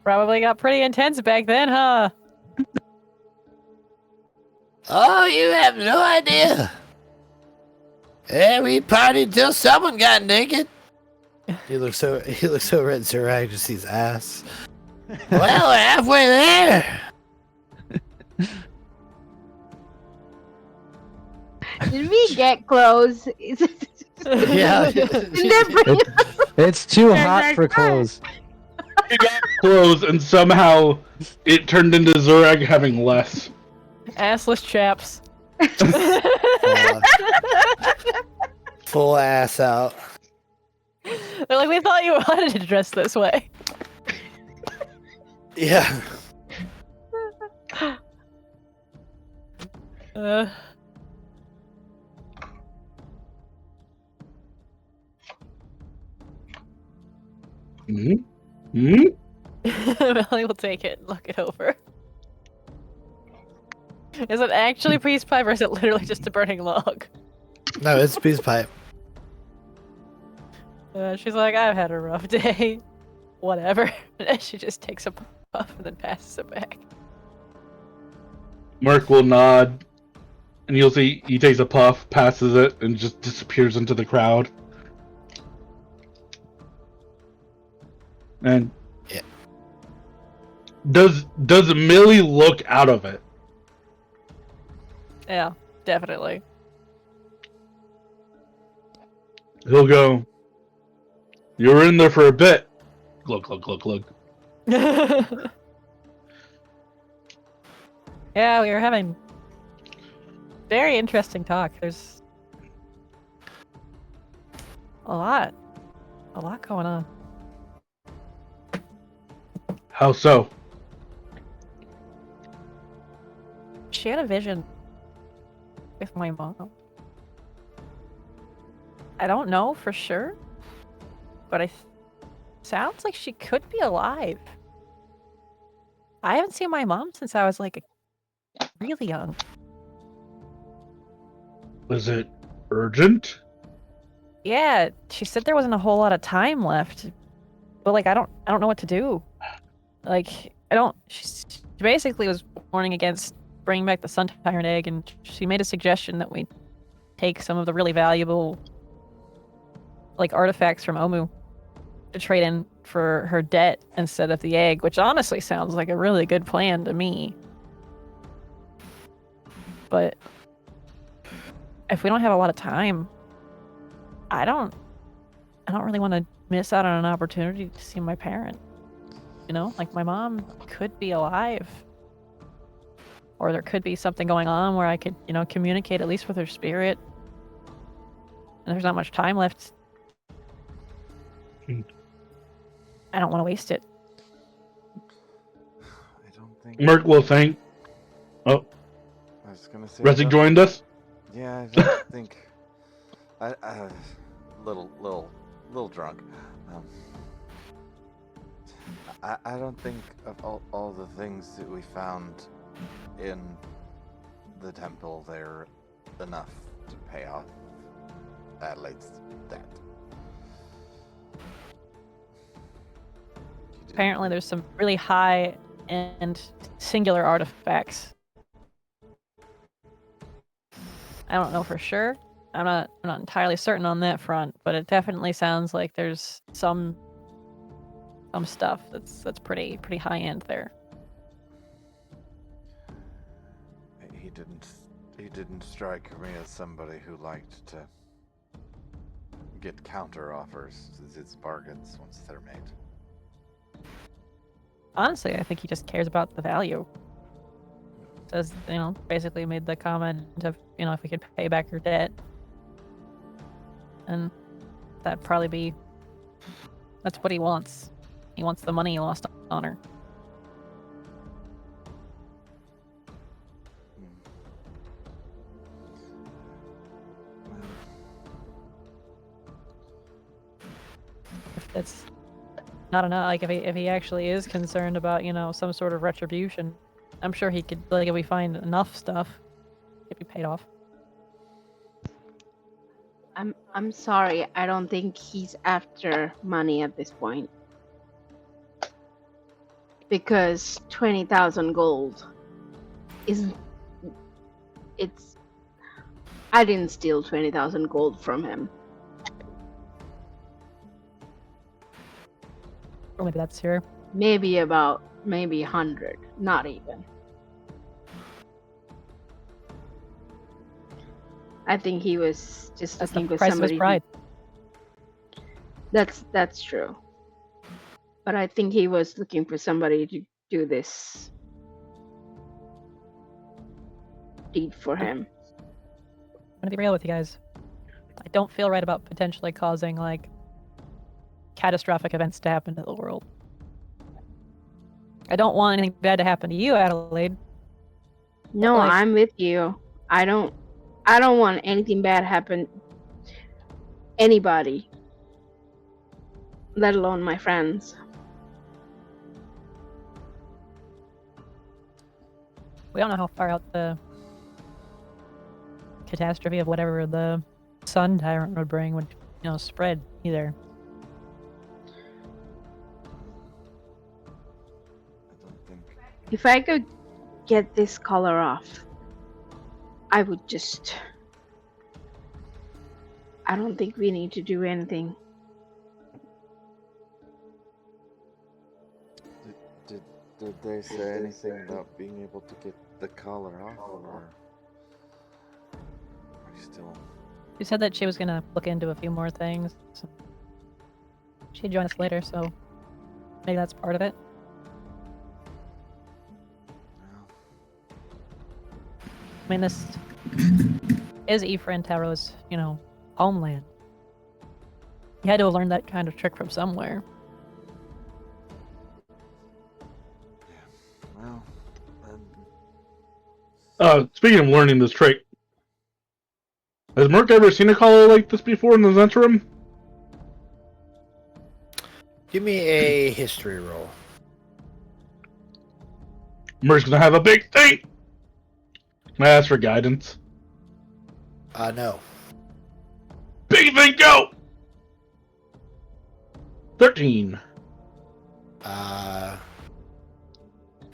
Probably got pretty intense back then, huh? Oh, you have no idea. Yeah, we partied till someone got naked. He looks over at Zurag, just sees ass. Well, we're halfway there. Did we get clothes? Yeah. It's too hot for clothes. He got clothes, and somehow it turned into Zurag having less. Assless chaps. Full ass out. They're like, we thought you wanted to dress this way. Yeah. Melanie will take it and look it over. Is it actually peace pipe or is it literally just a burning log? No, it's peace pipe. She's like, I've had a rough day. Whatever. And she just takes a puff and then passes it back. Merc will nod, and you'll see he takes a puff, passes it, and just disappears into the crowd. And yeah. Does Millie look out of it? Yeah, definitely. He'll go, "You were in there for a bit." Glug, glug, glug, glug. Yeah, we were having very interesting talk. There's a lot going on. How so? She had a vision with my mom. I don't know for sure, but sounds like she could be alive. I haven't seen my mom since I was like really young. Was it urgent? Yeah, she said there wasn't a whole lot of time left, but like I don't know what to do. Like she basically was warning against bringing back the Sun Tyrant egg, and she made a suggestion that we take some of the really valuable like artifacts from Omu to trade in for her debt instead of the egg, which honestly sounds like a really good plan to me. But if we don't have a lot of time, I don't really want to miss out on an opportunity to see my parent. You know, like my mom could be alive. Or there could be something going on where I could, you know, communicate at least with her spirit. And there's not much time left. I don't want to waste it. I don't think. Merc will thank. Oh, I was gonna say. Ressig joined us. Yeah, I don't think. I little drunk. I don't think of all the things that we found in the temple there enough to pay off Adalaid's debt. Apparently there's some really high and singular artifacts. I don't know for sure. I'm not entirely certain on that front, but it definitely sounds like there's some stuff that's pretty high end there. He didn't strike me as somebody who liked to get counter offers. It's bargains once they're made. Honestly, I think he just cares about the value. Says, you know, basically made the comment of, you know, if we could pay back your debt. And that'd probably be... That's what he wants. He wants the money he lost on her. If it's not enough, like if he actually is concerned about, you know, some sort of retribution, I'm sure he could, like, if we find enough stuff, it'd be paid off. I'm sorry. I don't think he's after money at this point. Because 20,000 gold isn't. It's. I didn't steal 20,000 gold from him. Or maybe that's here. Maybe 100. Not even. I think he was just That's looking the for price of his somebody. pride. That's true. But I think he was looking for somebody to do this deed for him. I'm gonna be real with you guys. I don't feel right about potentially causing, like, catastrophic events to happen to the world. I don't want anything bad to happen to you, Adalaid. No, Like- I'm with you. I don't want anything bad happen anybody, let alone my friends. We don't know how far out the catastrophe of whatever the Sun Tyrant would bring would, you know, spread either. I don't think. If I could get this color off, I would just. I don't think we need to do anything. Did they say anything about being able to get the collar off, or are you still? She said that she was gonna look into a few more things. She'd join us later, so maybe that's part of it. I mean, this is Ifran Tarot's, you know, homeland. He had to have learned that kind of trick from somewhere. Speaking of learning this trait, has Merc ever seen a collar like this before in the Zentrum? Give me a history roll. Merc's gonna have a big thing! Can I ask for guidance? No. Big thing, go! 13.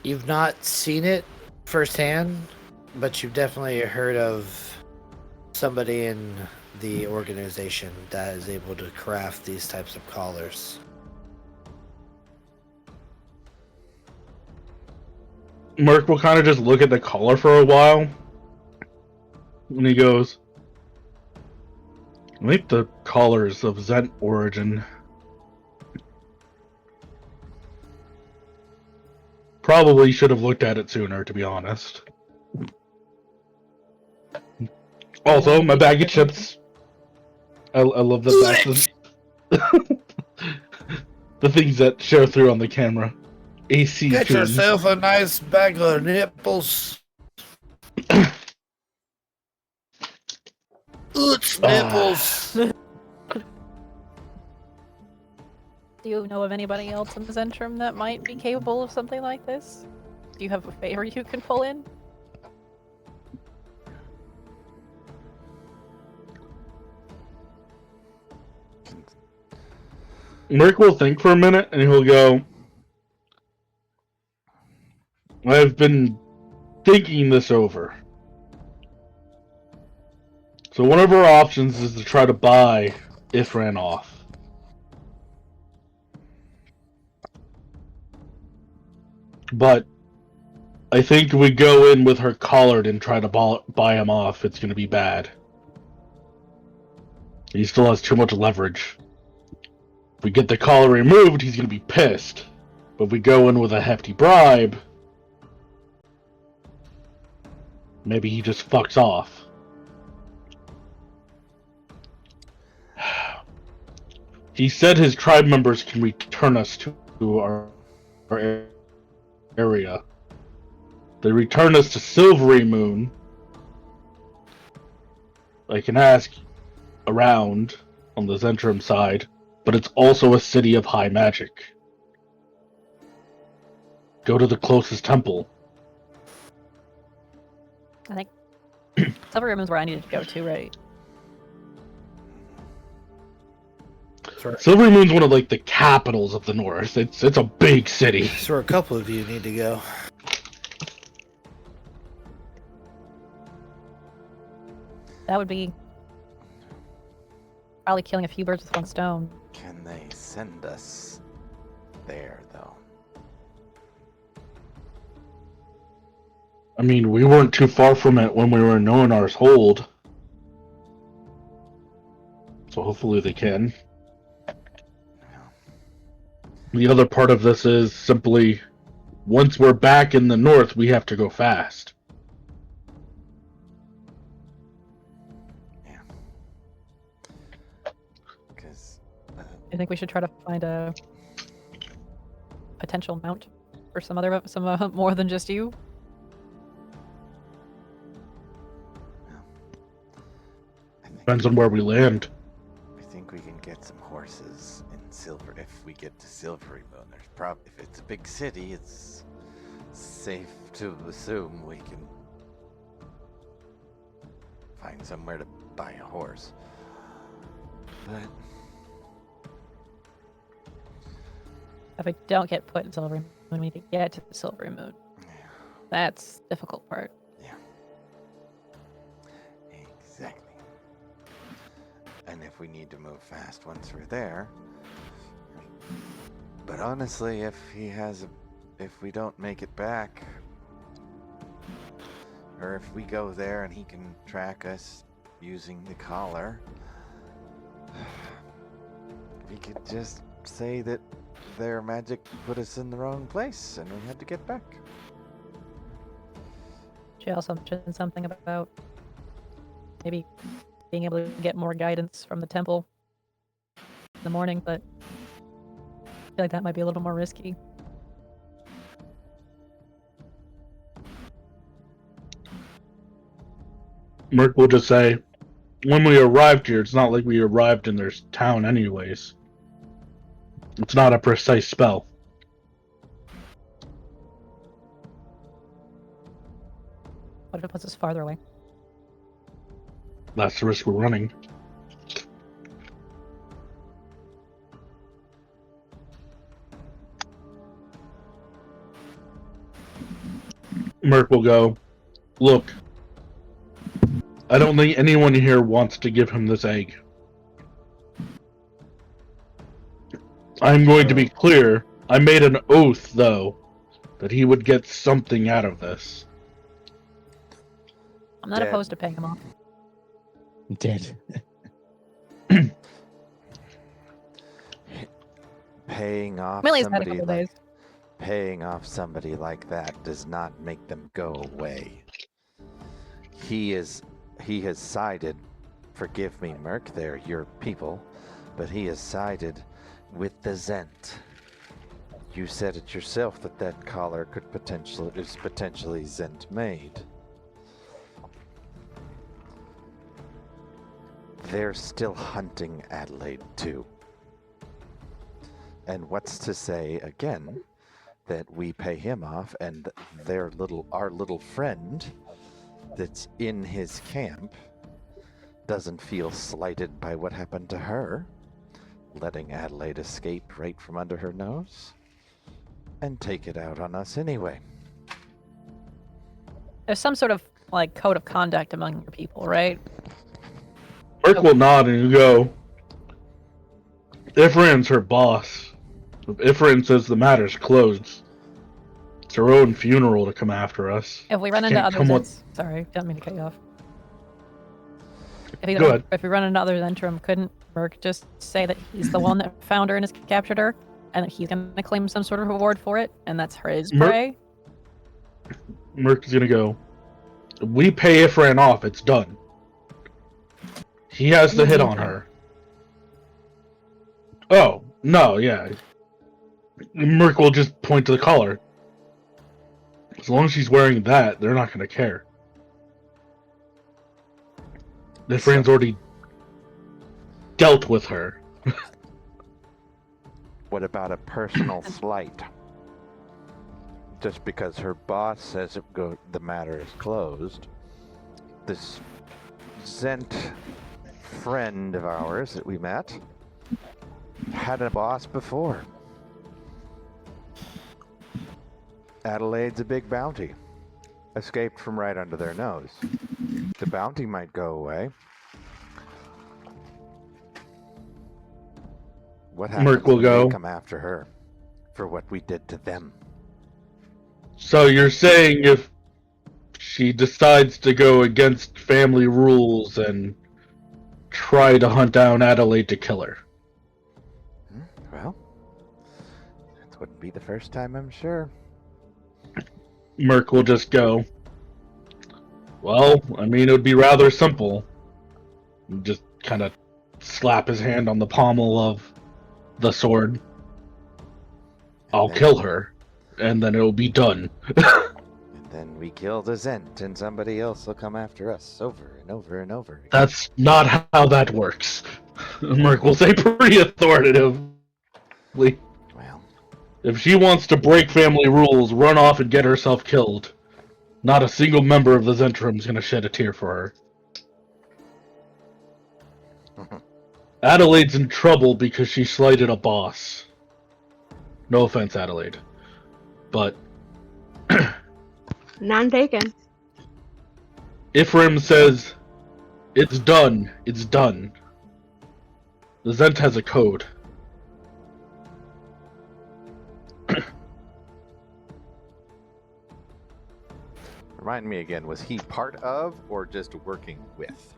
You've not seen it firsthand, but you've definitely heard of somebody in the organization that is able to craft these types of collars. Merc will kind of just look at the collar for a while. And he goes, I think the collar's of Zent origin. Probably should have looked at it sooner, to be honest. Also, my bag of chips. I love the the things that show through on the camera. AC Get tunes. yourself a nice bag of nipples. Oots nipples. Do you know of anybody else in the Zentrum that might be capable of something like this? Do you have a favor you can pull in? Merc will think for a minute and he'll go, I've been thinking this over. So one of our options is to try to buy Ifran off. But I think we go in with her collared and try to buy him off. It's going to be bad. He still has too much leverage. If we get the collar removed, he's going to be pissed. But if we go in with a hefty bribe, maybe he just fucks off. He said his tribe members can return us to our area. They return us to Silvery Moon. I can ask around on the Zentrum side, but it's also a city of high magic. Go to the closest temple. I think Silver Moon's where I needed to go to, right? Silvery Moon's one of like the capitals of the north. It's a big city. So a couple of you need to go. That would be probably killing a few birds with one stone. Can they send us there, though? I mean, we weren't too far from it when we were in Noenar's hold. So hopefully they can. The other part of this is simply, once we're back in the north, we have to go fast. Yeah. Because... I think we should try to find a potential mount for some more than just you. Depends on where we land. I think we can get some horses in Silver if we get to Silvery Moon. There's if it's a big city, it's safe to assume we can find somewhere to buy a horse. But If I don't get put in Silver Moon, we need to get to the Silver Moon. yeah, That's the difficult part. exactly. And if we need to move fast once we're there. But honestly, if we don't make it back, or if we go there and he can track us using the collar, we could just say that their magic put us in the wrong place and we had to get back. She also mentioned something about maybe being able to get more guidance from the temple in the morning, but I feel like that might be a little more risky. Merc will just say, when we arrived here, it's not like we arrived in their town anyways. It's not a precise spell. What if it puts us farther away? That's the risk we're running. Merc will go, look, I don't think anyone here wants to give him this egg. I'm going to be clear. I made an oath, though, that he would get something out of this. I'm not Dead. opposed to paying him off. Dead. Paying off Millie's had a somebody couple like days. paying off somebody like that does not make them go away. He has sided. Forgive me, Merc. They're your people, but he has sided with the Zent. You said it yourself that collar is potentially Zent made. They're still hunting Adalaid too. And what's to say again that we pay him off and our little friend that's in his camp doesn't feel slighted by what happened to her, letting Adalaid escape right from under her nose and take it out on us anyway. There's some sort of like code of conduct among your people, right? Merc will nod and go, Ifran's her boss. If Ifran says the matter's closed, it's her own funeral to come after us. If we run She into can't other come with- Zents, sorry, didn't mean to cut you off. Go ahead. If we run into other Zentrum, couldn't Merc just say that he's the one that found her and has captured her, and that he's gonna claim some sort of reward for it, and that's his prey? Merc is gonna go, we pay Ifran off, it's done. He has the hit on her. Oh, no, yeah. Merc will just point to the collar. As long as she's wearing that, they're not gonna care. Ifran's already dealt with her. What about a personal slight? Just because her boss says the matter is closed, this Zent friend of ours that we met had a boss before. Adalaid's a big bounty. Escaped from right under their nose. The bounty might go away. What happens Merc will when go. they come after her for what we did to them? So you're saying if she decides to go against family rules and try to hunt down Adalaid to kill her? Well, it wouldn't be the first time, I'm sure. Merc will just go, well, I mean, it would be rather simple. And just kind of slap his hand on the pommel of the sword. I'll kill her, and then it'll be done. And then we kill the Zent, and somebody else will come after us over and over and over again. That's not how that works. Merc will say pretty authoritatively. Well, If she wants to break family rules, run off and get herself killed, not a single member of the Zentrum is going to shed a tear for her. Adalaid's in trouble because she slighted a boss. No offense, Adalaid. But None taken. Ifran says, it's done, it's done. The Zent has a code. Remind me again, was he part of or just working with?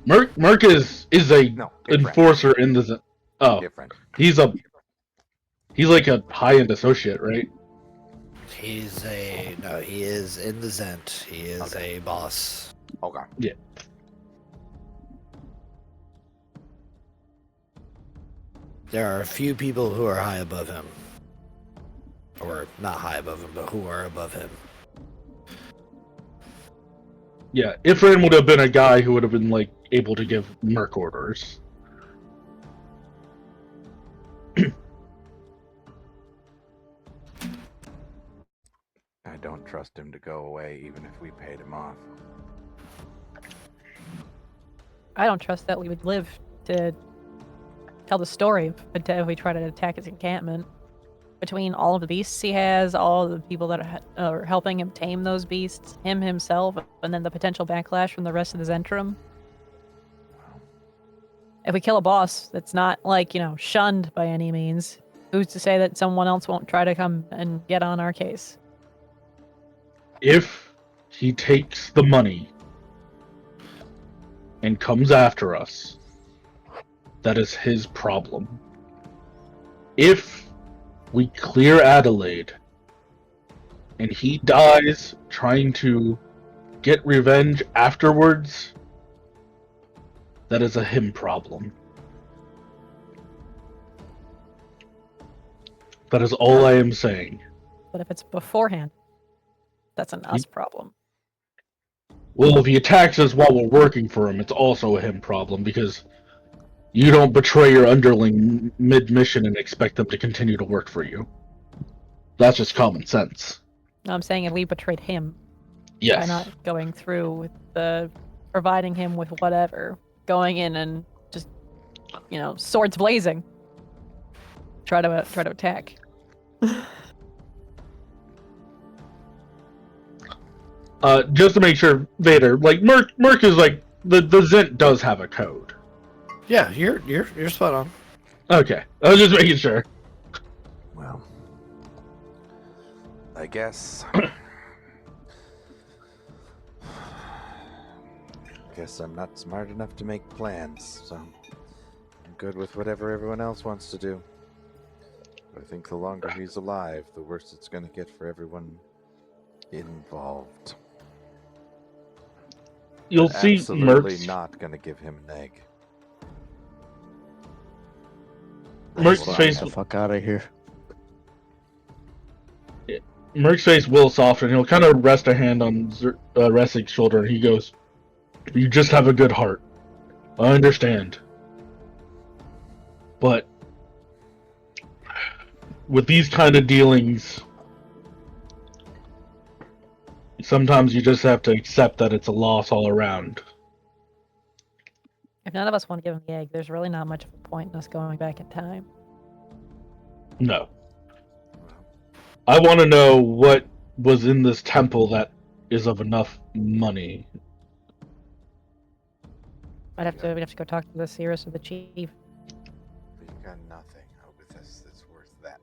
Merc is a No, Ifran. enforcer in the Zent. Oh, Different. he's like a high-end associate, right? He is in the Zent. He is a boss. Okay. Yeah. There are a few people who are high above him. Or not high above him, but who are above him. Yeah, Ifran would have been a guy who would have been like able to give merc orders. I don't trust him to go away, even if we paid him off. I don't trust that we would live to tell the story if we try to attack his encampment. Between all of the beasts he has, all of the people that are helping him tame those beasts, him himself, and then the potential backlash from the rest of the Zentrum. If we kill a boss that's not, like, shunned by any means, who's to say that someone else won't try to come and get on our case? If he takes the money and comes after us, that is his problem. If we clear Adalaid and he dies trying to get revenge afterwards, that is a him problem. That is all I am saying. But if it's beforehand, that's an us problem. Well, if he attacks us while we're working for him, it's also a him problem, because you don't betray your underling mid-mission and expect them to continue to work for you. That's just common sense. No, I'm saying if we betrayed him Yes. by not going through with providing him with whatever, going in and just, swords blazing, try to attack. Just to make sure, Vader, like Merc is like the Zent does have a code. Yeah, you're spot on. Okay, I was just making sure. Well, I guess. Guess I'm not smart enough to make plans, so I'm good with whatever everyone else wants to do. But I think the longer he's alive, the worse it's going to get for everyone involved. You'll see Absolutely Merc's not going to give him an egg. Merc's Get face. the fuck out of here. Merc's face will soften. He'll kind of rest a hand on Ressig's shoulder, and he goes, "You just have a good heart. I understand. But with these kind of dealings, sometimes you just have to accept that it's a loss all around." If none of us want to give him the egg, there's really not much of a point in us going back in time. No. I want to know what was in this temple that is of enough money. We'd have to go talk to the seeress or the chief. But you got nothing with this that's worth that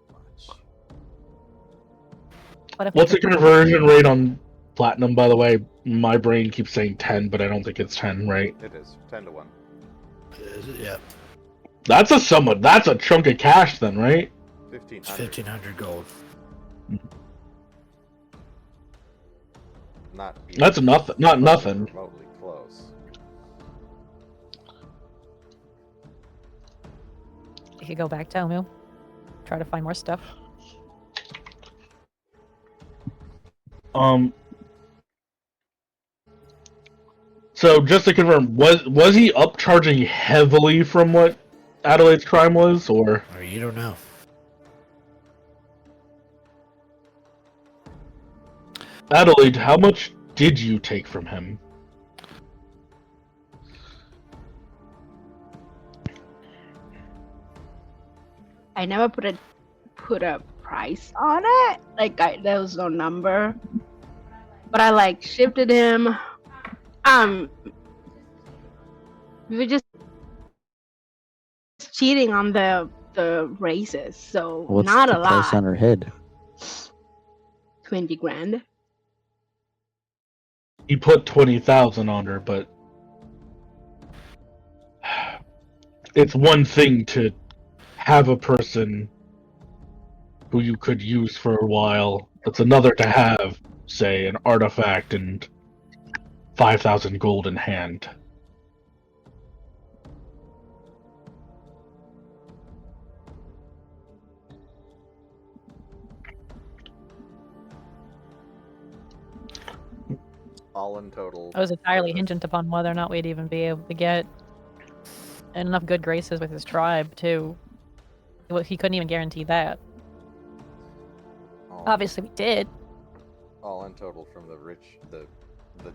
much. What's the conversion rate on platinum, by the way? My brain keeps saying 10, but I don't think it's 10, right? It is 10 to 1. Yeah, That's a chunk of cash then, right? 1500. it's 1,500 gold. Not That's even nothing. Not nothing. remotely close. You could go back to Elmu, try to find more stuff. So just to confirm, was he upcharging heavily from what Adalaid's crime was, or? Or you don't know. Adalaid, how much did you take from him? I never put a price on it. Like there was no number. But I shifted him. We were just cheating on the races, so What's not the a price lot. on her head? 20 grand. He put 20,000 on her, but it's one thing to have a person who you could use for a while. It's another to have, say, an artifact and 5,000 gold in hand. All in total. It was entirely hingent upon whether or not we'd even be able to get enough good graces with his tribe, too. Well, he couldn't even guarantee that. Obviously, we did. All in total from the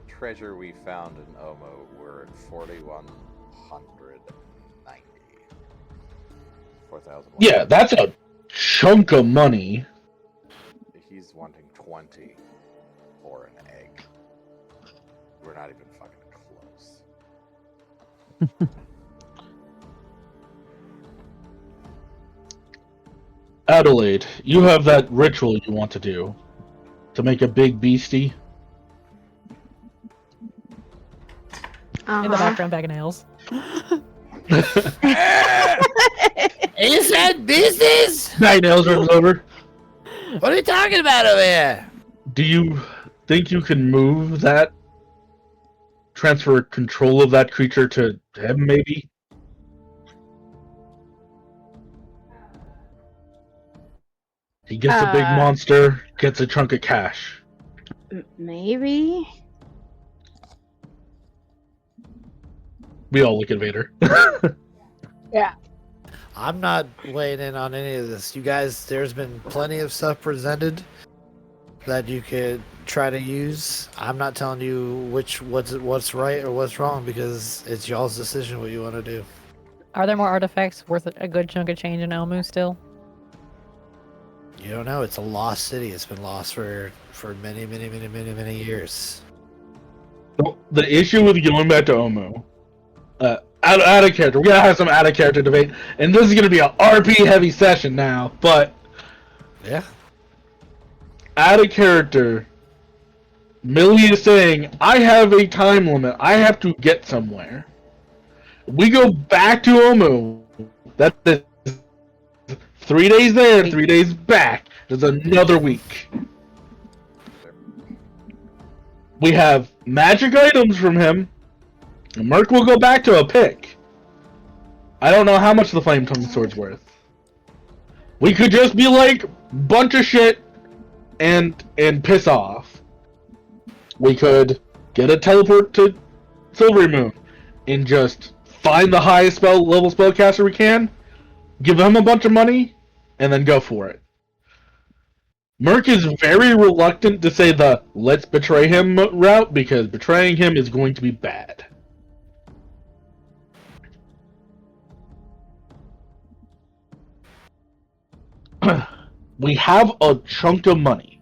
treasure we found in Omo were at 4,190. 4,000. Yeah, that's a chunk of money. He's wanting 20 for an egg. We're not even fucking close. Adalaid, you have that ritual you want to do to make a big beastie. In the background, bag of nails. Is that business? Nine nails runs over. What are you talking about over here? Do you think you can move that? Transfer control of that creature to him, maybe? He gets a big monster, gets a chunk of cash. Maybe. We all look at Vader. Yeah. I'm not weighing in on any of this. You guys, there's been plenty of stuff presented that you could try to use. I'm not telling you what's right or what's wrong because it's y'all's decision what you want to do. Are there more artifacts worth a good chunk of change in Elmu still? You don't know. It's a lost city. It's been lost for many years. The issue with going back to Omu, out of character, we're gonna have some out of character debate, and this is gonna be a RP heavy session now. But yeah, out of character, Millie is saying, "I have a time limit. I have to get somewhere." We go back to Omu. That is 3 days there, 3 days back. There's another week. We have magic items from him. And Merc will go back to a pick. I don't know how much the flame tongue sword's worth. We could just be like bunch of shit and piss off. We could get a teleport to Silvery Moon and just find the highest level spellcaster we can, give him a bunch of money, and then go for it. Merc is very reluctant to say the let's betray him route because betraying him is going to be bad. We have a chunk of money.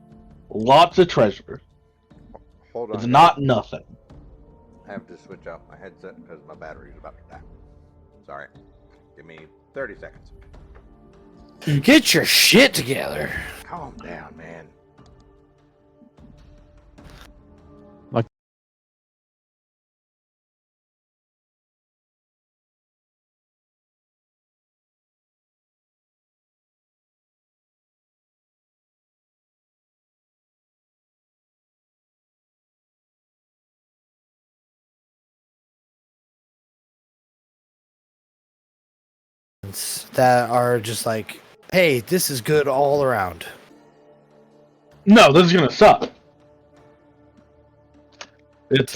Lots of treasure. Hold on. It's not nothing. I have to switch out my headset because my battery is about to die. Sorry. Give me 30 seconds. Get your shit together. Calm down, man. That are just like, hey, this is good all around. No, this is gonna suck. It's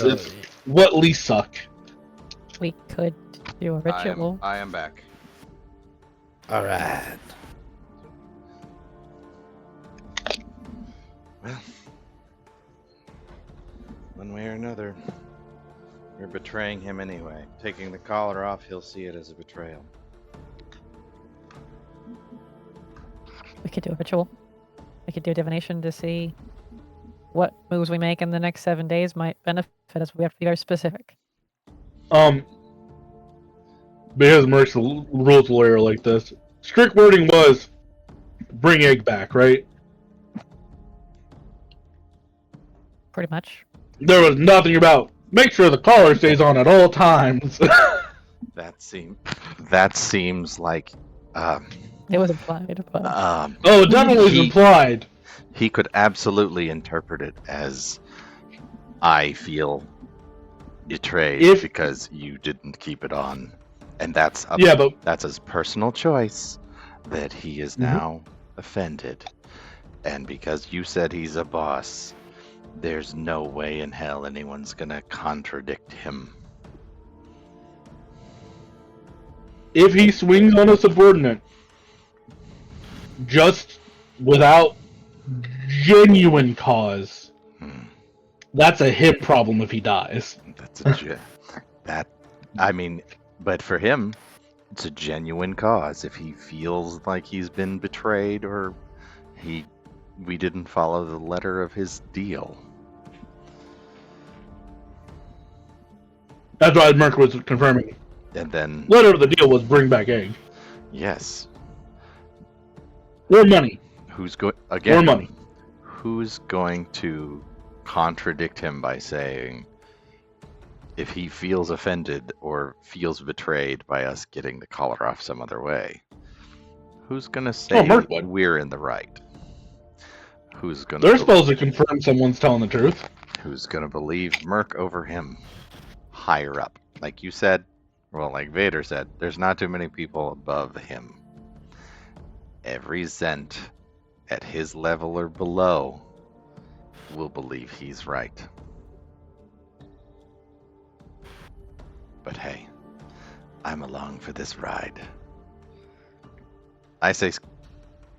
what least suck. We could do a ritual. I am back. All right. Well, one way or another, we're betraying him anyway. Taking the collar off, he'll see it as a betrayal. We could do a ritual. We could do a divination to see what moves we make in the next 7 days might benefit us. We have to be very specific. Because Merc's a rules lawyer like this. Strict wording was bring egg back, right? Pretty much. There was nothing about make sure the collar stays on at all times. That seems like It was implied, but oh, it definitely was implied. He could absolutely interpret it as I feel betrayed because you didn't keep it on, and that's his personal choice that he is now offended, and because you said he's a boss, There's no way in hell anyone's gonna contradict him. If he swings on a subordinate, just without genuine cause, that's a him problem if he dies. That's a but for him, it's a genuine cause. If he feels like he's been betrayed or we didn't follow the letter of his deal. That's why Merc was confirming. And then Letter of the deal was bring back egg. yes. Or money. Who's going again? Or money. Who's going to contradict him by saying if he feels offended or feels betrayed by us getting the collar off some other way? Who's gonna say Merc would. we're in the right? Who's gonna They're supposed to confirm someone's telling the truth. Who's gonna believe Merc over him? Higher up. Like you said, well, like Vader said, there's not too many people above him. Every Zent at his level or below will believe he's right. But hey, I'm along for this ride. I say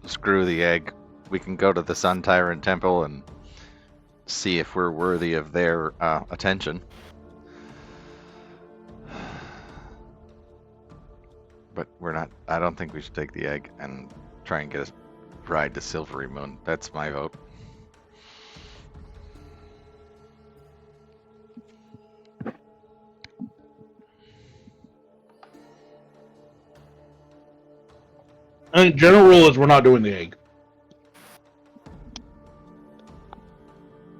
screw the egg. We can go to the Sun Tyrant Temple and see if we're worthy of their attention. But we're not. I don't think we should take the egg and try and get a ride to Silvery Moon. That's my vote. I think general rule is we're not doing the egg.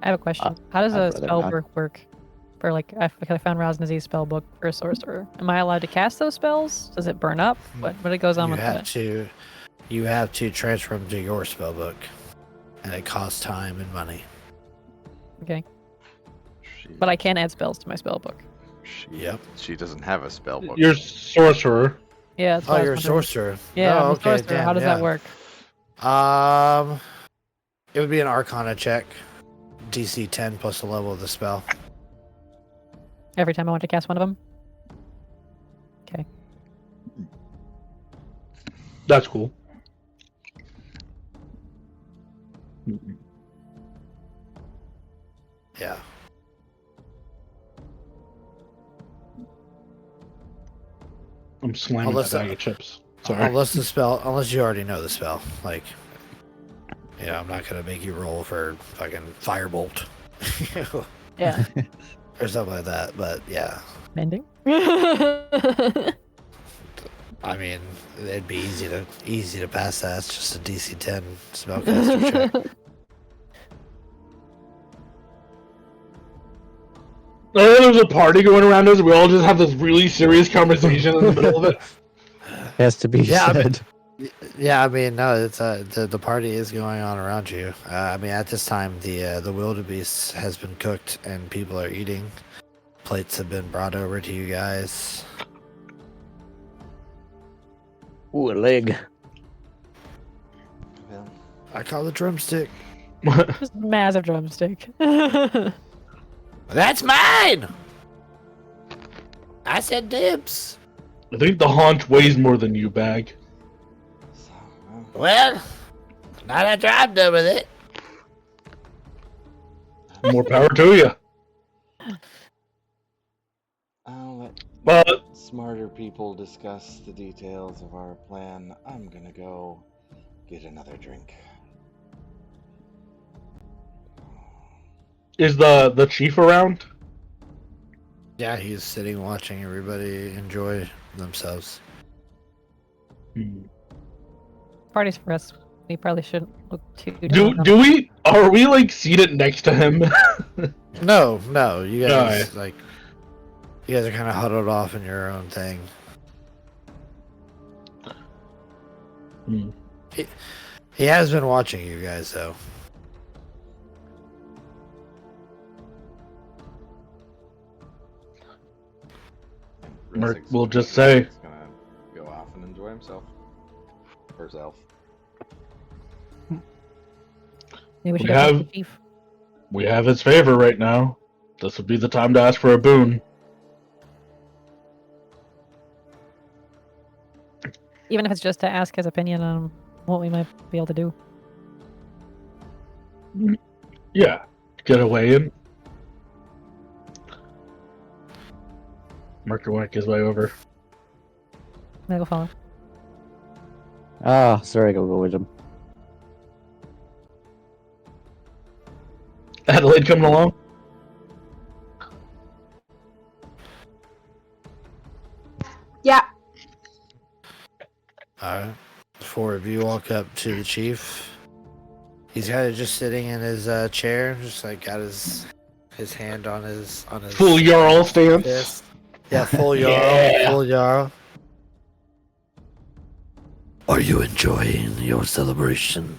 I have a question. How does I'd a rather spell not. book work? For like, I found Rosnazi's spell book for a sorcerer. Am I allowed to cast those spells? Does it burn up? What it goes on You with have that? you have to transfer them to your spell book, and it costs time and money. Okay, but I can add spells to my spell book. Yep. She doesn't have a spell book. You're sorcerer. Yeah. That's Oh, what I you're a was wondering. sorcerer. Yeah, Oh, I'm a okay. sorcerer. Damn, How does yeah. that work? It would be an Arcana check, DC 10 plus the level of the spell. Every time I want to cast one of them. Okay. That's cool. Yeah. I'm slamming Unless that the- bag of chips. Sorry. Unless you already know the spell. Like, I'm not gonna make you roll for fucking firebolt. Yeah. Or something like that, but yeah. Mending. I mean, it'd be easy to pass that. It's just a DC 10 spellcaster check. There's a party going around us. We all just have this really serious conversation in the middle of it. Has to be Yeah, said. Yeah, I mean, no, it's the party is going on around you. I mean, at this time, the wildebeest has been cooked and people are eating. Plates have been brought over to you guys. Ooh, a leg. Well, I call it drumstick. Just massive drumstick. That's mine. I said dibs. I think the haunch weighs more than you, Bag. so, Well, not after I'm done with it. More power to you. I'll let But smarter people discuss the details of our plan. I'm gonna go get another drink. is the chief around? Yeah, he's sitting watching everybody enjoy themselves. Parties for us. We probably shouldn't look too Do down. we are we like seated next to him? No, you guys Alright. you guys are kind of huddled off in your own thing. Hmm. He has been watching you guys though. Merc Ressig's will just say- He's gonna go off and enjoy himself. Or herself. Maybe we should we have have- the chief. We have his favor right now. This would be the time to ask for a boon. Even if it's just to ask his opinion on what we might be able to do. Yeah, get away in. Mark will work his way over. I'll go follow. Ah, sorry, I gotta go with him. Adalaid coming along? Yeah. Alright. Four of you walk up to the chief. He's kind of just sitting in his chair, just like got his hand on his Full Jarl stance. fist. Yeah, full Jarl. Yeah. Full Jarl. Are you enjoying your celebration?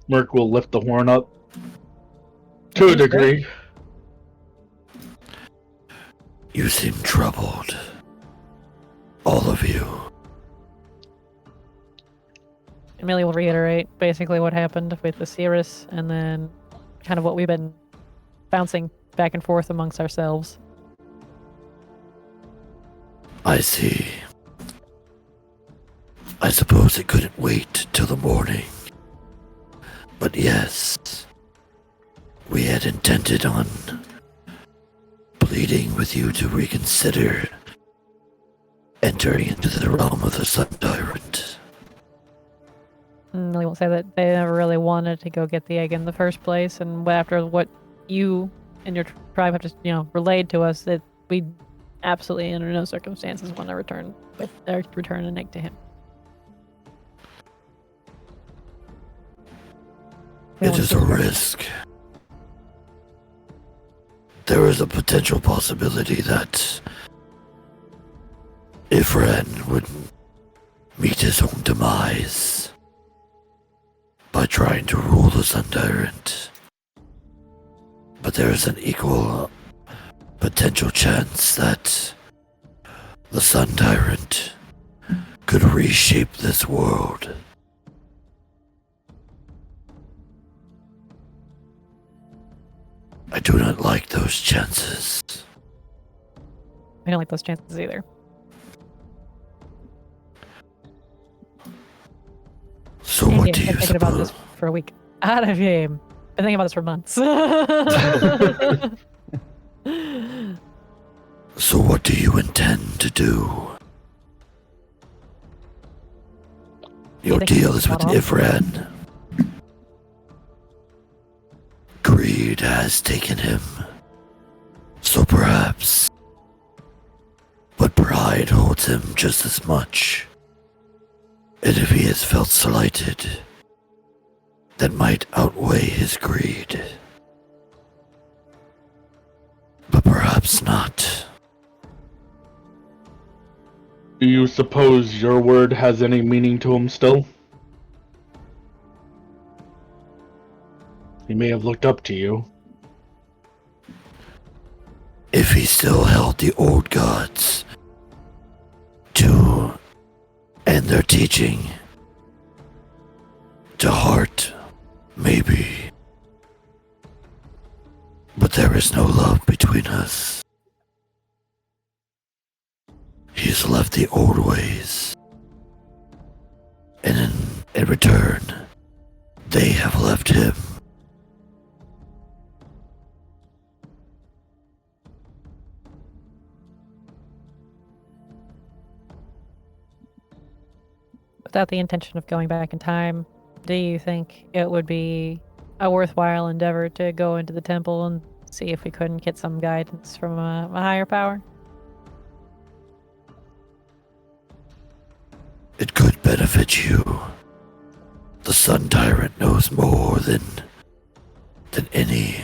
Merc will lift the horn up. To a degree. You seem troubled. All of you. Amelia will reiterate basically what happened with the Cirrus and then kind of what we've been bouncing back and forth amongst ourselves. I see. I suppose it couldn't wait till the morning. But yes, we had intended on pleading with you to reconsider entering into the realm of the Sun Tyrant. They won't say that they never really wanted to go get the egg in the first place, and after what you and your tribe have just, relayed to us, that we absolutely under no circumstances want to return an egg to him. It is a risk. There is a potential possibility that Ifran would meet his own demise by trying to rule the Sun Tyrant. But there is an equal potential chance that the Sun Tyrant could reshape this world. I do not like those chances. I don't like those chances either. So what do you I've been thinking about suppose? this for a week. Out of game. Been thinking about this for months. So what do you intend to do? Your think deal he's is with spot on? Ifran. Greed has taken him. So perhaps. But pride holds him just as much. And if he has felt slighted, that might outweigh his greed. But perhaps not. Do you suppose your word has any meaning to him still? He may have looked up to you. If he still held the old gods to and their teaching to heart, maybe. But there is no love between us. He's left the old ways. And in return, they have left him. Without the intention of going back in time, do you think it would be a worthwhile endeavor to go into the temple and see if we couldn't get some guidance from a higher power? It could benefit you. The Sun Tyrant knows more than any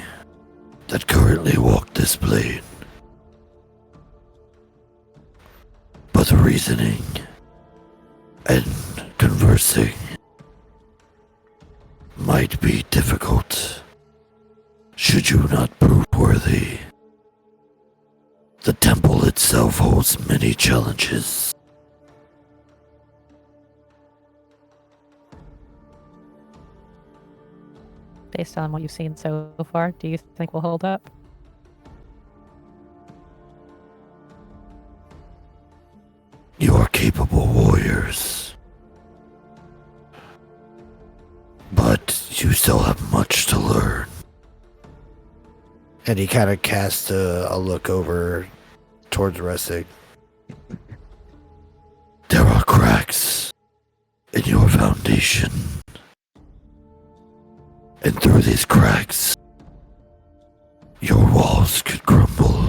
that currently walk this plane. But the reasoning and conversing might be difficult should you not prove worthy. The temple itself holds many challenges. based on what you've seen so far, do you think will hold up? You are capable warriors. But you still have much to learn. And he kind of casts a look over towards Ressig. There are cracks in your foundation. And through these cracks, your walls could crumble.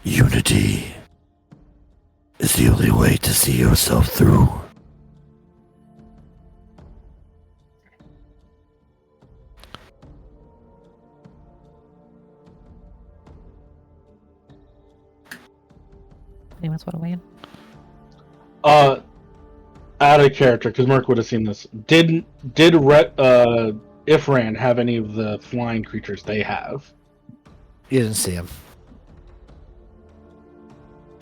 Unity is the only way to see yourself through. Anyone else want to weigh in? Out of character, because Merc would have seen this. Did Ifran have any of the flying creatures they have? You didn't see him.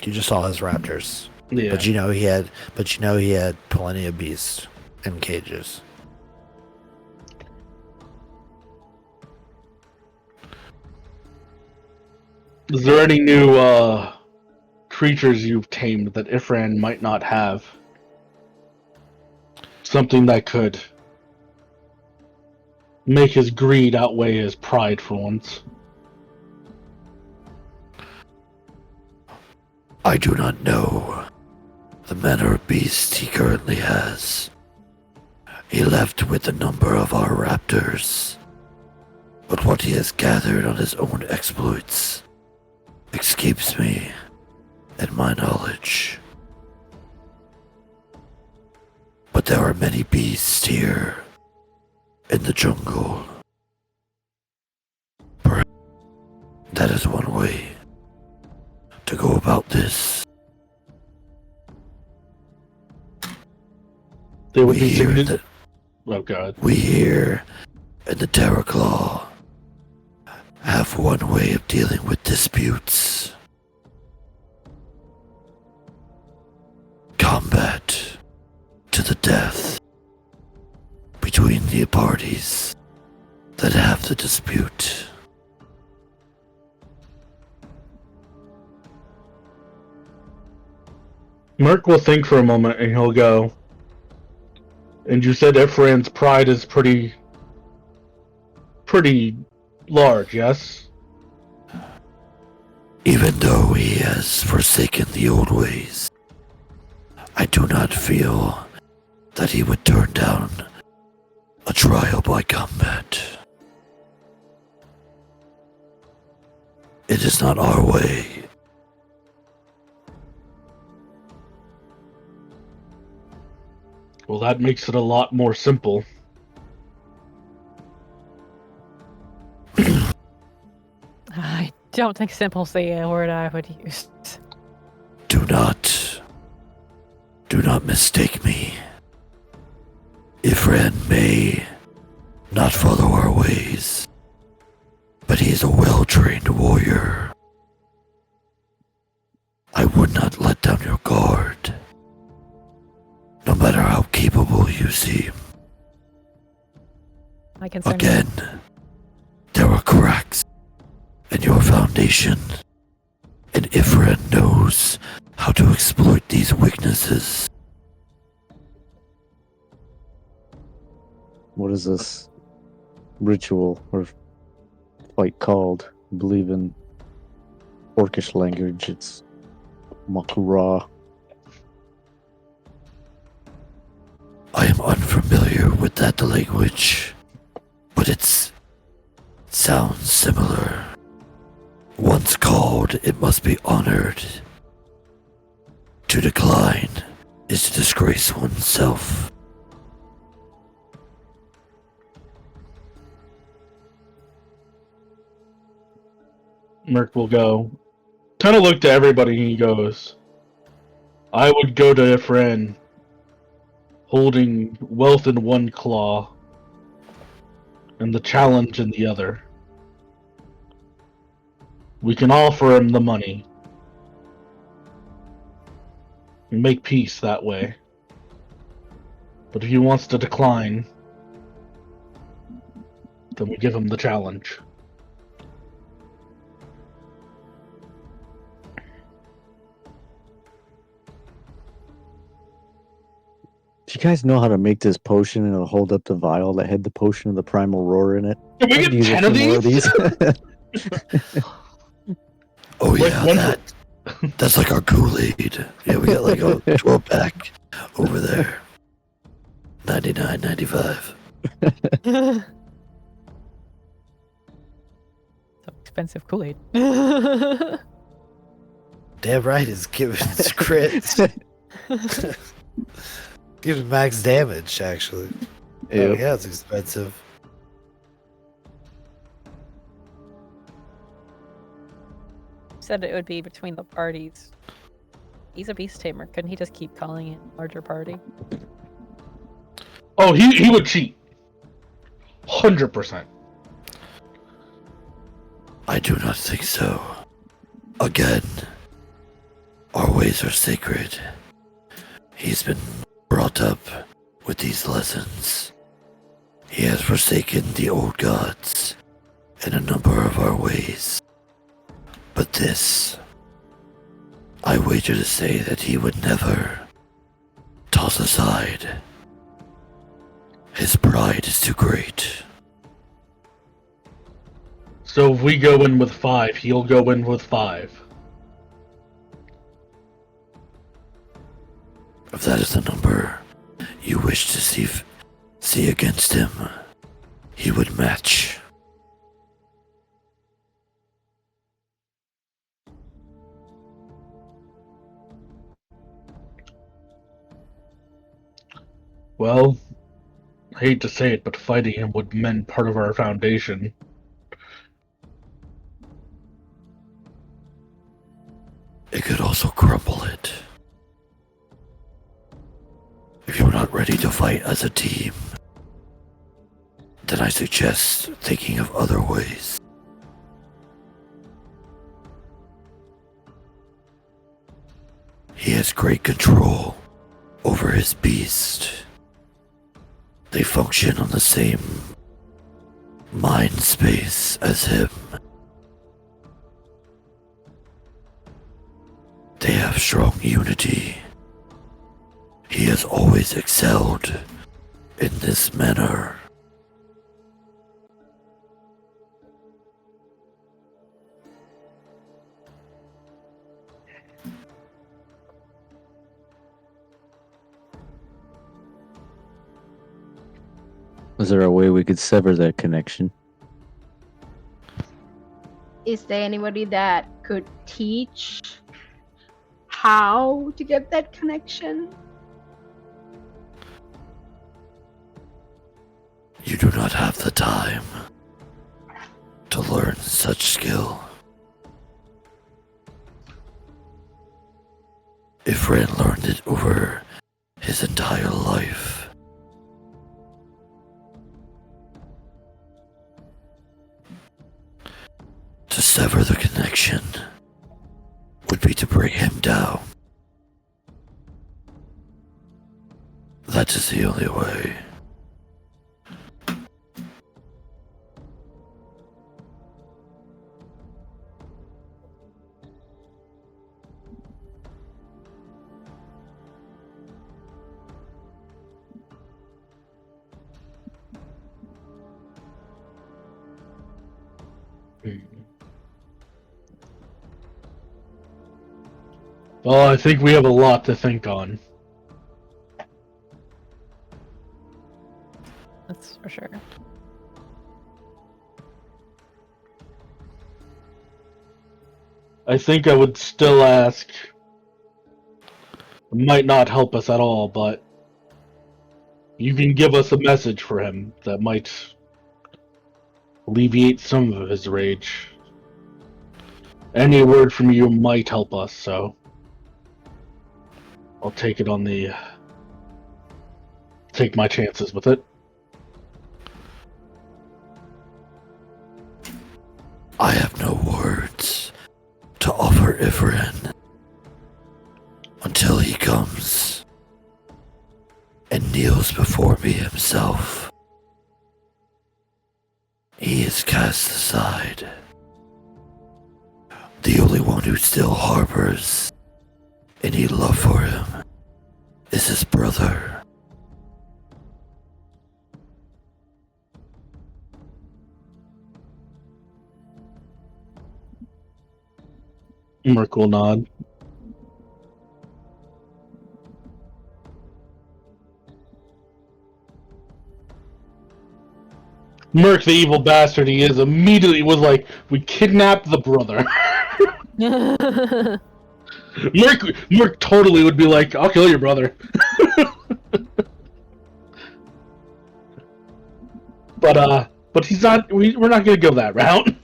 You just saw his raptors. Yeah. But you know he had plenty of beasts in cages. Is there any new creatures you've tamed that Ifran might not have? Something that could make his greed outweigh his pride for once. I do not know the manner of beast he currently has. He left with a number of our raptors, but what he has gathered on his own exploits escapes me and my knowledge. But there are many beasts here in the jungle. Perhaps that is one way to go about this. They would We be hear significant. that Oh god. we here in the Terrorclaw have one way of dealing with disputes. Combat to the death between the parties that have the dispute. Merc will think for a moment and he'll go. And you said Ifran's pride is pretty large, yes? Even though he has forsaken the old ways, I do not feel that he would turn down a trial by combat. It is not our way. Well, that makes it a lot more simple. I don't think simple's the word I would use. Do not mistake me. Ifran may not follow our ways, but he is a well-trained warrior. I would not let down your guard, no matter how capable you seem. My concern Again, there are cracks in your foundation, and Ifran knows how to exploit these weaknesses. What is this ritual or fight called? I believe in Orcish language it's Makura. I am unfamiliar with that language, but it sounds similar. Once called, it must be honored. To decline is to disgrace oneself. Merc will go. Kind of look to everybody and he goes, I would go to Ifran holding wealth in one claw and the challenge in the other. We can offer him the money and make peace that way. But if he wants to decline, then we give him the challenge. Do you guys know how to make this potion and it'll hold up the vial that had the potion of the primal roar in it? Can we I'd get use a 10 of few more these? Oh Like yeah, one that's like our Kool-Aid. Yeah, we got like a 12-pack over there. $99.95. So expensive Kool-Aid. Damn right, it's giving crits. Giving max damage, actually. Oh Yep. yeah, it's expensive. Said it would be between the parties. He's a beast tamer. Couldn't he just keep calling it larger party? Oh, he would cheat. 100%. I do not think so. Again, our ways are sacred. He's been brought up with these lessons. He has forsaken the old gods in a number of our ways. But this, I wager to say that he would never toss aside. His pride is too great. So if we go in with 5, he'll go in with 5. If that is the number you wish to see against him, he would match. Well, I hate to say it, but fighting him would mend part of our foundation. It could also crumble it. If you're not ready to fight as a team, then I suggest thinking of other ways. He has great control over his beast. They function on the same mind space as him. They have strong unity. He has always excelled in this manner. Is there a way we could sever that connection? Is there anybody that could teach how to get that connection? You do not have the time to learn such skill. Ifran learned it over his entire life. To sever the connection would be to bring him down. That is the only way. Well, I think we have a lot to think on. That's for sure. I think I would still ask. It might not help us at all, but you can give us a message for him that might alleviate some of his rage. Any word from you might help us, so I'll take it on the... take my chances with it. I have no words to offer Ifran until he comes and kneels before me himself. He is cast aside. The only one who still harbors any love for him is his brother. Merc will nod. Merc, the evil bastard he is, immediately was like, "We kidnapped the brother." Merc totally would be like, "I'll kill your brother." But he's not. We're not gonna go that route.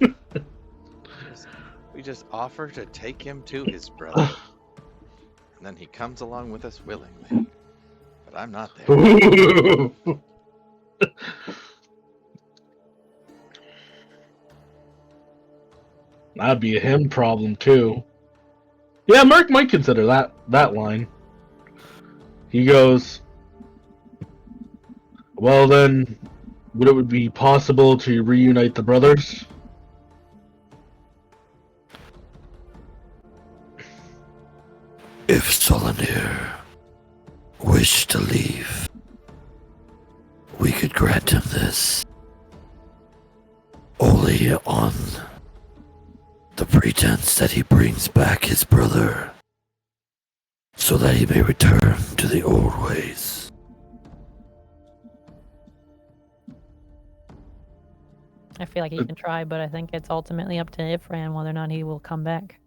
We just offer to take him to his brother. And then he comes along with us willingly. But I'm not there. That'd be a him problem too. Yeah, Merc might consider that line. He goes, "Well then, would it be possible to reunite the brothers?" If Solanir wished to leave, we could grant him this. Only on the pretense that he brings back his brother, so that he may return to the old ways. I feel like he can try, but I think it's ultimately up to Ifran whether or not he will come back.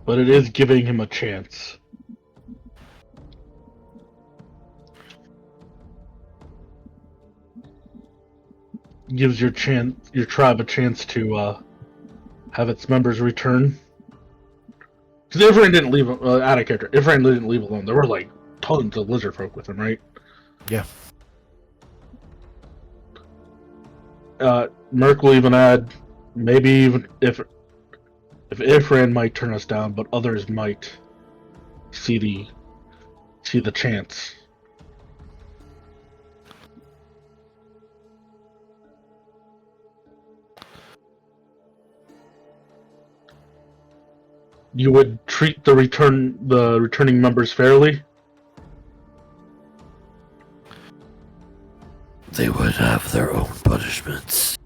But it is giving him a chance. Gives your tribe a chance to have its members return. Because Ifran didn't leave out of character. Ifran didn't leave alone. There were like tons of Lizardfolk with him, right? Yeah. Merc will even add, maybe even if Ifran might turn us down, but others might see the chance. You would treat the returning members fairly? They would have their own punishments,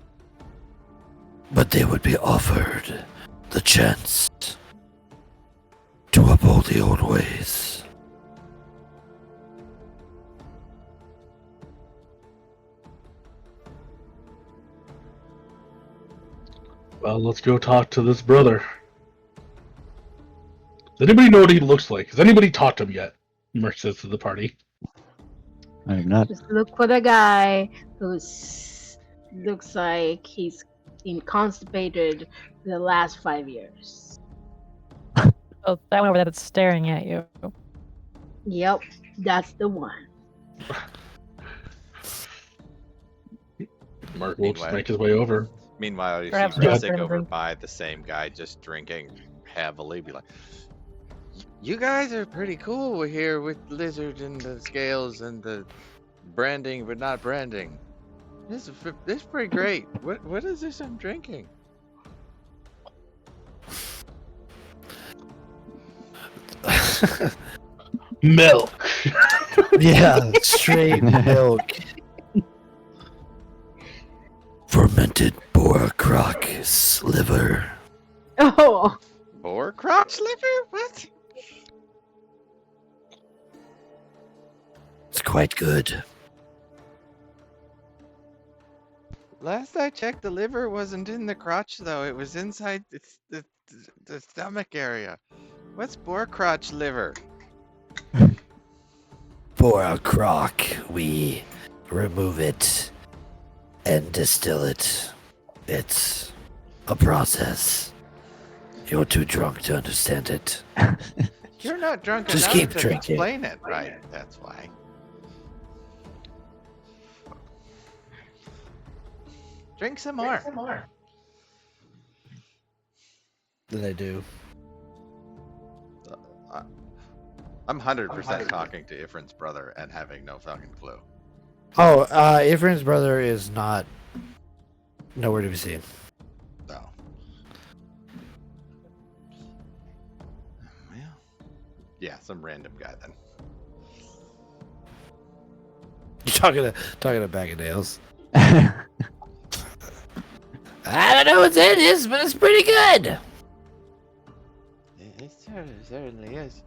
but they would be offered the chance to uphold the old ways. Well, let's go talk to this brother. Does anybody know what he looks like? Has anybody talked to him yet? Merc says to the party. I am not. Just look for the guy who looks like he's been constipated for the last 5 years. Oh, that one over there that's staring at you. Yep, that's the one. Mark will just make his way over. Meanwhile, you see Perhaps Ressig Ressig over drink. by the same guy just drinking heavily. Be like, you guys are pretty cool here with lizard and the scales and the branding, but not branding. This is pretty great. What is this I'm drinking? Milk. Yeah, straight milk. Fermented boar croc's liver. Oh, Boar crotch liver? What? It's quite good. Last I checked, the liver wasn't in the crotch, though. It was inside the stomach area. What's boar crotch liver? For our croc, we remove it and distill it. It's a process. You're too drunk to understand it. You're not drunk Just enough keep to drinking. explain it right. That's why. Drink some more. That I do. I'm 100% talking to Ifran's brother and having no fucking clue. Oh, Ifran's brother is not nowhere to be seen. No. Well, yeah, some random guy then. You're talking to Bag of Nails. I don't know what's in this, but it's pretty good. It certainly is.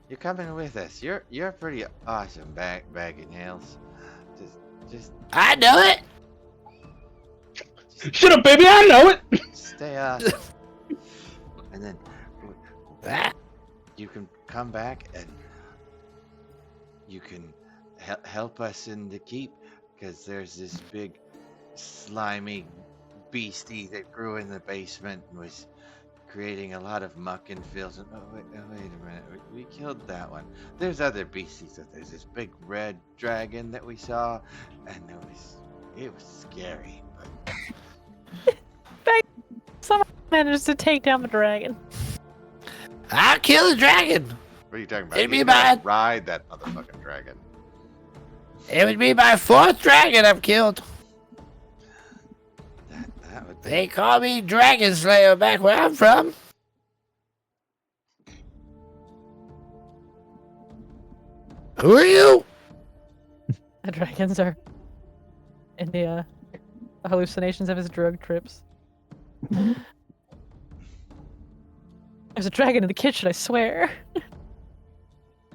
You're coming with us. You're pretty awesome, bag of nails. Just I know it. Shut up, baby! I know it! stay awesome. And then Ah. you can come back and you can help us in the keep, because there's this big slimy beastie that grew in the basement and was creating a lot of muck and filth. And wait a minute, we killed that one. There's other beasties. There's this big red dragon that we saw, and it was scary. But Someone managed to take down the dragon. I'll kill the dragon. what are you talking about? It'd be You can't bad. ride that motherfucking dragon. It would be my 4th dragon I've killed. That would be. They call me Dragon Slayer back where I'm from. Who are you? The dragons are in the hallucinations of his drug trips. There's a dragon in the kitchen, I swear.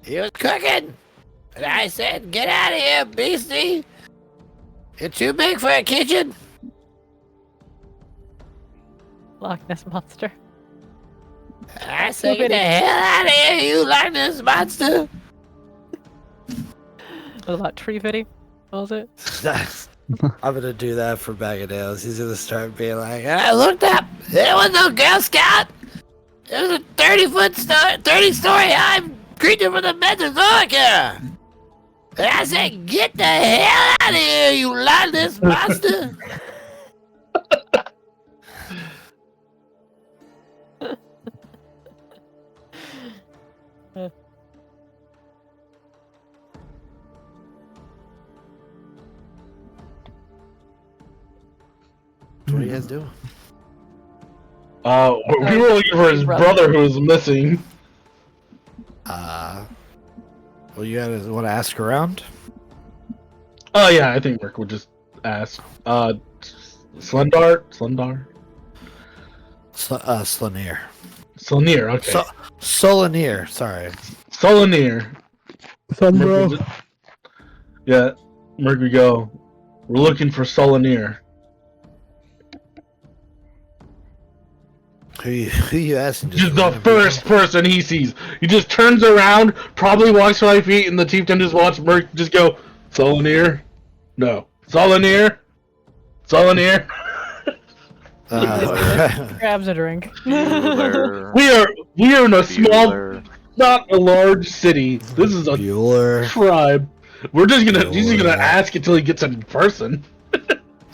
He was cooking. And I said, get out of here, beastie. You're too big for a kitchen. Loch Ness monster. I said, get the hell out of here, you Loch Ness monster. What about tree fitty? What was it? I'm gonna do that for Bag of Nails. He's gonna start being like, I looked up. There was no Girl Scout. There was a 30-story high creature from the Mesozoic era. And I said, get the hell out of here, you Loch Ness monster. What are you guys doing? We were looking for his brother who was missing. Well, you guys want to ask around? Oh yeah, I think Merc would just ask. Slendar? Slanier. Solnir, okay. Solanier, sorry. Solnir. Thumbro. Yeah, Merc would go. We're looking for Solnir. Who you asking? Just the first person he sees. He just turns around, probably walks 5 feet, and the chieftain just watches Merc just go, Solnir? No. Solnir? Solnir? Grabs a drink. Bueller. We are in a small, Bueller. not a large city. This is a Bueller. tribe. He's just gonna ask until he gets in person.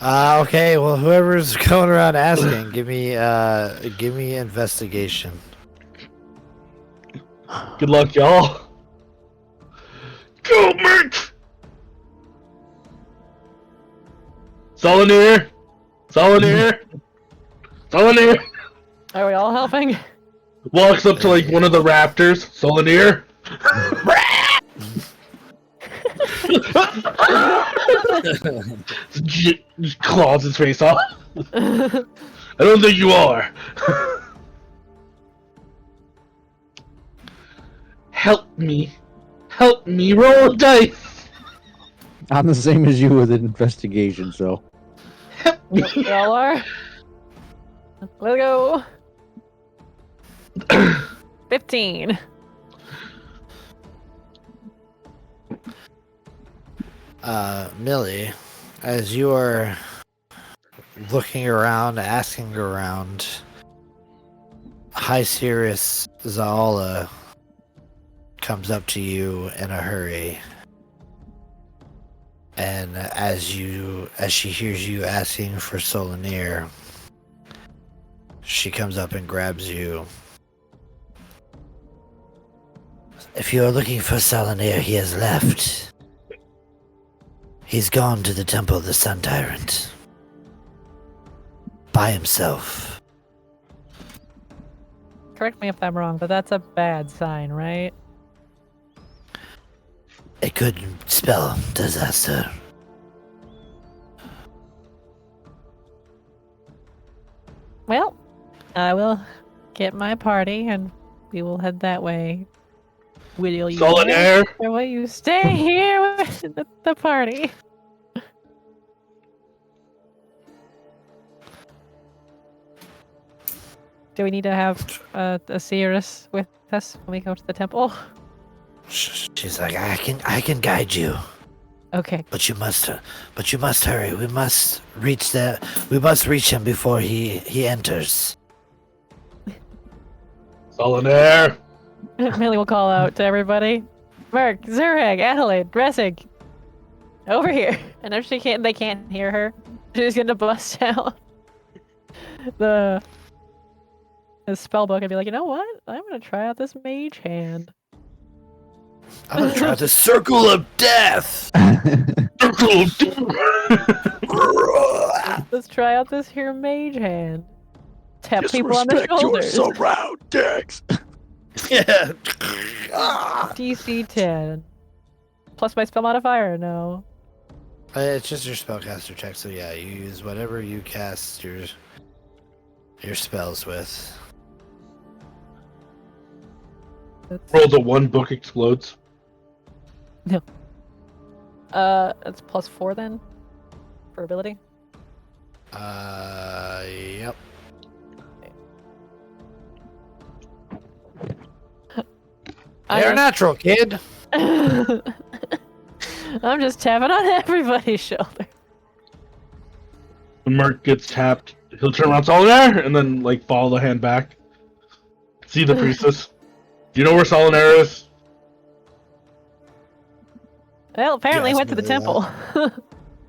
Okay, well, whoever's going around asking, give me investigation. Good luck, y'all. Go, Merc! Solnir? Solnir? Solnir? Are we all helping? Walks up to like one of the raptors. Solnir? Just claws his face off. I don't think you are. Help me. Help me roll a dice. I'm the same as you with investigation, so. We all are. Let's go. 15. Millie, as you are looking around, asking around, High Sirius Zaala comes up to you in a hurry. And as she hears you asking for Solanier, she comes up and grabs you. If you are looking for Salanir, he has left. He's gone to the Temple of the Sun Tyrant. By himself. Correct me if I'm wrong, but that's a bad sign, right? It could spell disaster. Well, I will get my party and we will head that way. Will you Solitaire. or will you stay here with the party? Do we need to have a Seeress with us when we go to the temple? She's like, I can guide you. Okay. But you must hurry. We must reach him before he enters. Solitaire. Millie will call out to everybody. Merc, Zureg, Adalaid, Ressig, over here. And if they can't hear her, she's gonna bust out the spell book and be like, you know what? I'm gonna try out this mage hand. I'm gonna try the Circle of Death. Let's try out this here mage hand. Tap people on the shoulders. surroundings. Yeah. DC 10. Plus my spell modifier? No. It's just your spellcaster check, so yeah, you use whatever you cast your spells with. Rolls a 1, book explodes. No. That's plus 4 then? For ability? Yep. You're natural, kid. I'm just tapping on everybody's shoulder. When Merc gets tapped, he'll turn around Solitaire and then like follow the hand back. See the priestess. Do you know where Solitaire is? Well, apparently he went to the temple.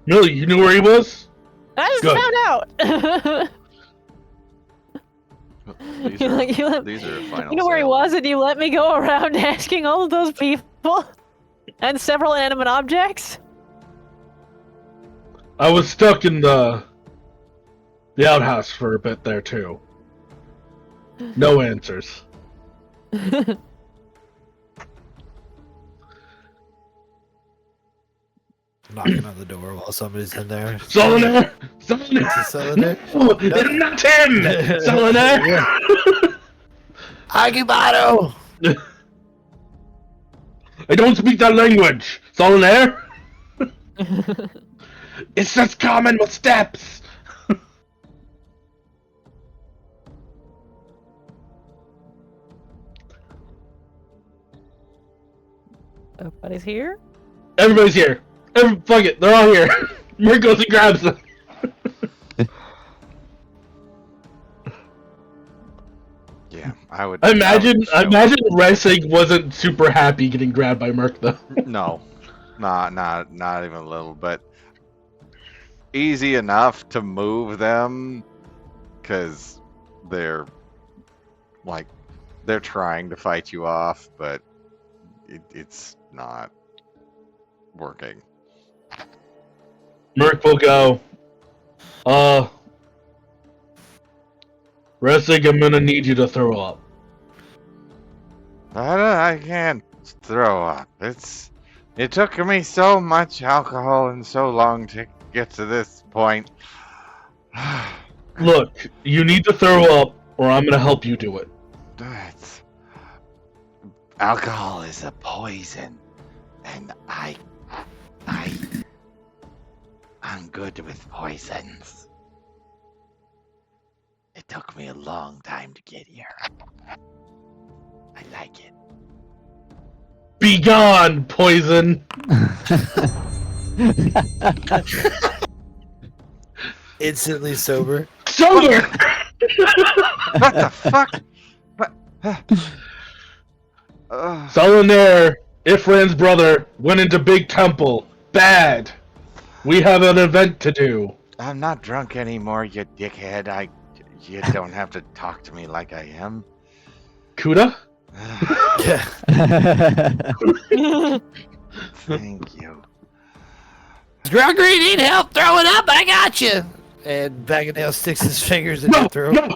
Millie, you knew where he was? I just Good. found out! These You are, like- you let- these are final You know where he sales. was, and you let me go around asking all of those people and several inanimate objects? I was stuck in the outhouse for a bit there too. No answers. Knocking on the door while somebody's in there. Solitaire! Solitaire! Is it Solitaire? No, it's not him! Solitaire! Yeah. Agibado! I don't speak that language! Solitaire! It's just common with steps! Everybody's here? Everybody's here. Fuck it, they're all here. Merc goes and grabs them. Yeah, I would. I imagine I would Ressig wasn't super happy getting grabbed by Merc though. No, not even a little. But easy enough to move them, because they're trying to fight you off, but it's not working. Merc will go. Ressig, I'm gonna need you to throw up. I can't throw up. It took me so much alcohol and so long to get to this point. Look, you need to throw up, or I'm gonna help you do it. Alcohol is a poison, and I'm good with poisons. It took me a long time to get here. I like it. Be gone, poison! Instantly sober. Sober! What the fuck? What? Solitaire, Ifran's brother, went into Big Temple. Bad. We have an event to do. I'm not drunk anymore, you dickhead. You don't have to talk to me like I am. Kuda? Thank you. Gruggery, need help throwing up? I got you. And Bagadale sticks his fingers in your throat. No!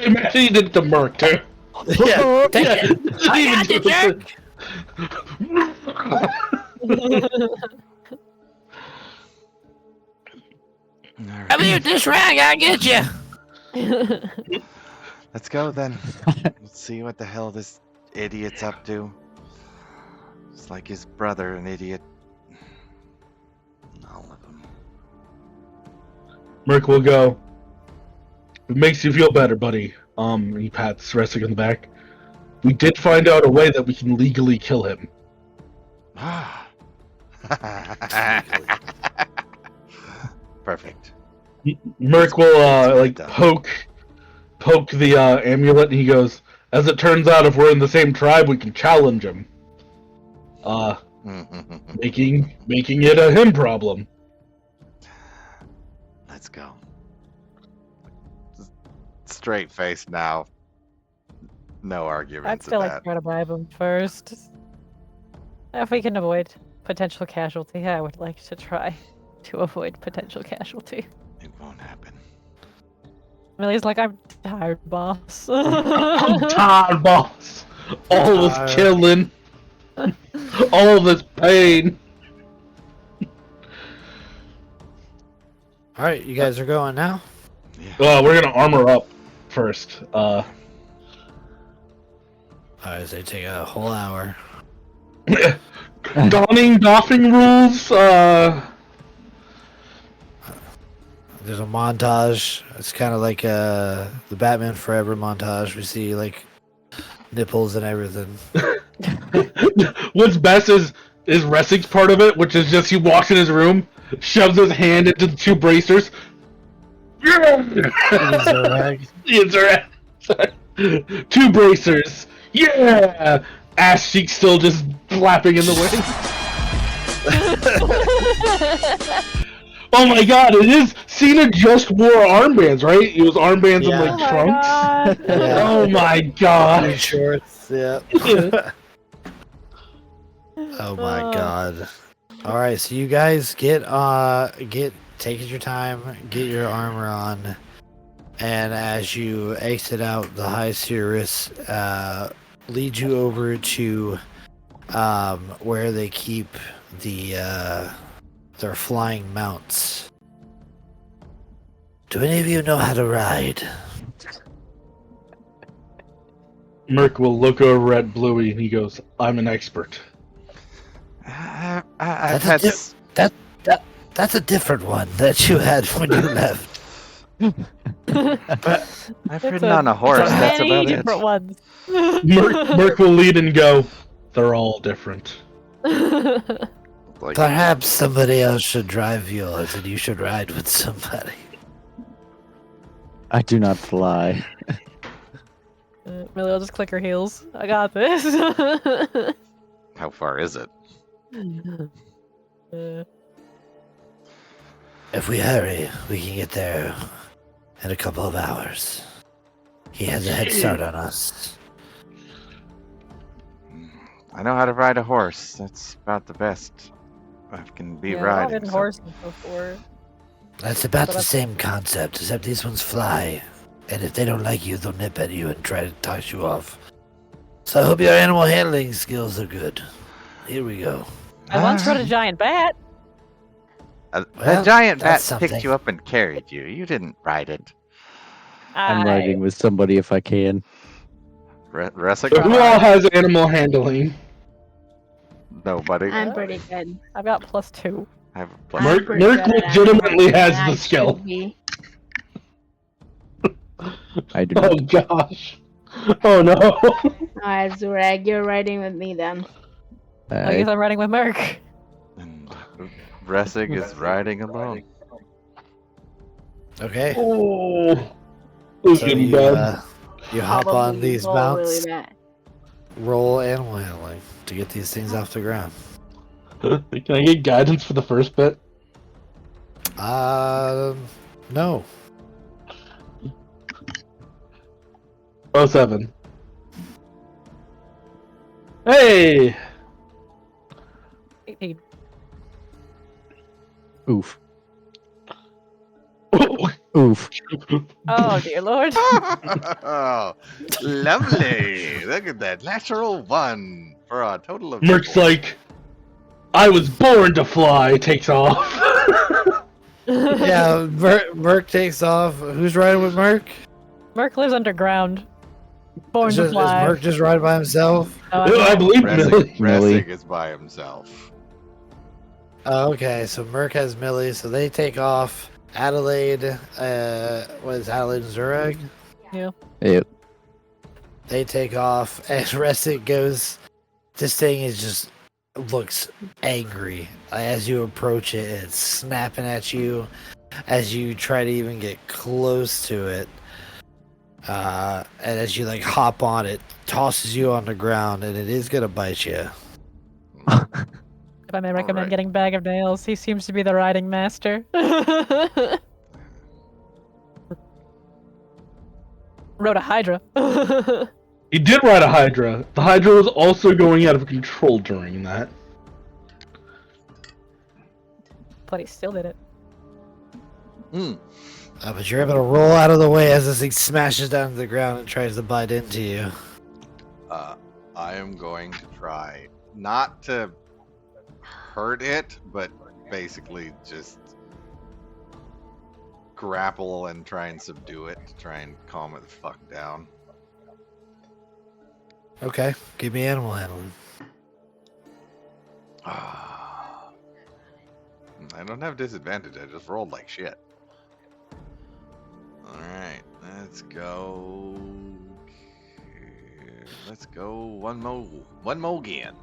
Imagine he did it to Merc, too. Yeah, take it. I got you, jerk. All Come here right. with this rag, I get you. Let's go then. Let's see what the hell this idiot's up to. It's like his brother, an idiot. All of them. Merc will go. It makes you feel better, buddy. He pats Ressig on the back. We did find out a way that we can legally kill him. Perfect. Merc will Let's get it done. poke the amulet, and he goes, "As it turns out, if we're in the same tribe, we can challenge him. Making it a him problem." Let's go. Straight face now. No I'd arguments still with like that. to try to bribe him first. If we can avoid potential casualty, I would like to try to avoid potential casualty. It won't happen. Millie's like, I'm tired, boss. I'm tired, boss. All this killing, all this pain. All right, you guys are going now? Yeah. We're gonna armor up first. All right, so they take a whole hour. Doffing rules. There's a montage. It's kind of like the Batman Forever montage. We see like nipples and everything. What's best is Ressig's part of it, which is just he walks in his room, shoves his hand into the two bracers. Yeah! It's a rag. Two bracers. Yeah! Ass cheek still just flapping in the wind. Oh my god, it is! Cena just wore armbands, right? It was armbands Yeah. and like trunks. Yeah. Oh my Green god. shorts. Yeah. Oh my god. All right, so you guys take your time, get your armor on, and as you exit out the High Cirrus, lead you over to where they keep their flying mounts. Do any of you know how to ride? Merc will look over at Bluey and he goes, "I'm an expert." I've That's a had. That's a different one that you had when you left. I've ridden on a horse. That's Many about it. different ones. Merc will lead and go, "They're all different." Like, Perhaps somebody else should drive yours and you should ride with somebody. I do not fly. Millie will just click her heels. I got this. how far is it? If we hurry, we can get there in a couple of hours. He has a head start on us. I know how to ride a horse. That's about the best I can be I've riding. ridden so- horses before. That's about But the I've- same concept, except these ones fly. And if they don't like you, they'll nip at you and try to toss you off. So I hope your animal handling skills are good. Here we go. I once rode a giant bat. A Well, giant bat that's picked something. you up and carried you. You didn't ride it. I'm riding with somebody if I can. Ressig? So who all has animal handling? Nobody. I'm pretty good. I've got +2. I have a I'm plus. Merc- pretty Merc good at legitimately animals, has and the I skill. should be. I do Oh not. gosh. Oh no. Alright, Zurag, you're riding with me then. I guess I'm riding with Merc. And Ressig is riding alone. Okay. Oh. So Looking you, bad. you hop Probably on these roll mounts, Really bad. roll animal handling to get these things off the ground. Can I get guidance for the first bit? No. 07. Hey! Oof. Oof. Oh dear lord. Oh, lovely. Look at that. Natural 1 for a total of Merc's 4. like, I was born to fly, takes off. Yeah, Merc takes off. Who's riding with Merc? Merc lives underground. Born to Is fly. Merc just riding by himself? Oh, I believe Millie. Ressig is by himself. Oh, okay, so Merc has Millie, so they take off. Adalaid, what is Adalaid and Zurag? Yeah. Yep. They take off, and Ressig goes. This thing is just looks angry as you approach it. It's snapping at you as you try to even get close to it. And as you like hop on it, tosses you on the ground, and it is gonna bite you. If I may recommend right. getting Bag of Nails, he seems to be the riding master. Rode a Hydra. He did ride a Hydra. The Hydra was also going out of control during that. But he still did it. But you're able to roll out of the way as this thing smashes down to the ground and tries to bite into you. I am going to try not to hurt it, but basically just grapple and try and subdue it to try and calm it the fuck down. Okay, give me animal handling. I don't have disadvantage. I just rolled like shit. Alright, let's go. Let's go one more again.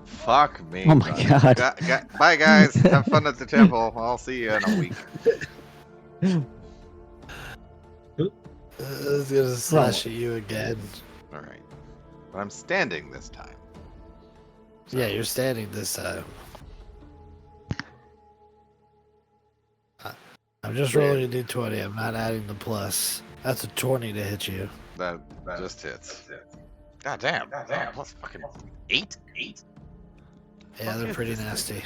Fuck me. Oh my god. Bye guys. Have fun at the temple. I'll see you in a week. It's gonna slash at you again. Alright. But I'm standing this time. Yeah, you're standing this time. I'm just rolling a d20. I'm not adding the plus. That's a 20 to hit you. That just hits. God damn. Plus fucking 8? Yeah, they're pretty nasty.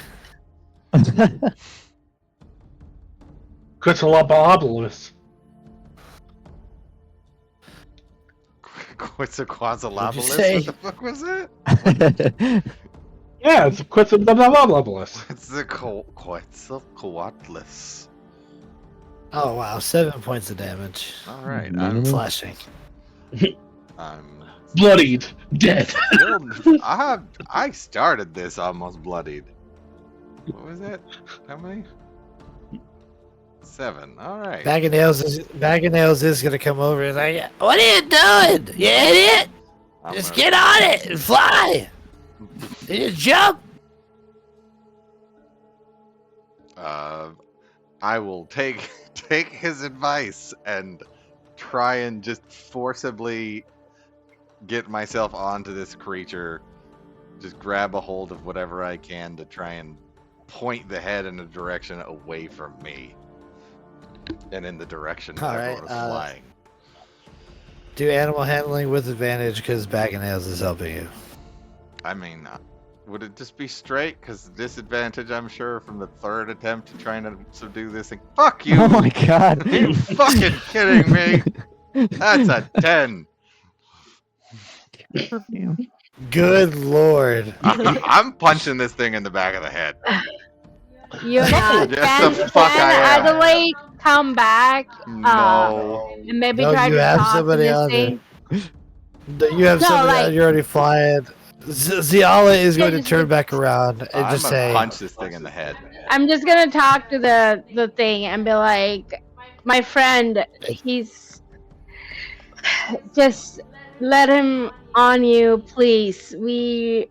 Quetzalcoatlus. Quetzalcoatlus? say? What the fuck was that? Yeah, it's Quetzalcoatlus. Quetzalcoatlus. Oh wow, 7 points of damage. Alright, I'm flashing. I'm Bloodied. Dead. I started this almost bloodied. What was that? How many? 7. Alright. Bag of Nails is gonna come over and like, what are you doing? You idiot! Just get on it and fly! You just jump! I will take his advice and try and just forcibly get myself onto this creature. Just grab a hold of whatever I can to try and point the head in a direction away from me. And in the direction that everyone is flying. Do animal handling with advantage because Bag of Nails is helping you. I mean, would it just be straight? Because disadvantage, I'm sure, from the 3rd attempt to trying to subdue this thing. Fuck you! Oh my god. Are you fucking kidding me? That's a 10. Good lord. I'm punching this thing in the back of the head. You're not. Yes, the fuck I am. Adelaide, come back. No. And maybe No, try you to have talk to somebody this on thing. You have No, somebody like- on, you're already flying. Ziala is going to just- turn back around and I'm just gonna say, punch this thing in the head. I'm just gonna talk to the thing and be like, my friend, he's just let him on you, please. We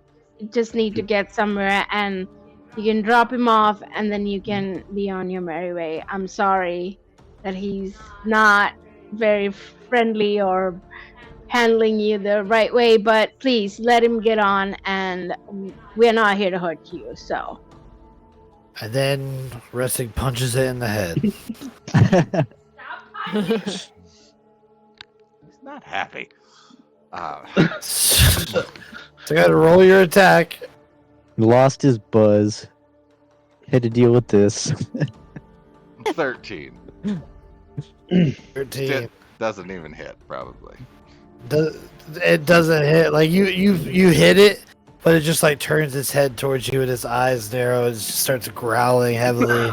just need to get somewhere, and you can drop him off, and then you can be on your merry way. I'm sorry that he's not very friendly or handling you the right way, but please let him get on, and we're not here to hurt you. So and then Ressig punches it in the head. not happy. So you gotta roll your attack. Lost his buzz. Had to deal with this. 13. 13. Doesn't even hit, probably. It doesn't hit. Like you hit it, but it just like turns its head towards you and its eyes narrow and just starts growling heavily.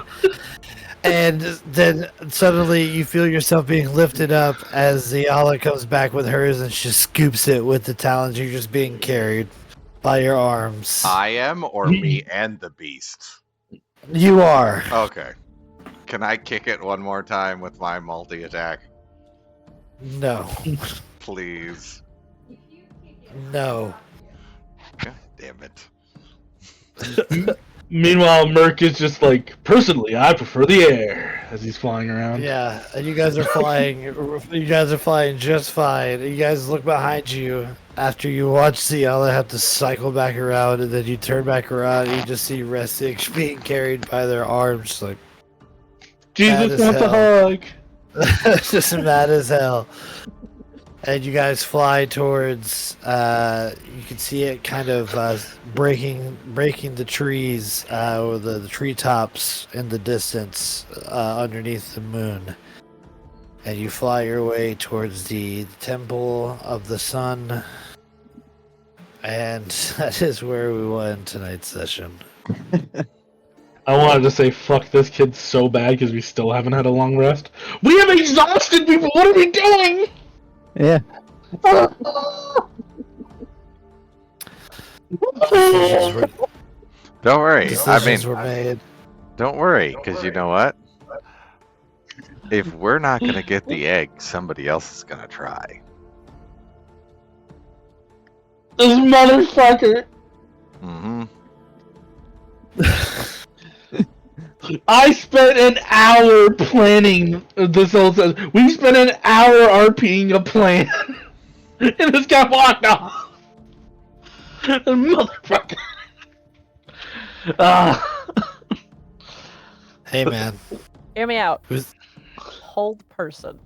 And then suddenly you feel yourself being lifted up as the Allah comes back with hers and she scoops it with the talons. You're just being carried by your arms. I am, or me and the beast? You are. Okay. Can I kick it one more time with my multi-attack? No. Please. No. God damn it. Meanwhile, Merc is just like, personally, I prefer the air as he's flying around. Yeah, and you guys are flying. You guys are flying just fine. You guys look behind you after you watch the Allah have to cycle back around, and then you turn back around and you just see Ressig being carried by their arms, like Jesus as wants a hell. hug. just mad as hell. And you guys fly towards. You can see it kind of breaking the trees, or the treetops in the distance underneath the moon. And you fly your way towards the Temple of the Sun. And that is where we will end tonight's session. I wanted to say fuck this kid so bad because we still haven't had a long rest. We have exhausted people. What are we doing? Yeah. Don't worry. Decisions were made. Don't worry, because you know what? If we're not going to get the egg, somebody else is going to try. This motherfucker. Mm-hmm. I spent an hour planning this whole session. We spent an hour RPing a plan. And this guy walked off. Motherfucker. Hey, man. Hear me out. Who's- Hold person.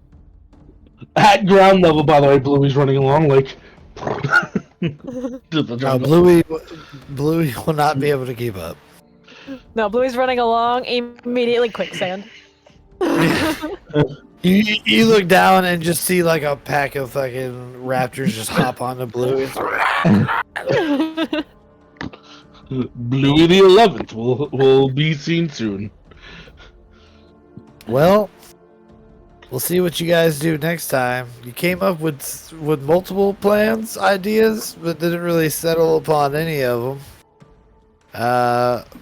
At ground level, by the way, Bluey's running along like. Bluey will not be able to keep up. No, Bluey's running along. Immediately quicksand. You look down and just see like a pack of fucking raptors just hop onto Bluey. Bluey the 11th will be seen soon. Well, we'll see what you guys do next time. You came up with multiple plans, ideas, but didn't really settle upon any of them.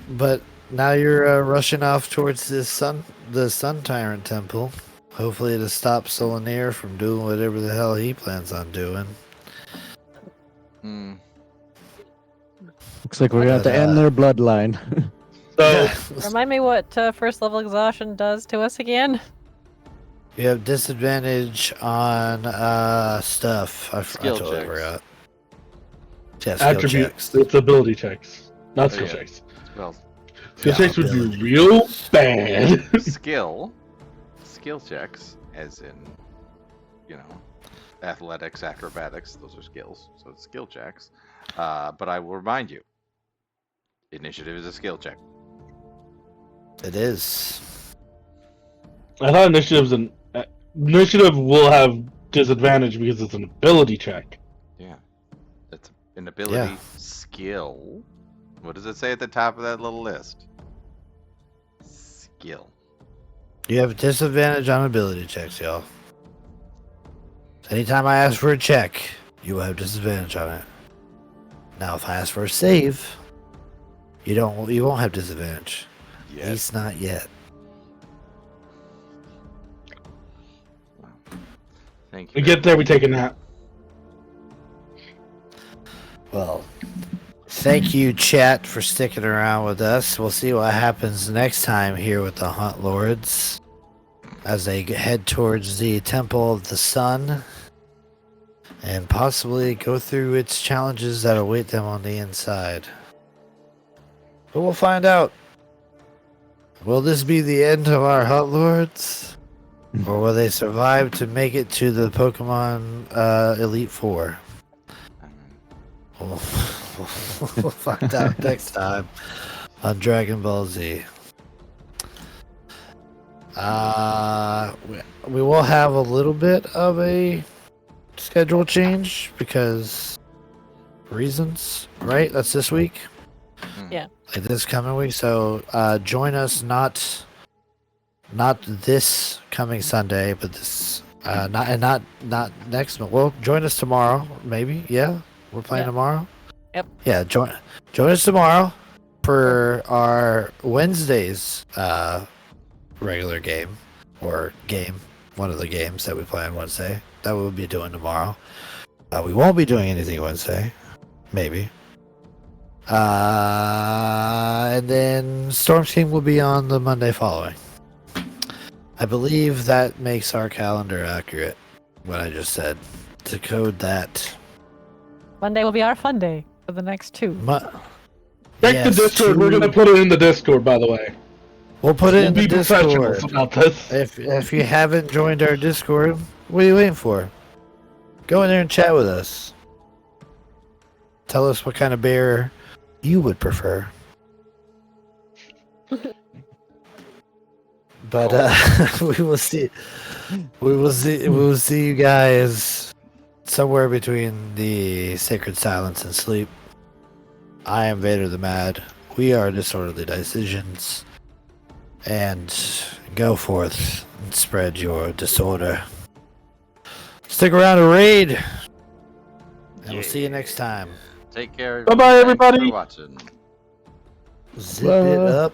But now you're rushing off towards the Sun Tyrant Temple. Hopefully to stop Solanir from doing whatever the hell he plans on doing. Looks like we're gonna have to end their bloodline. So Remind me what first level exhaustion does to us again. You have disadvantage on stuff. I Skill totally checks. forgot. Yeah, skill attributes, checks. it's ability checks, not Oh, skill yeah. checks. Well, Skill Yeah, checks would ability. be real bad. skill checks, as in, athletics, acrobatics, those are skills. So it's skill checks. But I will remind you, initiative is a skill check. It is. I thought initiative will have disadvantage because it's an ability check. Yeah. It's an ability skill. What does it say at the top of that little list? Skill. You have disadvantage on ability checks, y'all. Anytime I ask for a check, you will have disadvantage on it. Now, if I ask for a save, you won't have disadvantage. At least not yet. Thank We you. get there, we take a nap. Well, thank you, chat, for sticking around with us. We'll see what happens next time here with the Hunt Lords as they head towards the Temple of the Sun and possibly go through its challenges that await them on the inside. But we'll find out. Will this be the end of our Hunt Lords? Or will they survive to make it to the Pokemon Elite Four? We'll find out next time on Dragon Ball Z. We will have a little bit of a schedule change because reasons, right? That's this week. Yeah. Like this coming week. So join us not this coming Sunday, but this not next month. Well, join us tomorrow, maybe. Yeah, we're playing tomorrow. Yep. Yeah, join us tomorrow for our Wednesdays regular game or game, one of the games that we play on Wednesday. That we'll be doing tomorrow. We won't be doing anything Wednesday, maybe. And then Storm King will be on the Monday following. I believe that makes our calendar accurate. What I just said. To code that. Monday will be our fun day for the next two. Check the Discord. We're gonna put it in the Discord, by the way. We'll put it in the Be professionals Discord. about this. If you haven't joined our Discord, what are you waiting for? Go in there and chat with us. Tell us what kind of bear you would prefer. But we will see you guys somewhere between the Sacred Silence and Sleep. I am Vader the Mad. We are Disorderly Decisions. And go forth and spread your disorder. Stick around to raid. And we'll see you next time. Take care. Bye-bye, Thanks everybody. for watching. Zip it up.